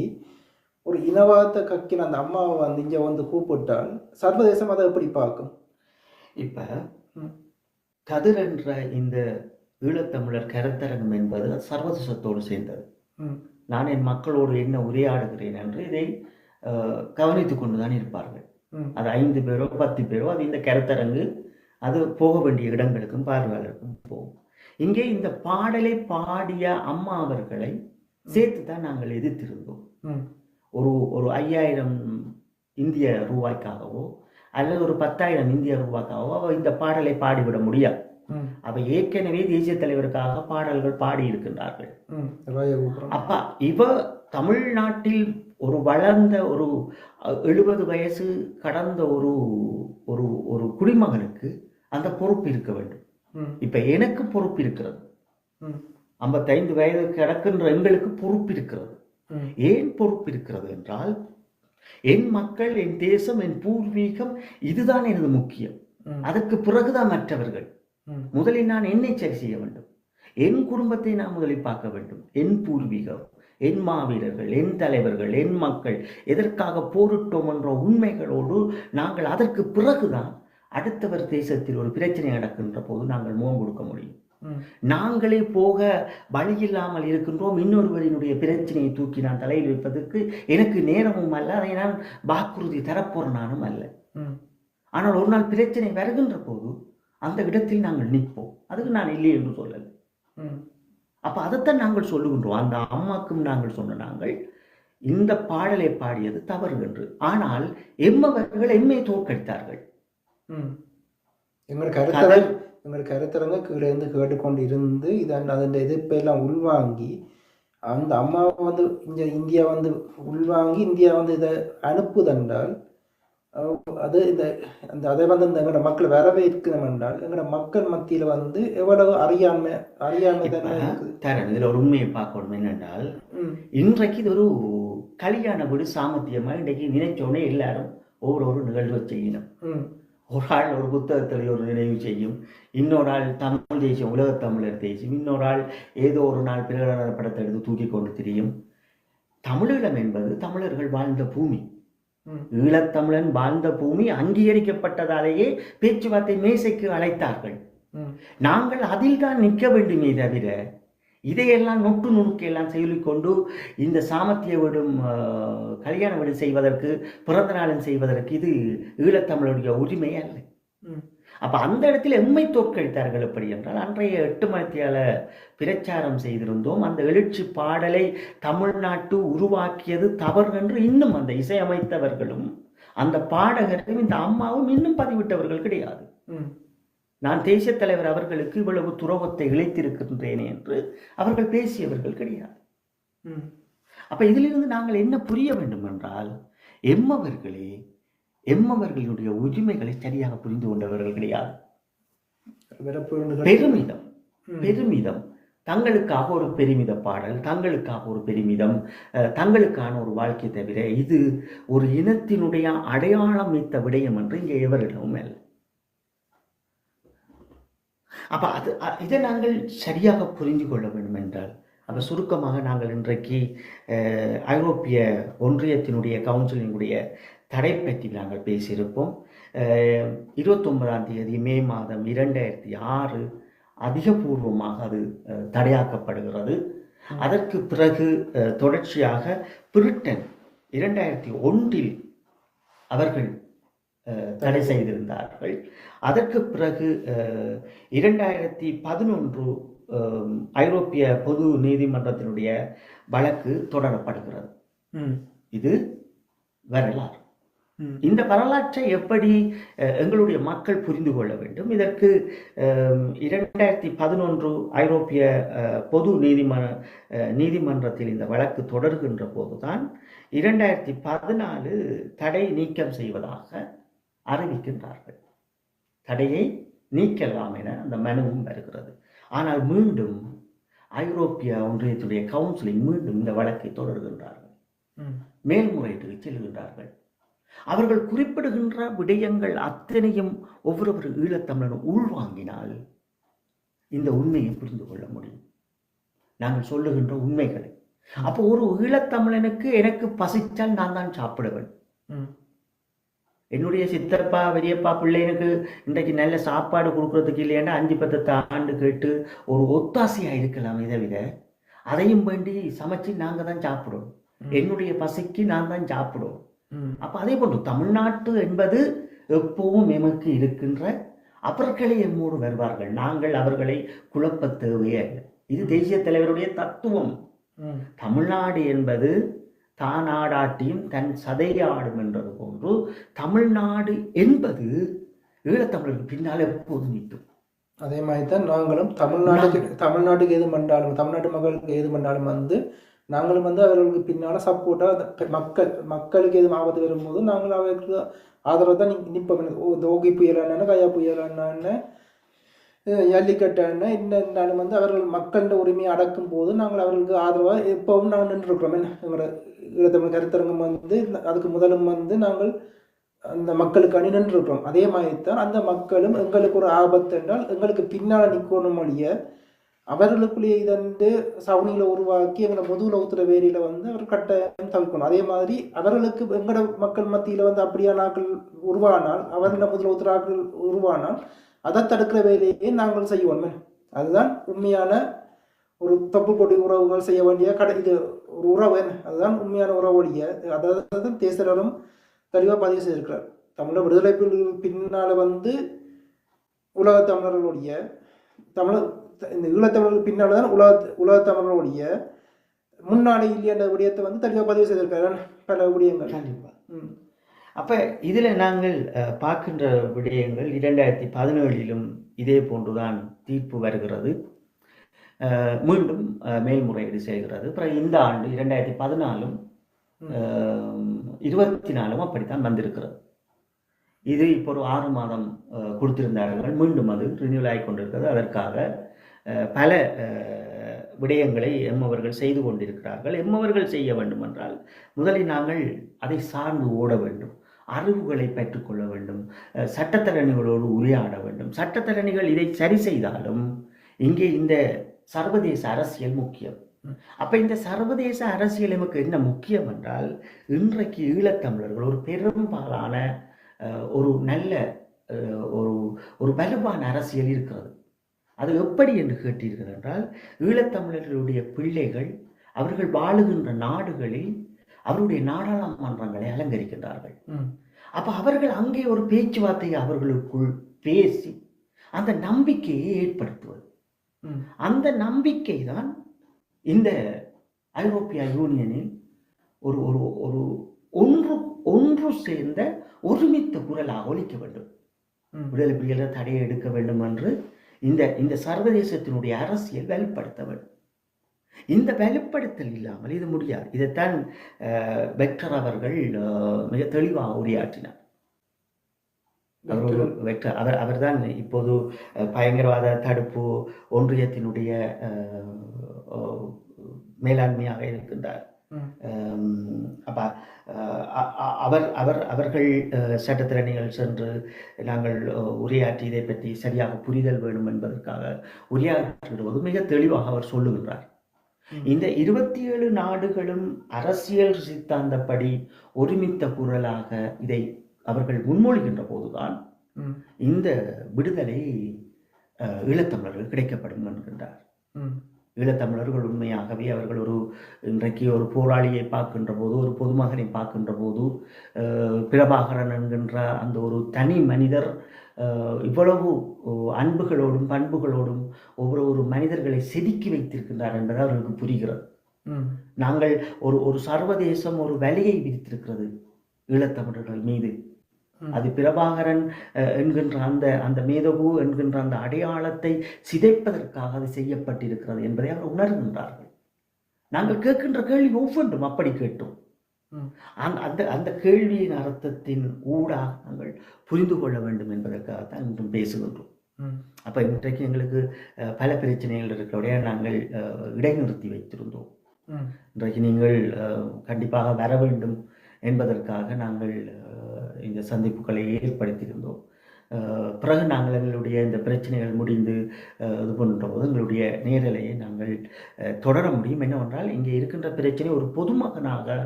ஒரு இனவாத கக்கின அந்த அம்மாவை வந்து இங்கே வந்து கூப்பிட்டால் சர்வதேசம் அதை எப்படி பார்க்கும்? இப்போ கதிர் என்ற இந்த ஈழத்தமிழர் கருத்தரங்கம் என்பது சர்வதேசத்தோடு சேர்ந்தது. நான் என் மக்களோடு என்ன உரையாடுகிறேன் என்று இதை கவனித்துக் கொண்டுதான் இருப்பார்கள். அது 5 பேரோ 10 பேரோ அது இந்த கருத்தரங்கு அது போக வேண்டிய இடங்களுக்கும் பார்வையாளருக்கும் போகும். இங்கே இந்த பாடலை பாடிய அம்மா அவர்களை சேர்த்து தான் நாங்கள் எதிர்த்திருந்தோம். ஒரு 5000 இந்திய ரூபாய்க்காகவோ அல்லது ஒரு 10,000 இந்திய ரூபாய்க்காகவோ அவ இந்த பாடலை பாடிவிட முடியாது. அவ ஏற்கனவே தேசிய தலைவருக்காக பாடல்கள் பாடி இருக்கின்றார்கள். அப்ப இவ தமிழ்நாட்டில் ஒரு வளர்ந்த ஒரு 70 வயசு கடந்த ஒரு ஒரு ஒரு குடிமகனுக்கு அந்த பொறுப்பு இருக்க வேண்டும். இப்ப எனக்கு பொறுப்பு இருக்கிறது, 55 வயது கிடக்கின்ற எங்களுக்கு பொறுப்பு இருக்கிறது. ஏன் பொறுப்பு இருக்கிறது என்றால், என் மக்கள், என் தேசம், என் பூர்வீகம் இதுதான் எனது முக்கியம். அதற்கு பிறகுதான் மற்றவர்கள். முதலில் நான் என்னை சரி செய்ய வேண்டும், என் குடும்பத்தை நான் முதலில் பார்க்க வேண்டும். என் பூர்வீகம், என் மாவீரர்கள், என் தலைவர்கள், என் மக்கள் எதற்காக போரிட்டோம் என்ற உண்மைகளோடு நாங்கள் அதற்கு பிறகுதான் அடுத்தவர் தேசத்தில் ஒரு பிரச்சனை நடக்கின்ற போது நாங்கள் முகம் கொடுக்க முடியும். நாங்களே போக வழியில்லாமல் இருக்கின்றோம். இன்னொருவரினுடைய பிரச்சனையை தூக்கி நான் தலையில் வைப்பதற்கு எனக்கு நேரமும் அல்ல, அதை நான் வாக்குறுதி தரப்போற நானும் அல்ல. ஆனால் ஒரு நாள் பிரச்சனை வருகின்ற போது அந்த இடத்தில் நாங்கள் நிற்போம். அதுக்கு நான் இல்லை என்று சொல்லலை. அப்ப அதைத்தான் நாங்கள் சொல்லுகின்றோம். அந்த அம்மாக்கும் நாங்கள் சொன்ன, நாங்கள் இந்த பாடலை பாடியது தவறு என்று. ஆனால் எம்மவர்கள் எம்மை தோற்கடித்தார்கள். எங்கள் கருத்தரங்க கீழே இருந்து கேட்டுக்கொண்டு இருந்து அதன் எதிர்ப்பெல்லாம் உள்வாங்கி அந்த அம்மாவை வந்து இந்தியா வந்து உள்வாங்கி இந்தியா வந்து இதை அனுப்புதென்றால் அது இந்த அந்த அதை வந்து இந்த எங்களோட மக்கள் வரவேற்கணும் என்றால் எங்களோட மக்கள் மத்தியில் வந்து எவ்வளவு அறியாமை தானே இருக்குது. தரன் இதில் ஒரு உண்மையை பார்க்கணும் என்னென்றால், ம் இன்றைக்கு இது ஒரு கல்யாண வீடு சாமர்த்தியமாக இன்றைக்கு நினைச்சோடனே எல்லாரும் ஒரு நிகழ்வை செய்யணும். ம் ஒரு ஆள் ஒரு புத்தகத்தில் ஒரு நினைவு செய்யும், இன்னொரு ஆள் தமிழ் தேசியம் உலகத் தமிழர் தேசியம், இன்னொரு ஆள் ஏதோ ஒரு நாள் பிரகடன படத்தை எடுத்து தூக்கி கொண்டு திரியும். தமிழீழம் என்பது தமிழர்கள் வாழ்ந்த பூமி. ஈழத்தமிழன் வாழ்ந்த பூமி அங்கீகரிக்கப்பட்டதாலேயே பேச்சுவார்த்தை மேசைக்கு அழைத்தார்கள். நாங்கள் அதில் தான் நிற்க வேண்டுமே தவிர இதையெல்லாம் நொட்டு நுணுக்கையெல்லாம் சொல்லிக்கொண்டு இந்த சாமர்த்திய வீடும் கல்யாண வீடு செய்வதற்கு பிறந்த நாளும் செய்வதற்கு இது ஈழத்தமிழருடைய உரிமை அல்ல. அப்போ அந்த இடத்துல எம்மை தோற்கடித்தார்கள். எப்படி என்றால், அன்றைய 8 மணித்தியால பிரச்சாரம் செய்திருந்தோம். அந்த எழுச்சி பாடலை தமிழ்நாட்டு உருவாக்கியது தவறு என்று இன்னும் அந்த இசையமைத்தவர்களும் அந்த பாடகர்களும் இந்த அம்மாவும் இன்னும் பதிவிட்டவர்கள் கிடையாது. நான் தேசிய தலைவர் அவர்களுக்கு இவ்வளவு துரோகத்தை இழைத்திருக்கின்றேனே என்று அவர்கள் பேசியவர்கள் கிடையாது. அப்ப இதிலிருந்து நாங்கள் என்ன புரிய வேண்டும் என்றால், எம்மவர்களுடைய உரிமைகளை சரியாக புரிந்து கொண்டவர்கள் கிடையாது. பெருமிதம் தங்களுக்காக ஒரு பெருமித பாடல், தங்களுக்காக ஒரு பெருமிதம், தங்களுக்கான ஒரு வாழ்க்கை தவிர இது ஒரு இனத்தினுடைய அடையாளம் மித்த விடயம் என்று இங்கே எவரிடமும் இல்லை. அப்ப இதை நாங்கள் சரியாக புரிந்து கொள்ள வேண்டும் என்றால், அப்போ சுருக்கமாக நாங்கள் இன்றைக்கு ஐரோப்பிய ஒன்றியத்தினுடைய கவுன்சிலினுடைய தடை பற்றி நாங்கள் பேசியிருப்போம். 29ஆம் தேதி மே மாதம் 2006 அதிகபூர்வமாக அது தடையாக்கப்படுகிறது. அதற்கு பிறகு தொடர்ச்சியாக பிரிட்டன் 2001 அவர்கள் தடை செய்திருந்தார்கள். அதற்கு பிறகு 2011 ஐரோப்பிய பொது நீதிமன்றத்தினுடைய வழக்கு தொடரப்படுகிறது. இது வரலாறு. இந்த வரலாற்றை எப்படி எங்களுடைய மக்கள் புரிந்து கொள்ள வேண்டும்? இதற்கு 2011 ஐரோப்பிய பொது நீதிமன்றத்தில் இந்த வழக்கு தொடர்கின்ற போதுதான் 2014 தடை நீக்கம் செய்வதாக அறிவிக்கின்றார்கள். தடையை நீக்கலாம் என அந்த மனுவும் வருகிறது. ஆனால் மீண்டும் ஐரோப்பிய ஒன்றியத்துடைய கவுன்சிலிங் மீண்டும் இந்த வழக்கை தொடர்கின்றார்கள். மேல்முறையீட்டுக்கு செல்கின்றார்கள். அவர்கள் குறிப்பிடுகின்ற விடயங்கள் அத்தனையும் ஒவ்வொரு ஈழத்தமிழனும் உள்வாங்கினால் இந்த உண்மையை புரிந்து கொள்ள முடியும். நாங்கள் சொல்லுகின்ற உண்மைகளை. அப்போ ஒரு ஈழத்தமிழனுக்கு எனக்கு பசித்தால் நான் தான் சாப்பிடுவேன். என்னுடைய சித்தப்பா பெரியப்பா பிள்ளைனுக்கு இன்றைக்கு நல்ல சாப்பாடு கொடுக்கறதுக்கு இல்லையாண்டா 5-10 ஆண்டு கேட்டு ஒரு ஒத்தாசையா இருக்கலாம். இதை விட அதையும் வேண்டி சமைச்சு நாங்க தான் சாப்பிடுவோம். என்னுடைய பசிக்கு நான் தான் சாப்பிடுவோம். அப்ப அதே போன்று தமிழ்நாட்டு என்பது எப்பவும் எமக்கு இருக்கின்ற, அவர்களை எம்மோடு வருவார்கள். நாங்கள் அவர்களை குழப்ப தேவையே இல்லை. இது தேசிய தலைவருடைய தத்துவம். தமிழ்நாடு என்பது தானாடாட்டியும் தன் சதையாடும் என்றது போன்று தமிழ்நாடு என்பது ஈழத்தமிழருக்கு பின்னால் எப்போது நிற்கும். அதே மாதிரி தான் நாங்களும் தமிழ்நாட்டுக்கு எது பண்ணாலும், தமிழ்நாட்டு மக்களுக்கு எது பண்ணாலும் வந்து நாங்களும் வந்து அவர்களுக்கு பின்னால் சப்போர்ட்டாக மக்களுக்கு எதுவும் ஆபத்து வரும்போது நாங்கள் அவர்களுக்கு ஆதரவு தான் நிற்போம். தோகி புயலான கையா புயலான ஜல்லிக்கட்டான இருந்தாலும் வந்து அவர்கள் மக்களோட உரிமையை அடக்கும் போது நாங்கள் அவர்களுக்கு ஆதரவாக எப்பவும் நாங்கள் நின்றுருக்கிறோம். எங்களோட ஈழத்தமிழ் கருத்தரங்கம் வந்து அதுக்கு முதலும் வந்து நாங்கள் அந்த மக்களுக்கு நின்றுருக்கிறோம். அதே மாதிரி தான் அந்த மக்களும் எங்களுக்கு ஒரு ஆபத்து என்றால் எங்களுக்கு பின்னால் நிற்கணும் ஒழிய அவர்களுக்குள்ளேயே இதண்டு சவுனியில் உருவாக்கி எங்களை முதுகுல ஊத்துற வேலையில் வந்து அவர் கட்டாயம் தவிர்க்கணும். அதே மாதிரி அவர்களுக்கு எங்களோட மக்கள் மத்தியில் வந்து அப்படியான ஆக்கள் உருவானால், அவர்கள முதுகுல ஊத்துற ஆக்கள் உருவானால் அதை தடுக்கிற வேலையை நாங்கள் செய்வோம். அதுதான் உண்மையான ஒரு தப்பு கொடி உறவுகள் செய்ய வேண்டிய இது ஒரு உறவு. அதுதான் உண்மையான உறவுடைய. அதாவது தேசரும் தெளிவாக பதிவு செய்திருக்கிறார். தமிழர் விடுதலை பின்னால் வந்து உலகத்தமிழர்களுடைய இந்த ஈழத்தமிழர்கள் பின்னால் தான் உலகத்தமிழர்களுடைய முன்னாடி இல்லையன்ற விடயத்தை வந்து தெளிவாக பதிவு செய்திருக்கிறார். பல விடயங்கள் கண்டிப்பாக. அப்போ இதில் நாங்கள் பார்க்கின்ற விடயங்கள் 2017 இதே போன்றுதான் தீர்ப்பு வருகிறது. மீண்டும் மேல்முறையீடு செய்கிறது. அப்புறம் இந்த ஆண்டு 2014 24 அப்படித்தான் வந்திருக்கிறது. இது இப்போ ஒரு 6 மாதம் கொடுத்திருந்தார்கள். மீண்டும் அது ரினியூவல் ஆகி கொண்டிருக்கிறது. அதற்காக பல விடயங்களை எம்மவர்கள் செய்து கொண்டிருக்கிறார்கள். எம்மவர்கள் செய்ய வேண்டும் என்றால் முதலில் நாங்கள் அதை சார்ந்து ஓட வேண்டும், அறிவுகளை பெற்றுக்கொள்ள வேண்டும், சட்டத்தரணிகளோடு உரையாட வேண்டும். சட்டத்தரணிகள் இதை சரி செய்தாலும் இங்கே இந்த சர்வதேச அரசியல் முக்கியம். அப்போ இந்த சர்வதேச அரசியல் நமக்கு என்ன முக்கியம் என்றால், இன்றைக்கு ஈழத்தமிழர்கள் ஒரு பெரும்பாலான ஒரு நல்ல ஒரு வலுவான அரசியல் இருக்கிறது. அது எப்படி என்று கேட்டீர்கள் என்றால், ஈழத்தமிழர்களுடைய பிள்ளைகள் அவர்கள் வாழுகின்ற நாடுகளில் அவருடைய நாடாளுமன்றங்களை அலங்கரிக்கின்றார்கள். அப்போ அவர்கள் அங்கே ஒரு பேச்சுவார்த்தையை அவர்களுக்குள் பேசி அந்த நம்பிக்கையை ஏற்படுத்துவது. அந்த நம்பிக்கை தான் இந்த ஐரோப்பிய யூனியனில் ஒரு ஒரு ஒரு ஒன்று ஒன்று சேர்ந்த ஒருமித்த குரலாக ஒலிக்க வேண்டும். விடுதலை புலிகளை தடையை எடுக்க வேண்டும் என்று இந்த சர்வதேசத்தினுடைய அரசியல் வலுப்படுத்த வேண்டும். இந்த வலுப்படுத்தல் இல்லாமல் இது முடியாது. இதைத்தான் வெக்டர் அவர்கள் மிக தெளிவாக உரையாற்றினார். அவர் தான் இப்போது பயங்கரவாத தடுப்பு ஒன்றியத்தினுடைய மேலாண்மையாக இருக்கின்றார். அவர்கள் சட்டத்திறனிகள் சென்று நாங்கள் உரையாற்றி இதை பற்றி சரியாக புரிதல் வேண்டும் என்பதற்காக உரையாற்றுகிற போது மிக தெளிவாக அவர் சொல்லுகின்றார். இந்த 27 நாடுகளும் அரசியல் சித்தாந்தப்படி ஒருமித்த குரலாக இதை அவர்கள் முன்மொழிகின்ற போதுதான் இந்த விடுதலை ஈழத்தமிழர்கள் கிடைக்கப்படும் என்கின்றார். ஈழத்தமிழர்கள் உண்மையாகவே அவர்கள் இன்றைக்கு ஒரு போராளியை பார்க்கின்ற போது, ஒரு பொதுமகனை பார்க்கின்ற போது, பிரபாகரன் என்கின்ற அந்த ஒரு தனி மனிதர் இவ்வளவு அன்புகளோடும் பண்புகளோடும் ஒவ்வொரு மனிதர்களை செதுக்கி வைத்திருக்கின்றார் என்பது அவர்களுக்கு புரிகிறது. நாங்கள் ஒரு சர்வதேசம் ஒரு வலையை விதித்திருக்கிறது ஈழத்தமிழர்கள் மீது. அது பிரபாகரன் என்கின்ற அந்த மேதகு என்கின்ற அந்த அடையாளத்தை சிதைப்பதற்காக அது செய்யப்பட்டிருக்கிறது என்பதை அவர் உணர்கின்றார்கள். நாங்கள் கேட்கின்ற கேள்வி ஒவ்வொன்றும் அப்படி கேட்டோம். அந்த கேள்வியின் அர்த்தத்தின் ஊடாக நாங்கள் புரிந்து கொள்ள வேண்டும் என்பதற்காகத்தான் இன்றும் பேசுகின்றோம். அப்போ இன்றைக்கு எங்களுக்கு பல பிரச்சனைகள் இருக்கிறபடியா நாங்கள் இடைநிறுத்தி வைத்திருந்தோம். இன்றைக்கு நீங்கள் கண்டிப்பாக வர வேண்டும் என்பதற்காக நாங்கள் இந்த சந்திப்புகளை ஏற்படுத்தியிருந்தோம். பிறகு நாங்கள் எங்களுடைய இந்த பிரச்சனைகள் முடிந்து இது பண்ணுற போது எங்களுடைய நேரலையை நாங்கள் தொடர முடியும். என்னவென்றால், இங்கே இருக்கின்ற பிரச்சனை ஒரு பொதுமகனாக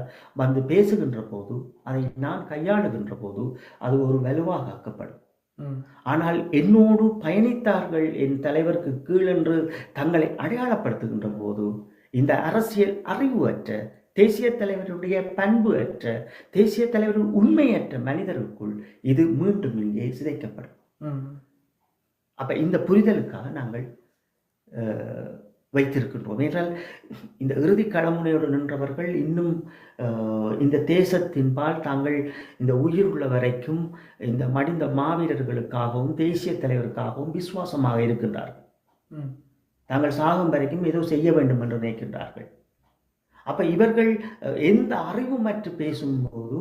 வந்து பேசுகின்ற போது, அதை நான் கையாளுகின்ற போது அது ஒரு வலுவாக ஆக்கப்படும். ஆனால் என்னோடு பயணித்தார்கள் என் தலைவருக்கு கீழென்று தங்களை அடையாளப்படுத்துகின்ற போது இந்த அரசியல் அறிவு அற்ற, தேசிய தலைவருடைய பண்பு அற்ற, தேசிய தலைவரின் உண்மையற்ற மனிதருக்குள் இது மீண்டும் இங்கே சிதைக்கப்படும். அப்ப இந்த புரிதலுக்காக நாங்கள் வைத்திருக்கின்றோம். என்றால் இந்த இறுதி கடமுனையோடு நின்றவர்கள் இன்னும் இந்த தேசத்தின்பால் தாங்கள் இந்த உயிர் உள்ள வரைக்கும் இந்த மடிந்த மாவீரர்களுக்காகவும் தேசிய தலைவருக்காகவும் விசுவாசமாக இருக்கின்றார்கள். தாங்கள் சாகும் வரைக்கும் ஏதோ செய்ய வேண்டும் என்று நினைக்கின்றார்கள். அப்ப இவர்கள் எந்த அறிவுமற்று பேசும்போது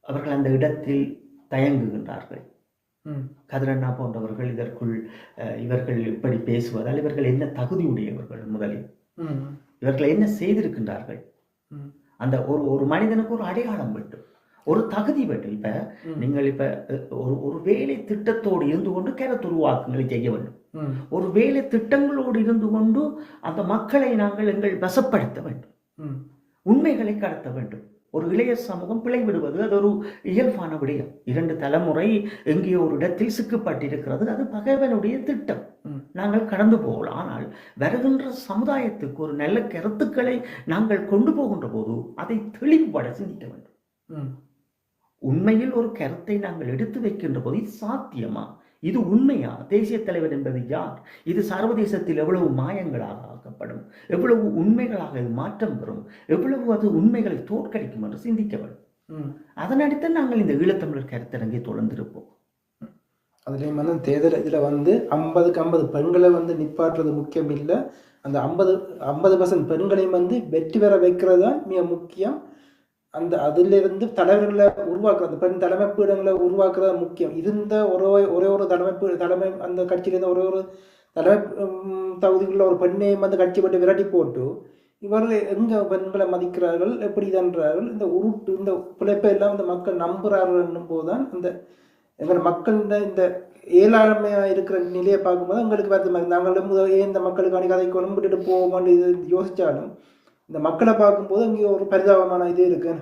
அவர்கள் அந்த இடத்தில் தயங்குகின்றார்கள். கதிரண்ணா போன்றவர்கள் இதற்குள் இவர்கள் இப்படி பேசுவதால் இவர்கள் என்ன தகுதி உடையவர்கள், முதலில் இவர்கள் என்ன செய்திருக்கின்றார்கள், அந்த ஒரு மனிதனுக்கு ஒரு அடையாளம் வேண்டும், ஒரு தகுதி வேண்டும். இப்ப நீங்கள் இப்ப ஒரு வேலை திட்டத்தோடு இருந்து கொண்டு கருத்துருவாக்கங்களை செய்ய வேண்டும். ஒரு வேலை திட்டங்களோடு இருந்து கொண்டு அந்த மக்களை நாங்கள் எங்கள் வசப்படுத்த வேண்டும், உண்மைகளை கடத்த வேண்டும். ஒரு இளைய சமூகம் பிழை விடுவது அது ஒரு இயல்பான விடயம். 2 தலைமுறை எங்கே ஒரு இடத்தில் சிக்கப்பட்டிருக்கிறது, அது பகைவனுடைய திட்டம். நாங்கள் கடந்து போகலாம். ஆனால் வருகின்ற சமுதாயத்துக்கு ஒரு நல்ல கருத்துக்களை நாங்கள் கொண்டு போகின்ற போது அதை தெளிவுபட சிந்திக்க வேண்டும். உண்மையில் ஒரு கருத்தை நாங்கள் எடுத்து வைக்கின்ற போது இது சாத்தியமா, இது உண்மையா, தேசிய தலைவர் என்பது யார், இது சர்வதேசத்தில் எவ்வளவு மாயங்களாக ஆக்கப்படும், எவ்வளவு உண்மைகளாக இது மாற்றம் பெறும், எவ்வளவு அது உண்மைகளை தோற்கடிக்கும் என்று சிந்திக்க வேண்டும். அதனடித்தான் நாங்கள் இந்த ஈழத்தமிழர் கருத்தரங்கை தொடர்ந்திருப்போம். அதுலேயும் வந்து தேர்தல் இதில் வந்து 50க்கு 50 பெண்களை வந்து நிப்பாட்டுறது முக்கியம் இல்லை, அந்த 50% பெண்களையும் வந்து வெற்றி பெற வைக்கிறது தான் மிக முக்கியம். அதிலிருந்து தலைவர்களை உருவாக்குறது, அந்த பெண் தலைமை பீடங்களை உருவாக்குறது முக்கியம். இருந்த ஒரே ஒரு தலைமை அந்த கட்சியில் இருந்த ஒரு தலைமை தகுதிக்குள்ள ஒரு பெண்ணையும் வந்து கட்சி பட்டு விரட்டி போட்டு இவர்கள் எங்க பெண்களை மதிக்கிறார்கள், எப்படி இதன்றார்கள், இந்த பிழைப்பை எல்லாம் இந்த மக்கள் நம்புறார்கள் என்னும் போதுதான் எங்கள் மக்கள்கிட்ட இந்த ஏழாண்மையா இருக்கிற நிலையை பார்க்கும்போது எங்களுக்கு வருத்தமாக, நாங்களும் ஏன் இந்த மக்களுக்கு அன்றைக்கி விட்டுட்டு போவோமான்னு இது யோசிச்சாலும் இந்த மக்களை பார்க்கும்போது அங்கே ஒரு பரிதாபமான இது இருக்கு.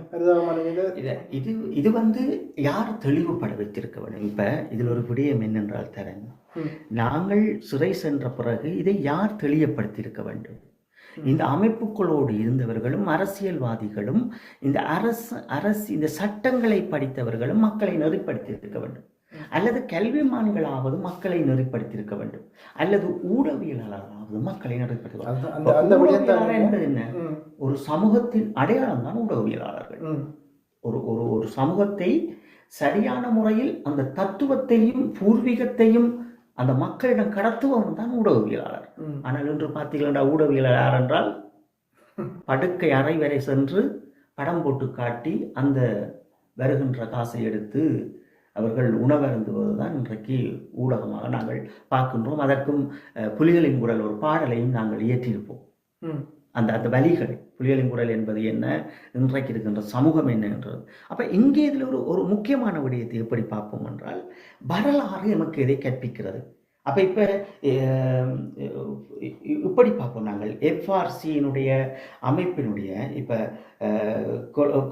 இது வந்து யார் தெளிவுபட வைத்திருக்க வேண்டும். இப்ப இதுல ஒரு விடயம் என்னென்றால் தரேன், நாங்கள் சிறை சென்ற பிறகு இதை யார் தெளிவுபடுத்தியிருக்க வேண்டும். இந்த அமைப்புகளோடு இருந்தவர்களும் அரசியல்வாதிகளும் இந்த சட்டங்களை படித்தவர்களும் மக்களை நெறிப்படுத்தியிருக்க வேண்டும், அல்லது கல்விமான்களாவது மக்களை நெறிப்படுத்தியிருக்க வேண்டும், அல்லது ஊடகவியலாளராவது மக்களை நெறிப்படுத்த என்பது என்ன, ஒரு சமூகத்தின் அடையாளம் தான் ஊடகவியலாளர்கள். ஒரு சமூகத்தை சரியான முறையில் அந்த தத்துவத்தையும் பூர்வீகத்தையும் அந்த மக்களிடம் கடத்துவம் தான் ஊடகவியலாளர். ஆனால் இன்று பார்த்தீங்கன்னா ஊடகவியலாளர் யார் என்றால் படுக்கை அறை வரை சென்று படம் போட்டு காட்டி அந்த வருகின்ற காசை எடுத்து அவர்கள் உணவருந்துவதுதான் இன்றைக்கு ஊடகமாக நாங்கள் பார்க்கின்றோம். அதற்கும் புலிகளின் குரல் ஒரு பாடலையும் நாங்கள் இயற்றியிருப்போம். அந்த வழிகளை, புலிகளின் குரல் என்பது என்ன, இன்றைக்கு இருக்கின்ற சமூகம் என்ன என்றது. அப்போ இங்கே இதில் ஒரு முக்கியமான விடயத்தை எப்படி பார்ப்போம் என்றால், வரலாறு நமக்கு எதை கற்பிக்கிறது. அப்போ இப்போ இப்படி பார்ப்போம் நாங்கள் எஃப்ஆர்சியினுடைய அமைப்பினுடைய இப்போ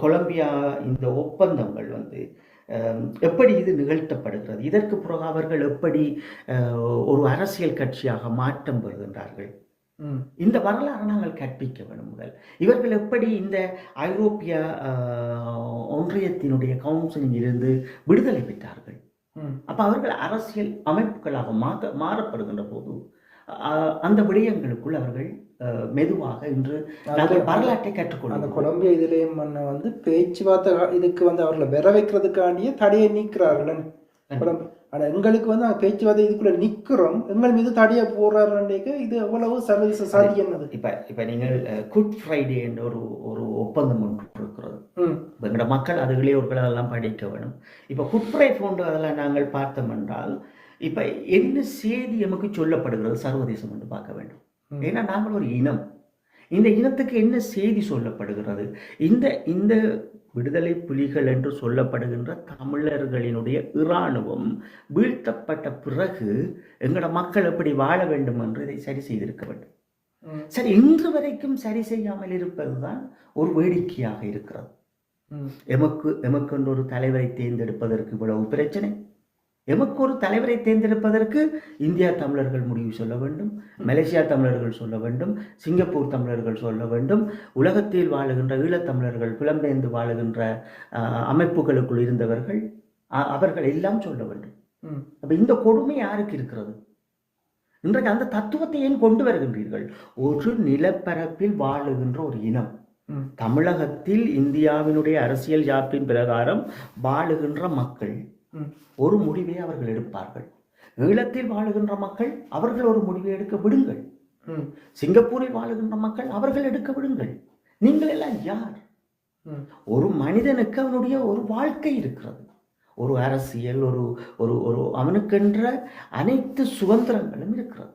கொலம்பியா இந்த ஒப்பந்தங்கள் வந்து எப்படி இது நிகழ்த்தப்படுகிறது, இதற்கு பிறகு அவர்கள் எப்படி ஒரு அரசியல் கட்சியாக மாற்றம் பெறுகின்றார்கள், இந்த வரலாறு நாங்கள் கற்பிக்க வேண்டும். முதல் இவர்கள் எப்படி இந்த ஐரோப்பிய ஒன்றியத்தினுடைய கவுன்சிலில் இருந்து விடுதலை பெற்றார்கள். அப்ப அவர்கள் அரசியல் அமைப்புகளாக மாறப்படுகின்ற போது அந்த விடயங்களுக்குள் அவர்கள் மெதுவாக இன்று நாங்கள் வரலாற்றை கற்றுக்கொள்ளும். அந்த கொலம்பியா இதிலேயும் வந்து பேச்சுவார்த்தை இதுக்கு வந்து அவர்களை பெற வைக்கிறதுக்காண்டியே தடையை நீக்கிறார்கள். ஆனால் எங்களுக்கு வந்து அந்த பேச்சுவார்த்தை இதுக்குள்ள நிற்கிறோம், எங்கள் மீது தடையை போடுறாருன்றேக்க இது எவ்வளவு சர்வதேச சாதியானது. இப்ப நீங்கள் குட் ஃப்ரைடே என்ற ஒரு ஒப்பந்தம் ஒன்று இருக்கிறது. எங்களோட மக்கள் அதுகளே அதெல்லாம் படிக்க வேணும். இப்ப குட் ஃப்ரைடே போன்ற அதெல்லாம் நாங்கள் பார்த்தோம் என்றால் இப்ப என்ன செய்தி நமக்கு சொல்லப்படுகிறது சர்வதேசம் என்று பார்க்க வேண்டும். ஏன்னா நாங்கள் ஒரு இனம், இந்த இனத்துக்கு என்ன செய்தி சொல்லப்படுகிறது, இந்த விடுதலை புலிகள் என்று சொல்லப்படுகின்ற தமிழர்களினுடைய இராணுவம் வீழ்த்தப்பட்ட பிறகு எங்களோட மக்கள் எப்படி வாழ வேண்டும் என்று இதை சரி செய்திருக்க வேண்டும். சரி, இன்று வரைக்கும் சரி செய்யாமல் இருப்பதுதான் ஒரு வேடிக்கையாக இருக்கிறது. எமக்கு ஒரு தலைவரை தேர்ந்தெடுப்பதற்கு இவ்வளவு பிரச்சனை, எமக்கு ஒரு தலைவரை தேர்ந்தெடுப்பதற்கு இந்தியா தமிழர்கள் முடிவு சொல்ல வேண்டும், மலேசியா தமிழர்கள் சொல்ல வேண்டும், சிங்கப்பூர் தமிழர்கள் சொல்ல வேண்டும், உலகத்தில் வாழுகின்ற ஈழத்தமிழர்கள் புலம்பெயர்ந்து வாழுகின்ற அமைப்புகளுக்குள் இருந்தவர்கள் அவர்கள் எல்லாம் சொல்ல வேண்டும். அப்ப இந்த கொடுமை யாருக்கு இருக்கிறது? இன்றைக்கு அந்த தத்துவத்தை ஏன் கொண்டு வருகின்றீர்கள்? ஒரு நிலப்பரப்பில் வாழுகின்ற ஒரு இனம், தமிழகத்தில் இந்தியாவினுடைய அரசியல் யாப்பின் பிரகாரம் வாழுகின்ற மக்கள் ஒரு முடிவை அவர்கள் எடுப்பார்கள். ஈழத்தில் வாழுகின்ற மக்கள் அவர்கள் ஒரு முடிவை எடுக்க விடுங்கள். சிங்கப்பூரில் வாழுகின்ற மக்கள் அவர்கள் எடுக்க விடுங்கள். நீங்கள் எல்லாம் யார்? ஒரு மனிதனுக்கு அவனுடைய ஒரு வாழ்க்கை இருக்கிறது, ஒரு அரசியல், ஒரு அவனுக்கென்ற அனைத்து சுதந்திரங்களும் இருக்கிறது.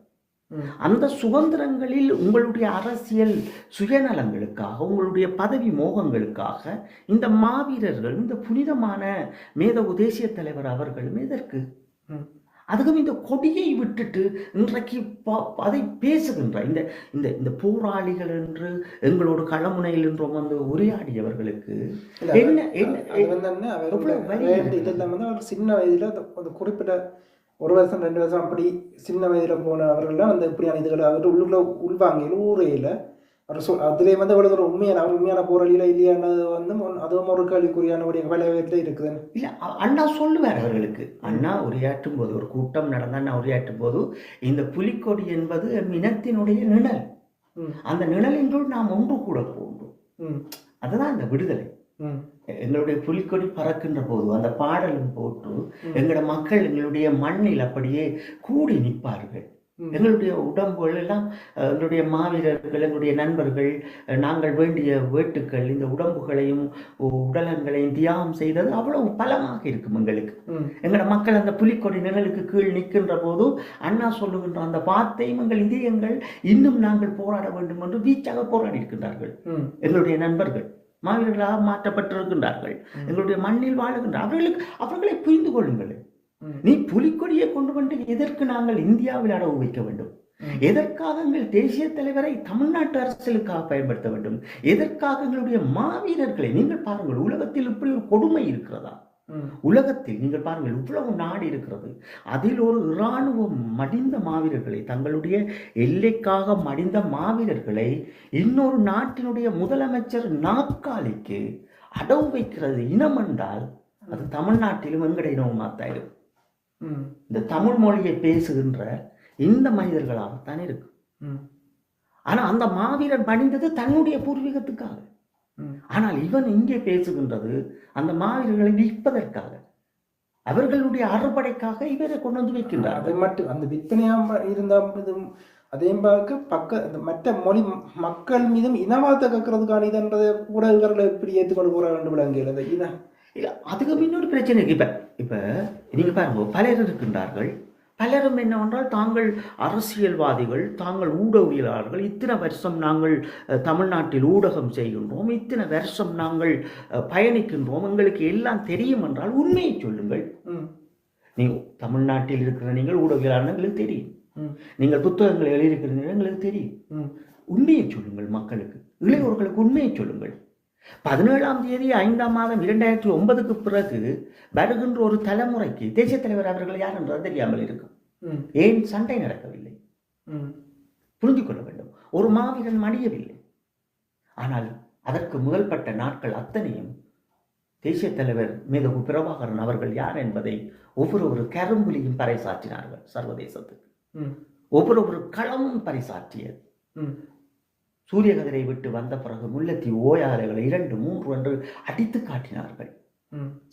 அந்த சுதந்திரங்களில் உங்களுடைய அரசியல் சுயநலங்களுக்காக, உங்களுடைய பதவி மோகங்களுக்காக இந்த மாவீரர்கள், இந்த புனிதமான மேதகு தேசிய தலைவர் அவர்களும் எதற்கு? அதுவும் இந்த கொடியை விட்டுட்டு இன்றைக்கு அதை பேசுகின்ற இந்த போராளிகள் என்று எங்களோட களமுனையில் என்றும் வந்து உரையாடியவர்களுக்கு சின்ன வயதில் குறிப்பிட்ட 1 வருஷம் 2 வருஷம் அப்படி சின்ன வயதில் போன அவர்கள்லாம் அந்த இப்படியான இதுகளை அவர் உள்ளுக்குள்ள உள்வாங்க ஊரையில் அவர் அதிலே வந்து அவ்வளோ ஒரு உண்மையான போராளியில் இல்லையானது வந்து அதுவும் ஒரு கேள்விக்குறியானபடிய விளைவிட்டு இருக்குது. இல்லை, அண்ணா சொல்லுவார் அவர்களுக்கு. அண்ணா உரையாற்றும் போது, ஒரு கூட்டம் நடந்த அண்ணா உரையாற்றும் போது, இந்த புலிக்கொடி என்பது இனத்தினுடைய நிழல், அந்த நிழலின்றுள் நாம் ஒன்று கூட போன்றோம். அதுதான் இந்த விடுதலை. எங்களுடைய புலிக்கொடி பறக்கின்ற போது அந்த பாடலும் போட்டு எங்களோட மக்கள் எங்களுடைய மண்ணில் அப்படியே கூடி நிற்பார்கள். எங்களுடைய உடம்புகள் எல்லாம் எங்களுடைய மாவீரர்கள், எங்களுடைய நண்பர்கள், நாங்கள் வேண்டிய வேட்டுக்கள், இந்த உடம்புகளையும் உடலங்களையும் தியாகம் செய்தது அவ்வளவு பலமாக இருக்கும் எங்களுக்கு. எங்களோட மக்கள் அந்த புலிக்கொடி நிழலுக்கு கீழ் நிற்கின்ற போது அண்ணா சொல்லுகின்ற அந்த வார்த்தையும் எங்கள் இதயங்கள் இன்னும் நாங்கள் போராட வேண்டும் என்று வீச்சாக போராடி இருக்கின்றார்கள். எங்களுடைய நண்பர்கள் மாவீரர்களாக மாற்றப்பட்டிருக்கின்றார்கள். எங்களுடைய மண்ணில் வாழுகின்ற அவர்களை புரிந்து கொள்ளுங்கள். நீ புலிக்கொடியை கொண்டு வந்து எதற்கு நாங்கள் இந்தியாவில் அடவு வைக்க வேண்டும்? எதற்காக எங்கள் தேசிய தலைவரை தமிழ்நாட்டு அரசியலுக்காக பயன்படுத்த வேண்டும்? எதற்காக எங்களுடைய மாவீரர்களை நீங்கள் பாருங்கள், உலகத்தில் இப்படி ஒரு கொடுமை இருக்கிறதா? உலகத்தில் நீங்கள் பாருங்கள், இவ்வளவு நாடு இருக்கிறது, அதில் ஒரு இராணுவம் மடிந்த மாவீரர்களை, தங்களுடைய எல்லைக்காக மடிந்த மாவீரர்களை இன்னொரு நாட்டினுடைய முதலமைச்சர் நாற்காலிக்கு அடவு வைக்கிறது இனம் என்றால் அது தமிழ்நாட்டிலும் எங்கட இனமாத்தான். இந்த தமிழ் மொழியை பேசுகின்ற இந்த மனிதர்களாகத்தான் இருக்கு. ஆனா அந்த மாவீரன் பணிந்தது தன்னுடைய பூர்வீகத்துக்காக. ஆனால் இவன் இங்கே பேசுகின்றது அந்த மாவீரர்களை விற்பதற்காக, அவர்களுடைய அறுபடைக்காக இவரை கொண்டு வந்து வைக்கின்றார். அதை மட்டும் அந்த விற்பனையாக இருந்தால் அதே பார்க்க அந்த மற்ற மொழி மக்கள் மீதும் இனவாத கக்கிறதுக்கான இதன்றதை கூட இவர்களை இப்படி ஏற்றுக்கொண்டு போற வேண்டும் விளங்கியது இன இல்லை. அதுக்கு இன்னொரு பிரச்சனை இருக்கு. இப்போ நீங்கள் பாருங்க, பலர் இருக்கின்றார்கள். பலரும் என்னவென்றால் தாங்கள் அரசியல்வாதிகள், தாங்கள் ஊடகவியலாளர்கள், இத்தனை வருஷம் நாங்கள் தமிழ்நாட்டில் ஊடகம் செய்கின்றோம், இத்தனை வருஷம் நாங்கள் பயணிக்கின்றோம், எங்களுக்கு எல்லாம் தெரியும் என்றால் உண்மையை சொல்லுங்கள். நீங்கள் தமிழ்நாட்டில் இருக்கிற நீங்கள் ஊடகவியலாளர்கள் எங்களுக்கு தெரியும், நீங்கள் புத்தகங்களை எழுதியிருக்கிறீர்கள் எங்களுக்கு தெரியும். உண்மையை சொல்லுங்கள் மக்களுக்கு, இளையோர்களுக்கு உண்மையை சொல்லுங்கள். 17ஆம் தேதி 5ஆம் மாதம் 2009க்கு பிறகு வருகின்ற ஒரு தலைமுறைக்கு தேசிய தலைவர் அவர்கள் யார் என்றது தெரியாமல் இருக்கும். ஏன் சண்டை நடக்கவில்லை? புரிந்து கொள்ள வேண்டும். ஒரு மாவீரன் மடியவில்லை. ஆனால் அதற்கு முதல்பட்ட நாட்கள் அத்தனையும் தேசிய தலைவர் மேதகு பிரபாகரன் அவர்கள் யார் என்பதை ஒவ்வொரு கரும்புலியும் பறைசாற்றினார்கள் சர்வதேசத்துக்கு. ஒவ்வொரு களமும் பறைசாற்றியது. சூரியகதிரை விட்டு வந்த பிறகு முல்லைத்தீ ஓயாலைகளை 2, 3 என்று அடித்து காட்டினார்கள்.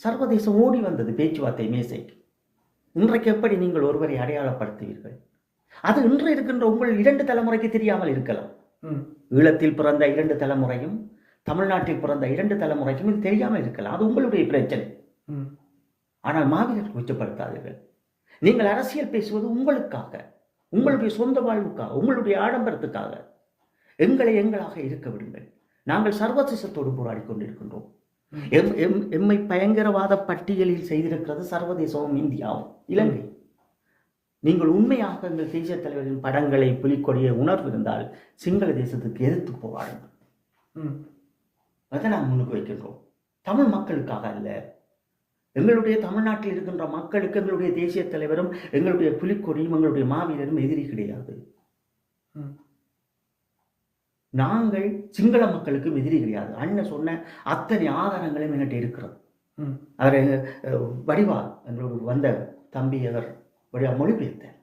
சர்வதேசம் ஓடி வந்தது பேச்சுவார்த்தை மேசைக்கு. இன்றைக்கு எப்படி நீங்கள் ஒருவரை அடையாளப்படுத்துவீர்கள்? அது இன்று இருக்கின்ற உங்கள் 2 தலைமுறைக்கு தெரியாமல் இருக்கலாம். ஈழத்தில் பிறந்த 2 தலைமுறையும் தமிழ்நாட்டில் பிறந்த 2 தலைமுறைக்கும் இது தெரியாமல் இருக்கலாம். அது உங்களுடைய பிரச்சனை. ஆனால் மாவீரர்கள் குற்றப்படுத்தாதீர்கள். நீங்கள் அரசியல் பேசுவது உங்களுக்காக, உங்களுடைய சொந்த வாழ்வுக்காக, உங்களுடைய ஆடம்பரத்துக்காக. எங்களை எங்களாக இருக்க விடுங்கள். நாங்கள் சர்வதேசத்தோடு போராடி கொண்டிருக்கின்றோம். எம்மை பயங்கரவாத பட்டியலில் செய்திருக்கிறது சர்வதேசமும் இந்தியாவும் இலங்கை. நீங்கள் உண்மையாக எங்கள் தேசிய தலைவரின் படங்களை, புலிக்கொடியை உணர்வு இருந்தால் சிங்கள தேசத்துக்கு எதிர்த்து போராடுங்கள். அதை நாம் முன்னுக்கு வைக்கின்றோம். தமிழ் மக்களுக்காக அல்ல. எங்களுடைய தமிழ்நாட்டில் இருக்கின்ற மக்களுக்கு எங்களுடைய தேசிய தலைவரும் எங்களுடைய புலிக்கொடியும் எங்களுடைய மாவீரரும் எதிரி கிடையாது. நாங்கள் சிங்கள மக்களுக்கும் எதிரி கிடையாது. அண்ணன் சொன்ன அத்தனை ஆதாரங்களும் என்கிட்ட இருக்கிறது. அவர் வடிவா எங்களோடு வந்த தம்பி அவர் வடிவா மொழிபெயர்த்தார்.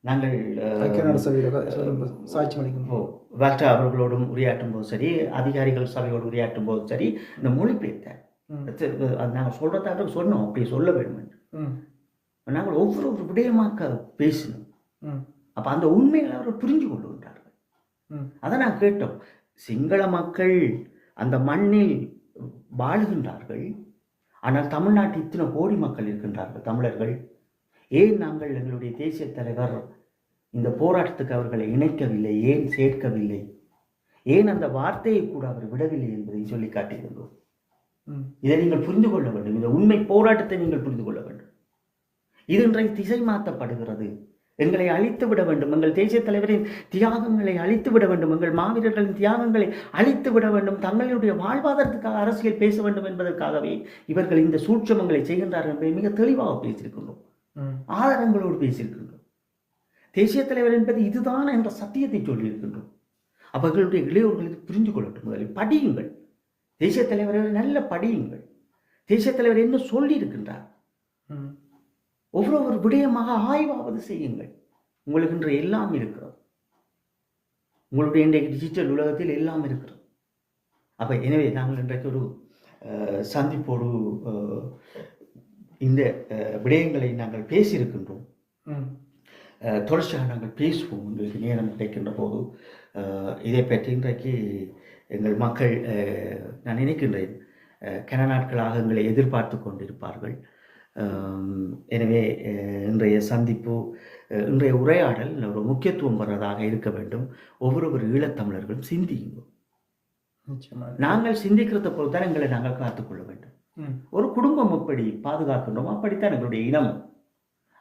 நாங்கள் வால்டா அவர்களோடும் உரையாற்றும் போது சரி, அதிகாரிகள் சபையோடு உரையாற்றும் போது சரி, இந்த மொழிபெயர்த்தார். நாங்கள் சொல்றத அவருக்கு சொன்னோம், அப்படி சொல்ல வேண்டும். நாங்கள் ஒவ்வொரு விடயமாக்க பேசினோம். அப்ப அந்த உண்மைகளை அவர் புரிஞ்சு கொண்டு வந்தார்கள். அதை நான் கேட்டோம். சிங்கள மக்கள் அந்த மண்ணில் வாழுகின்றார்கள். ஆனால் தமிழ்நாட்டில் இத்தனை கோடி மக்கள் இருக்கின்றார்கள் தமிழர்கள். ஏன் நாங்கள் எங்களுடைய தேசிய தலைவர் இந்த போராட்டத்துக்கு அவர்களை இணைக்கவில்லை? ஏன் சேர்க்கவில்லை? ஏன் அந்த வார்த்தையை கூட அவர் விடவில்லை என்பதை சொல்லி காட்டியிருந்தோம். இதை நீங்கள் புரிந்து கொள்ள வேண்டும். இந்த உண்மை போராட்டத்தை நீங்கள் புரிந்து கொள்ள வேண்டும். இது இன்றைக்கு திசை மாற்றப்படுகிறது. எங்களை அழித்து விட வேண்டும், எங்கள் தேசிய தலைவரின் தியாகங்களை அழித்து விட வேண்டும், எங்கள் மாவீரர்களின் தியாகங்களை அழித்து விட வேண்டும், தங்களுடைய வாழ்வாதாரத்துக்காக அரசியல் பேச வேண்டும் என்பதற்காகவே இவர்கள் இந்த சூட்சமங்களை செய்கின்றார்கள் என்பதை மிக தெளிவாக பேசியிருக்கின்றோம். ஆதாரங்களோடு பேசியிருக்கின்றோம். தேசிய தலைவர் என்பது இதுதான் என்ற சத்தியத்தை சொல்லியிருக்கின்றோம். அவர்களுடைய இளையோர்களுக்கு புரிந்து கொள்ளட்டும். முதலில் படியுங்கள். தேசிய தலைவரை நல்ல படியுங்கள். தேசிய தலைவர் என்ன சொல்லி இருக்கின்றார்? ஒவ்வொரு விடயமாக ஆய்வாவது செய்யுங்கள். உங்களுக்கு இன்று எல்லாம் இருக்கிறது. உங்களுடைய இன்றைக்கு டிஜிட்டல் உலகத்தில் எல்லாம் இருக்கிறது. அப்ப எனவே நாங்கள் இன்றைக்கு ஒரு சந்திப்போடு இந்த விடயங்களை நாங்கள் பேசியிருக்கின்றோம். தொடர்ச்சியாக நாங்கள் பேசுவோம். உங்களுக்கு நேரம் கிடைக்கின்ற போது இதை பற்றி இன்றைக்கு எங்கள் மக்கள் நான் நினைக்கின்றேன் கன நாட்களாக எங்களை எதிர்பார்த்து கொண்டிருப்பார்கள். எனவே இன்றைய சந்திப்பு, இன்றைய உரையாடல் ஒரு முக்கியத்துவம் பெறதாக இருக்க வேண்டும். ஒவ்வொரு ஈழத்தமிழர்களும் சிந்தியுங்கள். நாங்கள் சிந்திக்கிறத பொறுத்து தான் எங்களை நாங்கள் காத்துக்கொள்ள வேண்டும். ஒரு குடும்பம் எப்படி பாதுகாக்கின்றோமோ அப்படித்தான் எங்களுடைய இனம்.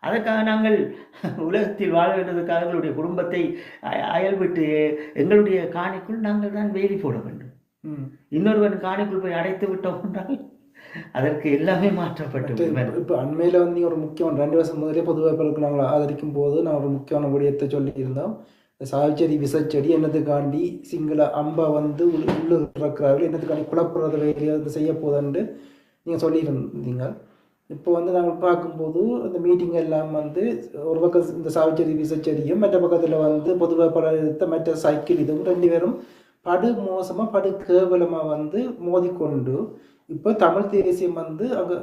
அதற்காக நாங்கள் உலகத்தில் வாழ வேண்டியதுக்காக எங்களுடைய குடும்பத்தை அயல் விட்டு எங்களுடைய காணிக்குள் நாங்கள் தான் வேலி போட வேண்டும். இன்னொருவன் காணிக்குள் போய் அடைத்து விட்டோம் என்றால் அதற்கு எல்லாமே மாற்றப்பட்டு. இப்போ அண்மையில் வந்து ஒரு முக்கியமான 2 வருஷம் முதலே பொதுவாக நாங்கள் ஆதரிக்கும் போது நான் ஒரு முக்கியமான விடயத்தை சொல்லியிருந்தோம். சாவிச்செடி விசைச்செடி என்னத்துக்காண்டி சிங்கள அம்பா வந்து உள்ளுறார்கள், என்னத்துக்காண்டி குழப்புறத வேலையை செய்ய போதுன்னு நீங்கள் சொல்லியிருந்தீங்க. இப்போ வந்து நாங்கள் பார்க்கும்போது இந்த மீட்டிங் எல்லாம் வந்து ஒரு பக்கம் இந்த சாவிச்செடி விசைச்செடியும், மற்ற பக்கத்தில் வந்து பொதுவாக மற்ற சைக்கிள் இதுவும் 2 பேரும் படு மோசமாக படு கேவலமாக வந்து மோதிக்கொண்டு இப்போ தமிழ் தேசியம் வந்து அங்கே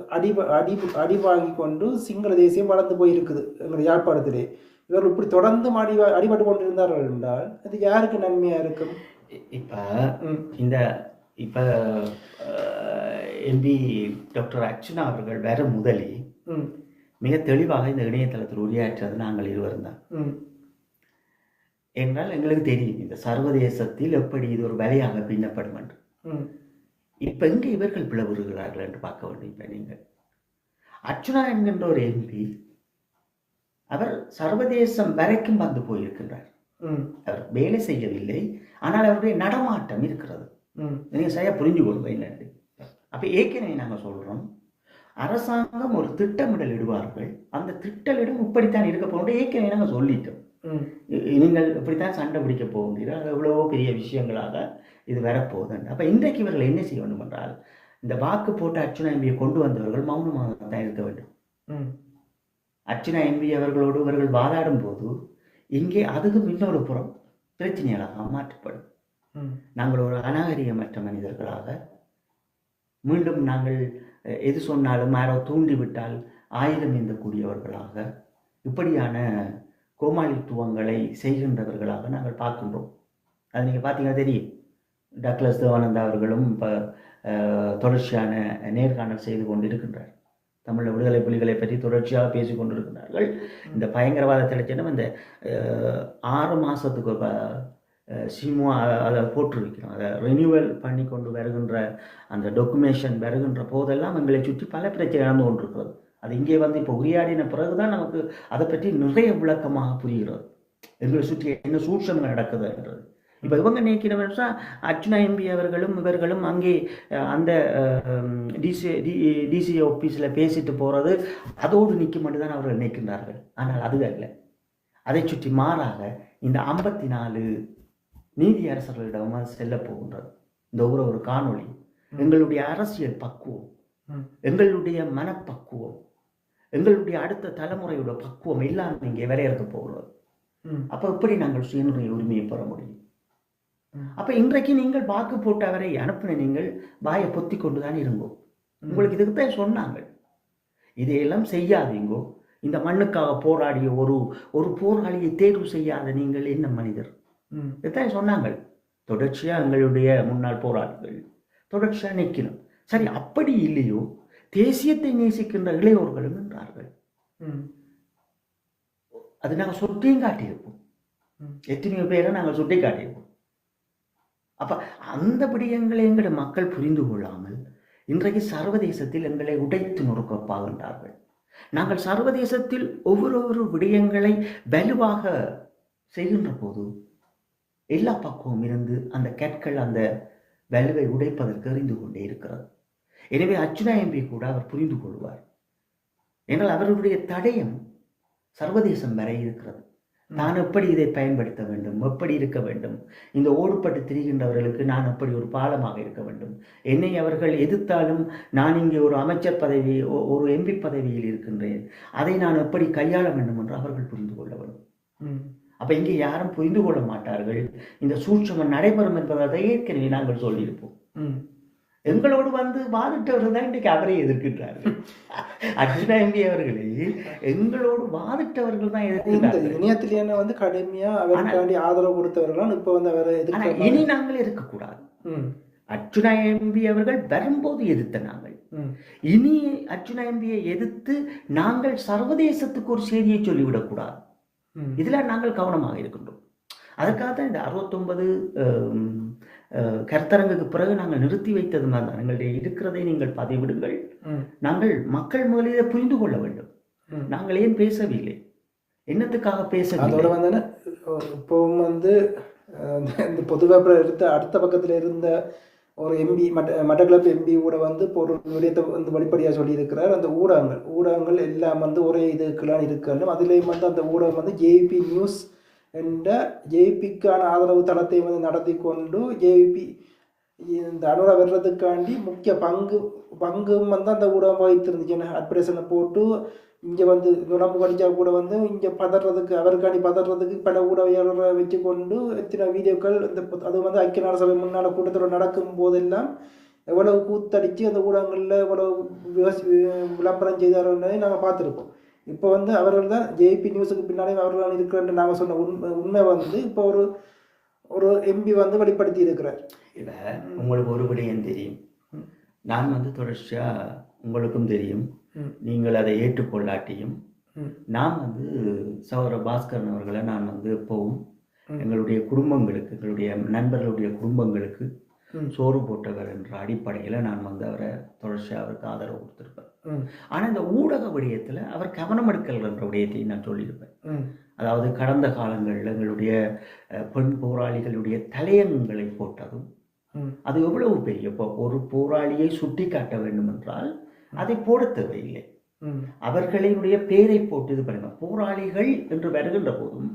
அடி வாங்கி கொண்டு சிங்கள தேசியம் வளர்ந்து போயிருக்குது எங்களுடைய யாழ்ப்பாணத்திலே. இவர்கள் இப்படி தொடர்ந்து அடிபட்டு கொண்டிருந்தார்கள் என்றால் அது யாருக்கு நன்மையாக இருக்கும்? இப்போ எம்பி டாக்டர் அர்ச்சுனா அவர்கள் வேற முதலே மிக தெளிவாக இந்த இணையதளத்தில் உரையாற்றது நாங்கள் இருவரும் தான். என்றால் எங்களுக்கு தெரியும் இந்த சர்வதேசத்தில் எப்படி இது ஒரு வேலையாக பின்னப்படும் என்று. இப்ப எங்க இவர்கள் பிளவுறுகிறார்கள் என்று பார்க்க வேண்டும். இப்ப நீங்கள் அர்ச்சுனா என்கின்ற ஒரு எம்பி அவர் சர்வதேசம் வரைக்கும் வந்து போயிருக்கின்றார். அவர் வேலை செய்யவில்லை, ஆனால் அவருடைய நடமாட்டம் இருக்கிறது. நீங்க சரியா புரிஞ்சு கொள்ளுங்க. அப்ப ஏற்கனவே நாங்க சொல்றோம், அரசாங்கம் ஒரு திட்டமிடல் இடுவார்கள், அந்த திட்டமிடம் இப்படித்தான் இருக்க போகிற ஏற்கனவே நாங்க சொல்லிட்டோம். நீங்கள் இப்படித்தான் சண்டை பிடிக்க போகிறீர்கள், அது எவ்வளவோ பெரிய விஷயங்களாக இது வரப்போகுது. அப்ப இன்றைக்கு இவர்கள் என்ன செய்ய வேண்டும் என்றால், இந்த வாக்கு போட்டு அர்ச்சுனா எம்பியை கொண்டு வந்தவர்கள் மௌனமாக தான் இருக்க வேண்டும். அர்ச்சுனா எம்பி அவர்களோடு இவர்கள் வாதாடும் போது இங்கே அதுக்கும் இன்னொரு புறம் பிரச்சனைகளாக மாற்றப்படும். நாங்கள் ஒரு அநாகரிகமற்ற மனிதர்களாக மீண்டும் நாங்கள் எது சொன்னாலும் யாரோ தூண்டிவிட்டால் ஆயுதம் ஏந்தக்கூடியவர்களாக இப்படியான கோமாளித்துவங்களை செய்கின்றவர்களாக நாங்கள் பார்க்கின்றோம். அது நீங்கள் பார்த்தீங்கன்னா தெரியும். டக்ளஸ் தேவானந்தா அவர்களும் இப்போ தொடர்ச்சியான நேர்காணல் செய்து கொண்டு இருக்கின்றார். தமிழ் விடுதலை புலிகளை பற்றி தொடர்ச்சியாக பேசி கொண்டிருக்கிறார்கள். இந்த பயங்கரவாதத்தில் சின்னம் இந்த 6 மாதத்துக்கு சிமுவா அதை போட்டிருக்கிறோம். அதை ரினியூவல் பண்ணி கொண்டு வருகின்ற அந்த டொக்குமெண்டேஷன் வருகின்ற போதெல்லாம் எங்களை சுற்றி பல பிரச்சனை நடந்து கொண்டிருக்கிறது. அது இங்கே வந்து இப்போ உரையாடின பிறகுதான் நமக்கு அதை பற்றி நிறைய விளக்கமாக புரிகிறது. எங்களை சுற்றி என்ன சூழ்ச்சிகள் நடக்குது என்றது. இப்போ இவங்க நினைக்கிறவங்க அர்ச்சுனா எம்பி அவர்களும் இவர்களும் அங்கே அந்த டிசி ஆஃபீஸில் பேசிட்டு போகிறது அதோடு நிற்க மட்டும்தான் அவர்கள் நினைக்கின்றார்கள். ஆனால் அது அல்ல. அதை சுற்றி மாறாக இந்த 54 நீதி அரசர்களிடம் செல்ல போகின்றது இந்த ஒரு காணொளி. எங்களுடைய அரசியல் பக்குவம், எங்களுடைய மனப்பக்குவம், எங்களுடைய அடுத்த தலைமுறையோட பக்குவம் எல்லாம் இங்கே வரையறுக்க போகிறது. அப்போ எப்படி நாங்கள் சுயனுடைய உரிமையை பெற முடியும்? அப்ப இன்றைக்கு நீங்கள் வாக்கு போட்டு அவரை அனுப்பின நீங்கள் வாயை பொத்தி கொண்டுதான் இருங்கோ. உங்களுக்கு இதுக்குத்தான் சொன்னாங்க, இதையெல்லாம் செய்யாதீங்கோ. இந்த மண்ணுக்காக போராடிய ஒரு போராளியை தேர்வு செய்யாத நீங்கள் என்ன மனிதர்? இதுதான் சொன்னாங்க. தொடர்ச்சியா எங்களுடைய முன்னாள் போராளிகள் தொடர்ச்சியா நிற்கணும். சரி, அப்படி இல்லையோ தேசியத்தை நேசிக்கின்ற இளையோர்களும் என்றார்கள். அது நாங்கள் சுட்டியும் காட்டியிருப்போம். எத்தனையோ பேரை நாங்கள் சுட்டி காட்டியிருப்போம். அப்ப அந்த விடயங்களை எங்களை மக்கள் புரிந்து கொள்ளாமல் இன்றைக்கு சர்வதேசத்தில் எங்களை உடைத்து நொறுக்கப்பாகின்றார்கள். நாங்கள் சர்வதேசத்தில் ஒவ்வொரு விடயங்களை வலுவாக செய்கின்ற போது எல்லா பக்குவம் இருந்து அந்த கற்கள் அந்த வலுவை உடைப்பதற்கு அறிந்து கொண்டே இருக்கிறது. எனவே அர்ச்சுனா எம்பி கூட அவர் புரிந்து கொள்வார். ஏனால் அவர்களுடைய தடயம் சர்வதேசம் வரை இருக்கிறது. நான் எப்படி இதை பயன்படுத்த வேண்டும், எப்படி இருக்க வேண்டும், இந்த ஓடுபட்டு திரிகின்றவர்களுக்கு நான் எப்படி ஒரு பாலமாக இருக்க வேண்டும், என்னை அவர்கள் எதிர்த்தாலும் நான் இங்கே ஒரு அமைச்சர் பதவி, ஒரு எம்பி பதவியில் இருக்கின்றேன், அதை நான் எப்படி கையாள வேண்டும் என்று அவர்கள் புரிந்து கொள்ள வேண்டும். அப்ப இங்கே யாரும் புரிந்து கொள்ள மாட்டார்கள். இந்த சூட்சமம் நடைபெறும் என்பதை ஏற்கனவே நாங்கள் சொல்லியிருப்போம். எங்களோடு வந்து வாதிட்டவர்கள் தான் இன்றைக்கு அவரை எதிர்க்கின்றார்கள். அர்ஜுனா எம்பி அவர்களே எங்களோடு வாதிட்டவர்கள் தான் இந்த எதிர்க்கின்றார்கள். இணையத்திலேயே வந்து கடுமையா அவருக்காண்டி ஆதரவு கொடுத்தவர்கள் இப்ப வந்து அவரை ஆனால் எதிர்க்க இனி நாங்கள் இருக்கக்கூடாது. அர்ஜுனா எம்பி அவர்கள் வரும்போது எதிர்த்த நாங்கள் இனி அர்ஜுனா எம்பியை எதிர்த்து நாங்கள் சர்வதேசத்துக்கு ஒரு செய்தியை சொல்லிவிடக்கூடாது. இதில் நாங்கள் கவனமாக இருக்கின்றோம். அதுக்காக தான் இந்த 69 கருத்தரங்குக்கு பிறகு நாங்கள் நிறுத்தி வைத்தது மாதிரி தான். எங்களுடைய இருக்கிறதை நீங்கள் பதிவிடுங்கள். நாங்கள் மக்கள் முதலிலே புரிந்து கொள்ள வேண்டும். நாங்கள் ஏன் பேசவில்லை, என்னத்துக்காக பேசவில்லை. அதோட வந்து இப்பவும் வந்து இந்த பொதுவாக எடுத்த அடுத்த பக்கத்தில் இருந்த ஒரு எம்பி மட்டக்களப்பு எம்பி கூட வந்து இப்போ ஒரு விடயத்தை வந்து வெளிப்படையாக சொல்லியிருக்கிறார். அந்த ஊடகங்கள் எல்லாம் வந்து ஒரே இதுக்கெல்லாம் இருக்கணும். அதுலேயும் வந்து அந்த ஊடகம் வந்து ஜேபி நியூஸ் என்ற ஜேபிக்கான ஆதரவு தளத்தை வந்து நடத்தி கொண்டு ஜேபி இந்த அனுரை வர்றதுக்காண்டி முக்கிய பங்கும் வந்து அந்த ஊடகம் வகித்திருந்துச்சு. அட்வர்டைஸ்மெண்ட்டை போட்டு இங்கே வந்து நுழம்பு கடிச்சா கூட வந்து இங்கே பதறதுக்கு அவருக்காண்டி பதறதுக்கு பல ஊடகங்களை வச்சு கொண்டு எத்தனை வீடியோக்கள் இந்த அது வந்து ஐக்கிய நாடு சபை முன்னால் கூட்டத்தோடு நடக்கும் போதெல்லாம் எவ்வளவு கூத்தடித்து அந்த ஊடகங்களில் எவ்வளவு விளம்பரம் செய்தார்கள்னதை நாங்கள் பார்த்துருப்போம். இப்போ வந்து அவர்கள் தான் ஜேபி நியூஸுக்கு பின்னாலே அவர்கள் தான் இருக்கிறேன்னு நாங்கள் சொன்ன உண்மை வந்து இப்போ ஒரு எம்பி வந்து வெளிப்படுத்தி இருக்கிறார். இப்போ உங்களுக்கு ஒரு விடயம் தெரியும், நான் வந்து தொடர்ச்சியாக உங்களுக்கும் தெரியும், நீங்கள் அதை ஏற்றுக்கொள்ளாட்டியும் நான் வந்து சகோதர பாஸ்கரன் அவர்களை நான் வந்து எப்பவும் எங்களுடைய குடும்பங்களுக்கு, எங்களுடைய நண்பர்களுடைய குடும்பங்களுக்கு சோறு போட்டவர் என்ற அடிப்படையில் நான் வந்து அவரை தொடர்ச்சியாக அவருக்கு ஆதரவு கொடுத்துருப்பேன். ஆனால் இந்த ஊடக விடயத்தில் அவர் கவனம் எடுக்கல் என்ற விடயத்தையும் நான் சொல்லியிருப்பேன். அதாவது கடந்த காலங்களில் எங்களுடைய பெண் போராளிகளுடைய தலையங்களை போட்டதும் அது எவ்வளவு பெரிய, இப்போ ஒரு போராளியை சுட்டி காட்ட வேண்டும் என்றால் அதை போட தேவையில்லை, அவர்களினுடைய பேரை போட்டு இது பண்ணுங்க. போராளிகள் என்று வருகின்ற போதும்,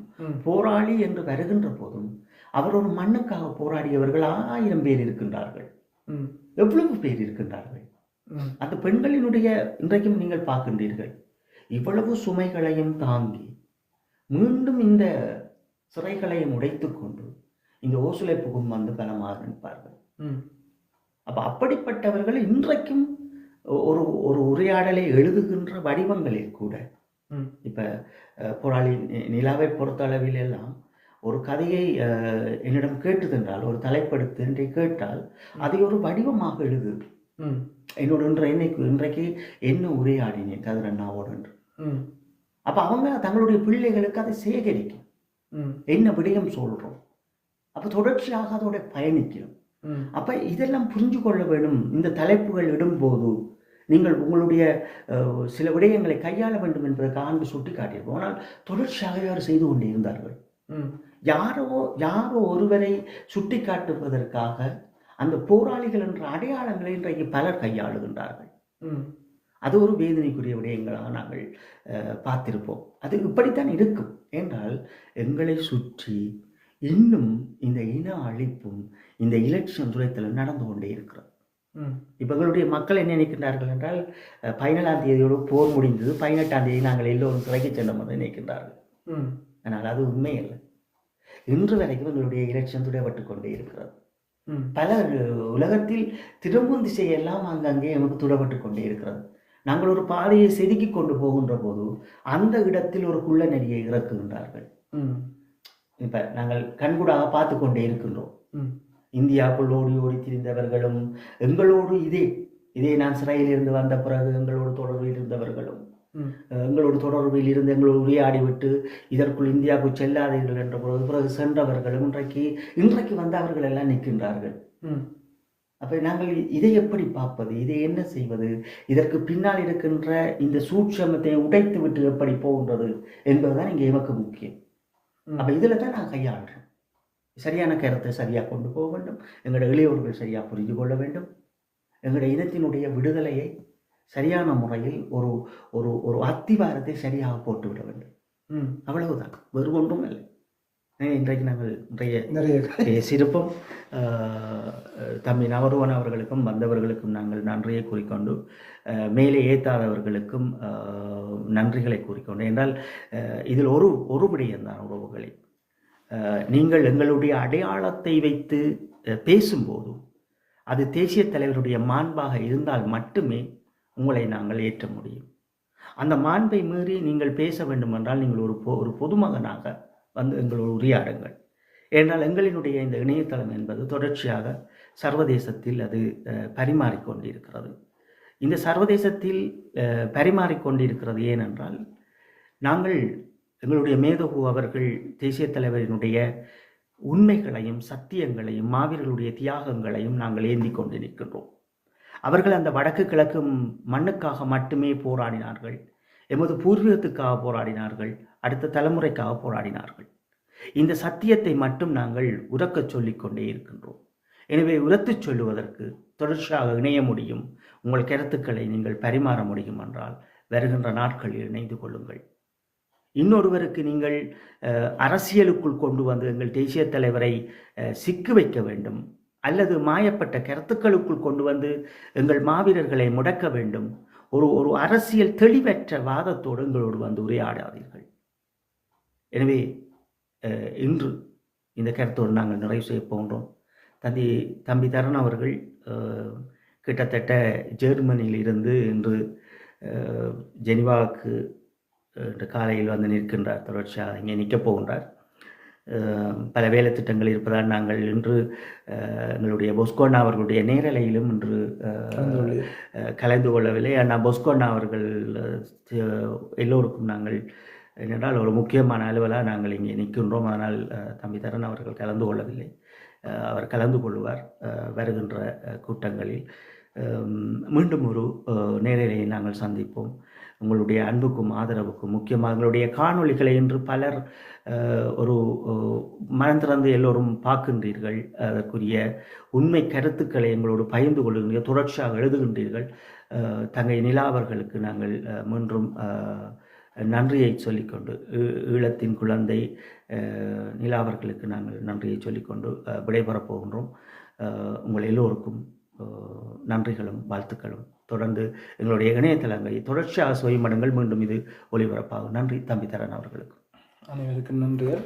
போராளி என்று வருகின்ற போதும் அவர் ஒரு மண்ணுக்காக போராடியவர்கள் 1000 பேர் இருக்கின்றார்கள். எவ்வளவு பேர் இருக்கின்றார்கள்? அந்த பெண்களினுடைய இன்றைக்கும் நீங்கள் பார்க்கின்றீர்கள், இவ்வளவு சுமைகளையும் தாங்கி மீண்டும் இந்த சிறைகளையும் உடைத்து கொண்டு இந்த ஓசுலைப்புக்கும் வந்து பலமாக நிற்பார்கள். அப்போ அப்படிப்பட்டவர்கள் இன்றைக்கும் ஒரு ஒரு உரையாடலை எழுதுகின்ற வடிவங்களில் கூட, இப்போ போராளி நிலாவை பொறுத்த அளவில் எல்லாம் ஒரு கதையை என்னிடம் கேட்டதென்றால், ஒரு தலைப்படுத்து என்று கேட்டால் அதை ஒரு வடிவமாக எழுது. என்னோட இன்றைக்கு என்ன உரையாடினேன் கதிரண்ணாவோடு என்று. அப்போ அவங்க தங்களுடைய பிள்ளைகளுக்கு அதை சேகரிக்கும், என்ன விடயம் சொல்கிறோம், அப்போ தொடர்ச்சியாக அதோட பயணிக்கணும். அப்போ இதெல்லாம் புரிஞ்சு கொள்ள வேண்டும். இந்த தலைப்புகள் இடும்போது நீங்கள் உங்களுடைய சில விடயங்களை கையாள வேண்டும் என்பதற்காக சுட்டி காட்டியிருப்போம். ஆனால் தொடர்ச்சியாக யார் செய்து கொண்டே இருந்தார்கள். யாரோ ஒருவரை சுட்டி காட்டுவதற்காக அந்த போராளிகள் என்ற அடையாளங்களை இன்றைக்கு பலர் கையாளுகின்றார்கள். அது ஒரு வேதனைக்குரிய விடயங்களாக நாங்கள் பார்த்திருப்போம். அது இப்படித்தான் இருக்கும் என்றால், எங்களை சுற்றி இன்னும் இந்த இன அழிப்பும் இந்த எலெக்ஷன் துறைத்தில் நடந்து கொண்டே இருக்கிறது. இப்போ எங்களுடைய மக்கள் என்ன நினைக்கின்றார்கள் என்றால், 17ஆம் தேதியோடு போர் முடிந்தது, 18ஆம் தேதி நாங்கள் எல்லோரும் சிறைக்கு செல்லும் என்று நினைக்கின்றார்கள். ஆனால் அது உண்மை இல்லை. இன்று வரைக்கும் எங்களுடைய எலெக்ஷன் துடைப்பட்டு கொண்டே இருக்கிறது. பல உலகத்தில் திரும்பும் திசையெல்லாம் அங்கங்கே நமக்கு துடைப்பட்டு கொண்டே இருக்கிறது. நாங்கள் ஒரு பாதையை செதுக்கி கொண்டு போகின்ற போது அந்த இடத்தில் ஒரு குள்ள நெறியை இறக்குகின்றார்கள். இப்போ நாங்கள் கண்கூடாக பார்த்து கொண்டே இருக்கின்றோம். இந்தியாவுக்குள் ஓடி திரிந்தவர்களும் எங்களோடு இதே நான் சிறையில் இருந்து வந்த பிறகு எங்களோடு தொடர்பில் இருந்தவர்களும் எங்களோடு தொடர்பில் இருந்து எங்களோடு உரையாடிவிட்டு இதற்குள் இந்தியாவுக்கு செல்லாதீர்கள் என்ற பிறகு சென்றவர்களும் இன்றைக்கு வந்து அவர்கள் எல்லாம் நிற்கின்றார்கள். அப்போ நாங்கள் இதை எப்படி பார்ப்பது, இதை என்ன செய்வது, இதற்கு பின்னால் இருக்கின்ற இந்த சூட்சமத்தை உடைத்து விட்டு எப்படி போகின்றது என்பதுதான் இங்கே எமக்கு முக்கியம். அப்போ இதில் தான் நான் கையாளுறேன். சரியான கருத்தை சரியாக கொண்டு போக வேண்டும், எங்களுடைய இளையோர்கள் சரியாக புரிந்து கொள்ள வேண்டும், எங்களுடைய இனத்தினுடைய விடுதலையை சரியான முறையில் ஒரு ஒரு ஒரு அத்திவாரத்தை சரியாக போட்டு விட வேண்டும். அவ்வளவுதான், வேறு ஒன்றும் இல்லை. இன்றைக்கு நாங்கள் நிறைய பேசியிருப்போம். தம்பி நவருவன் அவர்களுக்கும் வந்தவர்களுக்கும் நாங்கள் நன்றியை கூறிக்கொண்டு, மேலே ஏற்றாதவர்களுக்கும் நன்றிகளை கூறிக்கொண்டு, என்றால் இதில் ஒரு விடயம்தான் உறவுகளை, நீங்கள் எங்களுடைய அடையாளத்தை வைத்து பேசும்போது அது தேசிய தலைவருடைய மாண்பாக இருந்தால் மட்டுமே உங்களை நாங்கள் ஏற்ற முடியும். அந்த மாண்பை மீறி நீங்கள் பேச வேண்டுமென்றால் நீங்கள் ஒரு பொதுமகனாக வந்து எங்களோடு உரையாடுங்கள். ஏனால் எங்களினுடைய இந்த இணையதளம் என்பது தொடர்ச்சியாக சர்வதேசத்தில் அது பரிமாறிக்கொண்டிருக்கிறது. இந்த சர்வதேசத்தில் பரிமாறிக்கொண்டிருக்கிறது ஏனென்றால் நாங்கள் எங்களுடைய மேதகு அவர்கள் தேசிய தலைவரினுடைய உண்மைகளையும் சத்தியங்களையும் மாவீரர்களுடைய தியாகங்களையும் நாங்கள் ஏந்தி கொண்டு நிற்கின்றோம். அவர்கள் அந்த வடக்கு கிழக்கு மண்ணுக்காக மட்டுமே போராடினார்கள், எமது பூர்வீகத்துக்காக போராடினார்கள், அடுத்த தலைமுறைக்காக போராடினார்கள். இந்த சத்தியத்தை மட்டும் நாங்கள் உரக்கச் சொல்லிக்கொண்டே இருக்கின்றோம். எனவே உரத்துச் சொல்லுவதற்கு தொடர்ச்சியாக இணைய முடியும். உங்கள் கருத்துக்களை நீங்கள் பரிமாற முடியும் என்றால் வருகின்ற நாட்களில் இணைந்து கொள்ளுங்கள். இன்னொருவருக்கு நீங்கள் அரசியலுக்குள் கொண்டு வந்து எங்கள் தேசிய தலைவரை சிக்கு வைக்க வேண்டும் அல்லது மாயப்பட்ட கருத்துக்களுக்குள் கொண்டு வந்து எங்கள் மாவீரர்களை முடக்க வேண்டும், ஒரு அரசியல் தெளிவற்ற வாதத்தோடு எங்களோடு வந்து உரையாடாதீர்கள். எனவே இன்று இந்த கருத்தோடு நாங்கள் நிறைவு செய்ய போகின்றோம். தம்பி தரன் அவர்கள் கிட்டத்தட்ட ஜெர்மனியில் இருந்து இன்று ஜெனிவாவுக்கு காலையில் வந்து நிற்கின்றார். தொடர்ச்சியாக இங்கே நிற்கப் போகின்றார். பல வேலை திட்டங்கள் இருப்பதால் நாங்கள் இன்று எங்களுடைய பொஸ்கோண்ணா அவர்களுடைய நேரலையிலும் இன்று கலந்து கொள்ளவில்லை. ஆனால் பொஸ்கோண்ணா அவர்கள் எல்லோருக்கும் நாங்கள் என்னென்றால் ஒரு முக்கியமான அலுவலாக நாங்கள் இங்கே நிற்கின்றோம். அதனால் தம்பி தரன் அவர்கள் கலந்து கொள்ளவில்லை. அவர் கலந்து கொள்வார் வருகின்ற கூட்டங்களில். மீண்டும் ஒரு நேரலையை நாங்கள் சந்திப்போம். உங்களுடைய அன்புக்கும் ஆதரவுக்கும் முக்கியமாக எங்களுடைய காணொளிகளை இன்று பலர் ஒரு மனந்திறந்து எல்லோரும் பார்க்கின்றீர்கள். அதற்குரிய உண்மை கருத்துக்களை எங்களோடு பகிர்ந்து கொள்கின்றீர்கள், தொடர்ச்சியாக எழுதுகின்றீர்கள். தங்கை நிலா அவர்களுக்கு நாங்கள் மீண்டும் நன்றியை சொல்லிக்கொண்டு, ஈழத்தின் குழந்தை நிலா அவர்களுக்கு நாங்கள் நன்றியை சொல்லிக்கொண்டு விடைபெறப் போகின்றோம். உங்கள் எல்லோருக்கும் நன்றிகளும் வாழ்த்துக்களும். தொடர்ந்து எங்களுடைய இணையதளங்களை தொடர்ச்சியாக சுயமடங்கள் மீண்டும் இது ஒளிபரப்பாகும். நன்றி தம்பி தரன் அவர்களுக்கு. அனைவருக்கும் நன்றிகள்.